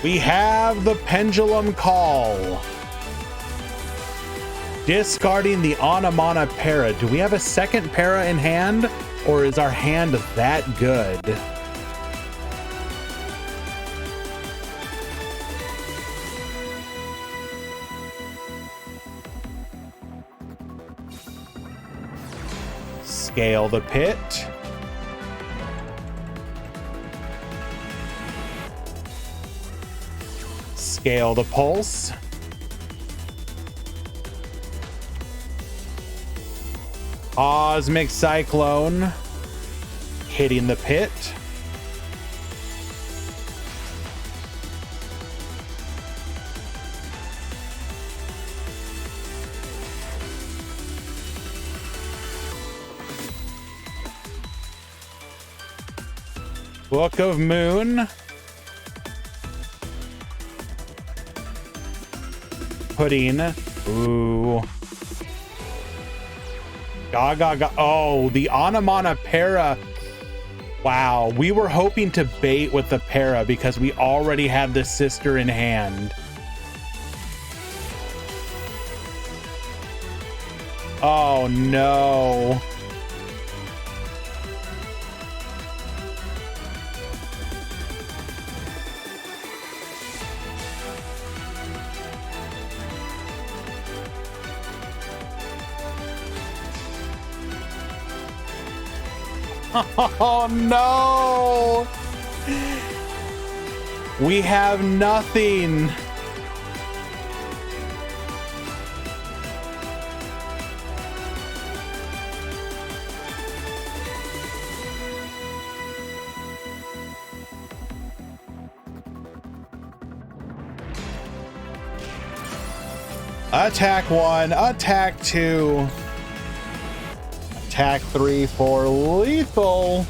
We have the Pendulum Call. Discarding the Anamana Para. Do we have a second para in hand, or is our hand that good? Scale the Pit. Scale the Pulse. Cosmic Cyclone. Hitting the pit. Book of Moon. Pudding. Ooh. Gaga. Oh, the Anamana Para. Wow. We were hoping to bait with the Para because we already had the sister in hand. Oh, no. Oh no! We have nothing. Attack 1, attack 2. Attack 3 for lethal.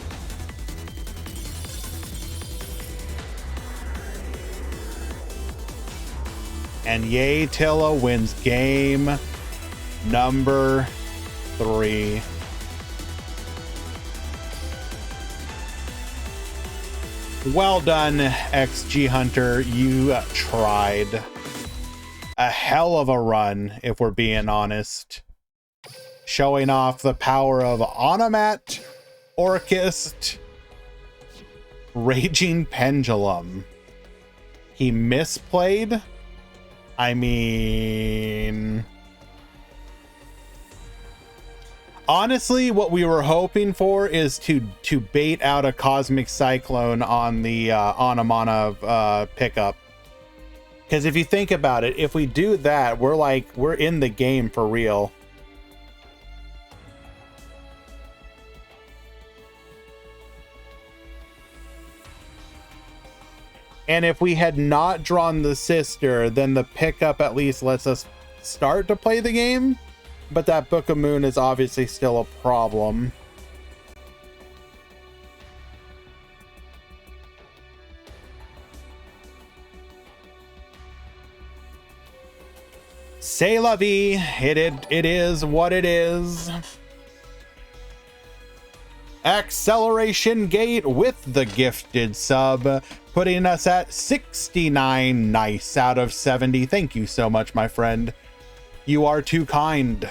And Yay Tilla wins game number 3. Well done, XG Hunter. You tried. A hell of a run, if we're being honest. Showing off the power of Onomat, Orchist, Raging Pendulum. He misplayed? I mean... Honestly, what we were hoping for is to bait out a Cosmic Cyclone on the Anamana pickup. Because if you think about it, if we do that, we're in the game for real. And if we had not drawn the sister, then the pickup at least lets us start to play the game. But that Book of Moon is obviously still a problem. C'est la vie. It is what it is. Acceleration Gate with the gifted sub, putting us at 69 nice out of 70. Thank you so much, my friend. You are too kind.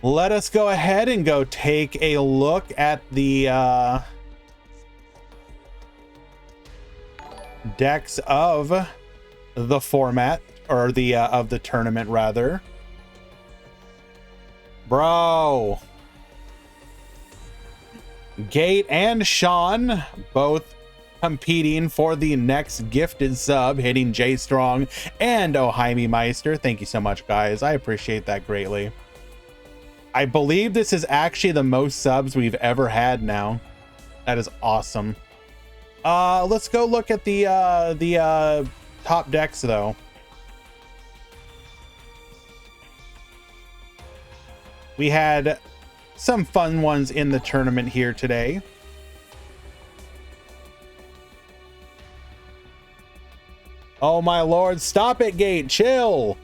Let us go ahead and go take a look at the decks of the format, or the of the tournament rather. Bro, Gate and Sean both competing for the next gifted sub, hitting J Strong and Ohaimi Meister. Thank you so much, guys. I appreciate that greatly. I believe this is actually the most subs we've ever had now. That is awesome. Let's go look at the top decks though. We had some fun ones in the tournament here today. Oh my lord, stop it, Gate, chill.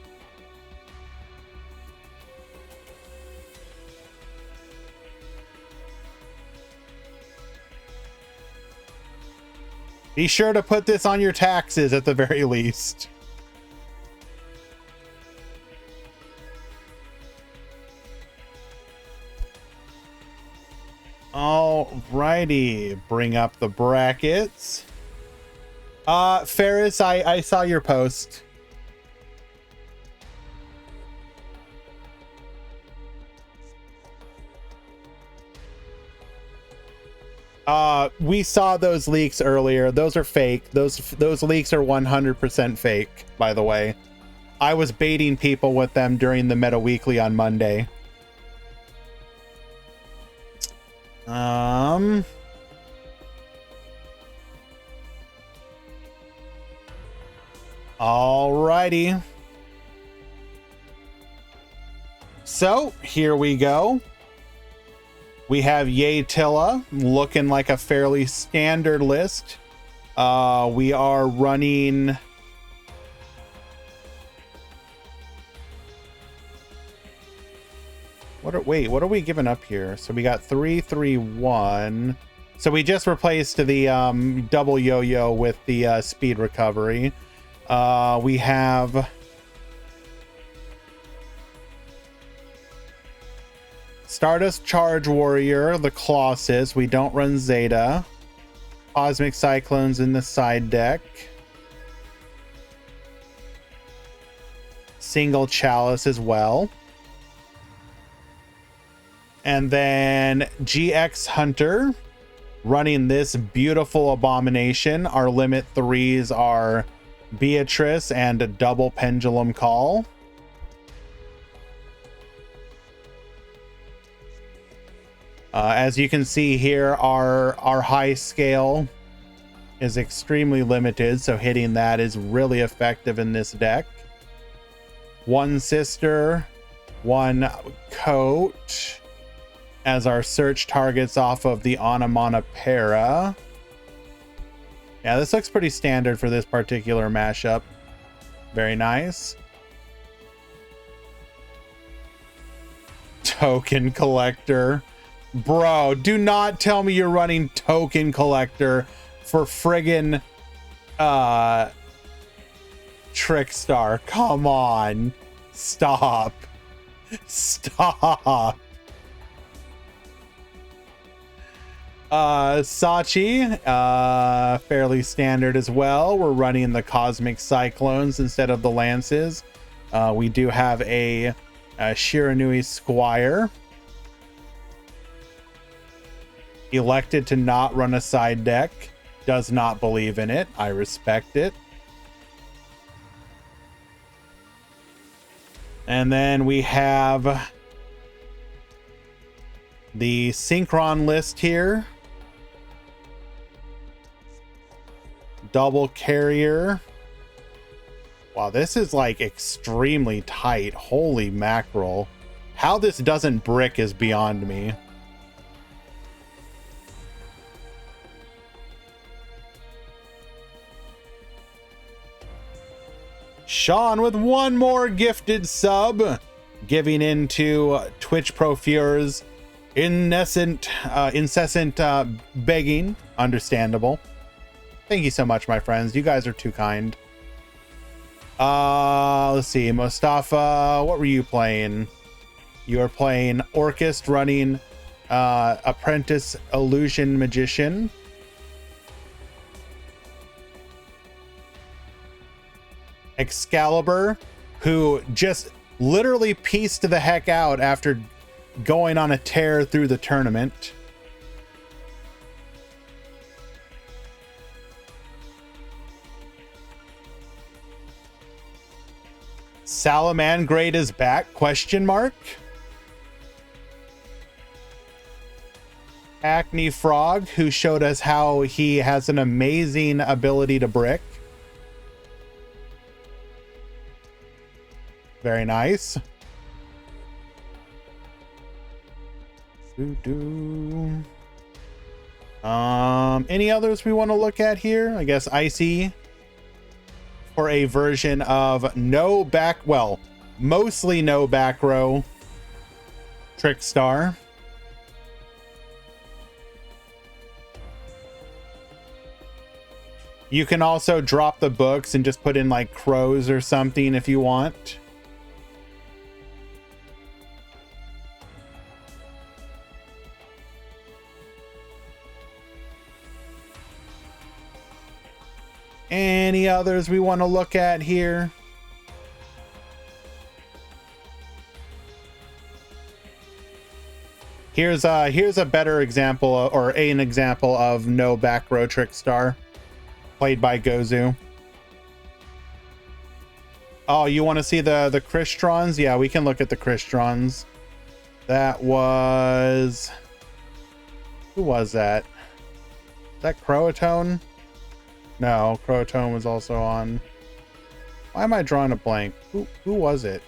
Be sure to put this on your taxes at the very least. Alrighty, bring up the brackets. Ferris, I saw your post. We saw those leaks earlier. Those are fake. Those leaks are 100% fake, by the way. I was baiting people with them during the Meta Weekly on Monday. Alrighty. So, here we go. We have Yatilla looking like a fairly standard list. We are running... Wait, what are we giving up here? So we got 3, 3, 1. So we just replaced the double yo-yo with the speed recovery. We have... Stardust Charge Warrior, the Colossus. We don't run Zeta. Cosmic Cyclones in the side deck. Single Chalice as well. And then GX Hunter running this beautiful abomination. Our limit 3s are Beatrice and a double Pendulum Call. As you can see here, our high scale is extremely limited, so hitting that is really effective in this deck. One sister, one coat as our search targets off of the Anamana Para. Yeah, this looks pretty standard for this particular mashup. Very nice. Token Collector. Bro, do not tell me you're running Token Collector for friggin' Trickstar. Come on. Stop. Stop. Sachi, fairly standard as well. We're running the Cosmic Cyclones instead of the Lances. We do have a Shiranui Squire. Elected to not run a side deck. Does not believe in it. I respect it. And then we have the Synchron list here. Double carrier. Wow, this is like extremely tight. Holy mackerel. How this doesn't brick is beyond me. Sean with one more gifted sub, giving into Twitch Profure's incessant begging. Understandable. Thank you so much, my friends. You guys are too kind. Let's see. Mustafa, what were you playing? You were playing Orchest, running Apprentice Illusion Magician. Excalibur, who just literally pieced the heck out after going on a tear through the tournament. Salamangrade is back, question mark. Acne Frog, who showed us how he has an amazing ability to brick. Very nice. Any others we want to look at here? I guess Icy for a version of mostly no back row Trickstar. You can also drop the books and just put in like crows or something if you want. Any others we want to look at here? Here's a better example, or an example of no back row Trickstar, played by Gozu. Oh, you want to see the Cristrons? Yeah, we can look at the Cristrons. That was... Who was that? Is that Croatone? No, Croatone was also on. Why am I drawing a blank? Who was it?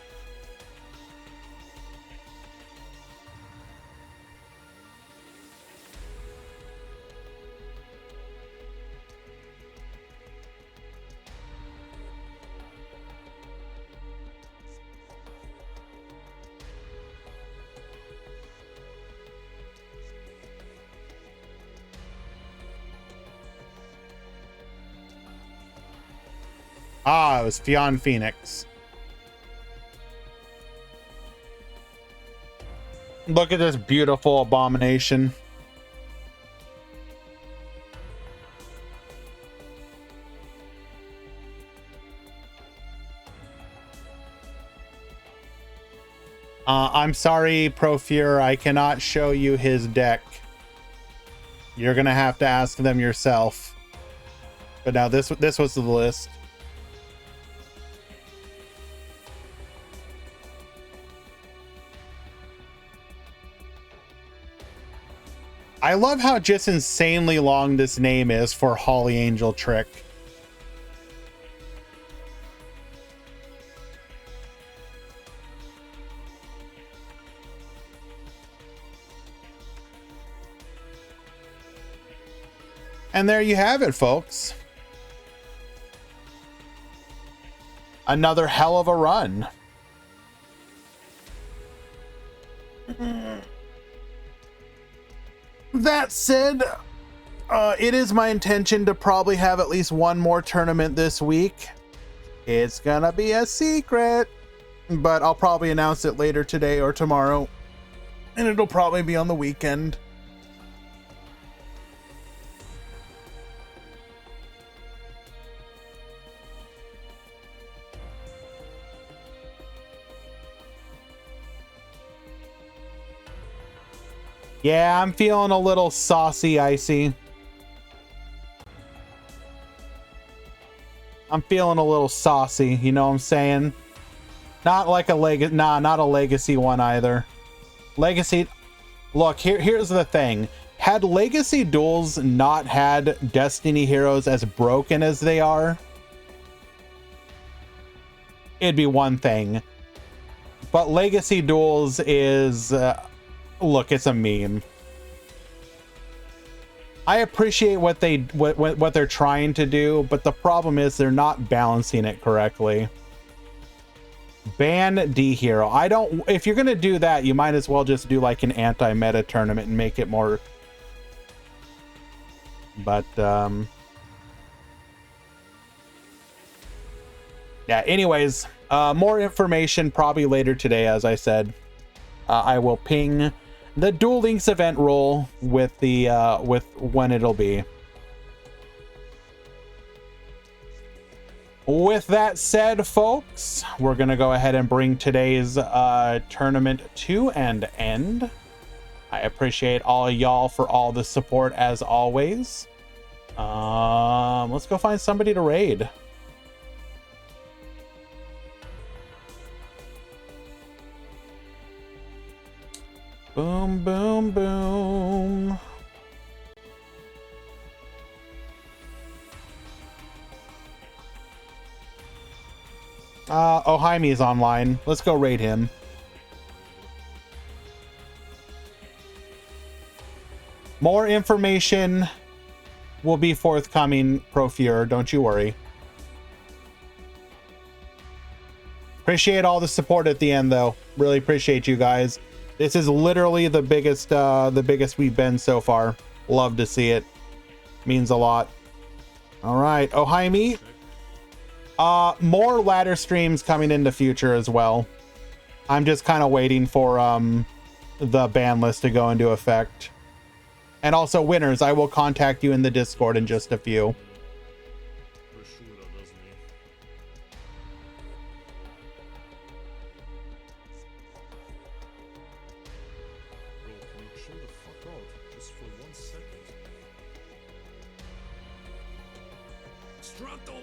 Ah, it was Fionn Phoenix. Look at this beautiful abomination. I'm sorry, Profure, I cannot show you his deck. You're gonna have to ask them yourself. But now this was the list. I love how just insanely long this name is for Holly Angel Trick. And there you have it, folks. Another hell of a run. That said, it is my intention to probably have at least one more tournament this week. It's gonna be a secret, but I'll probably announce it later today or tomorrow, and it'll probably be on the weekend. Yeah, I'm feeling a little saucy, Icy. I'm feeling a little saucy, you know what I'm saying? Not like a not a legacy one either. Legacy, look, here's the thing. Had Legacy Duels not had Destiny heroes as broken as they are, it'd be one thing. But Legacy Duels is, look, it's a meme. I appreciate what they're trying to do, but the problem is they're not balancing it correctly. Ban D hero. I don't. If you're gonna do that, you might as well just do like an anti-meta tournament and make it more. But yeah. Anyways, more information probably later today. As I said, I will ping the Duel Links event rule with the with when it'll be. With that said, folks, we're gonna go ahead and bring today's tournament to an end. I appreciate all y'all for all the support as always. Let's go find somebody to raid. Boom, boom, boom. Ohaime's online. Let's go raid him. More information will be forthcoming, Profure. Don't you worry. Appreciate all the support at the end, though. Really appreciate you guys. This is literally the biggest we've been so far. Love to see it. Means a lot. All right, Ohaime. More ladder streams coming in the future as well. I'm just kind of waiting for the ban list to go into effect. And also winners, I will contact you in the Discord in just a few. Strato.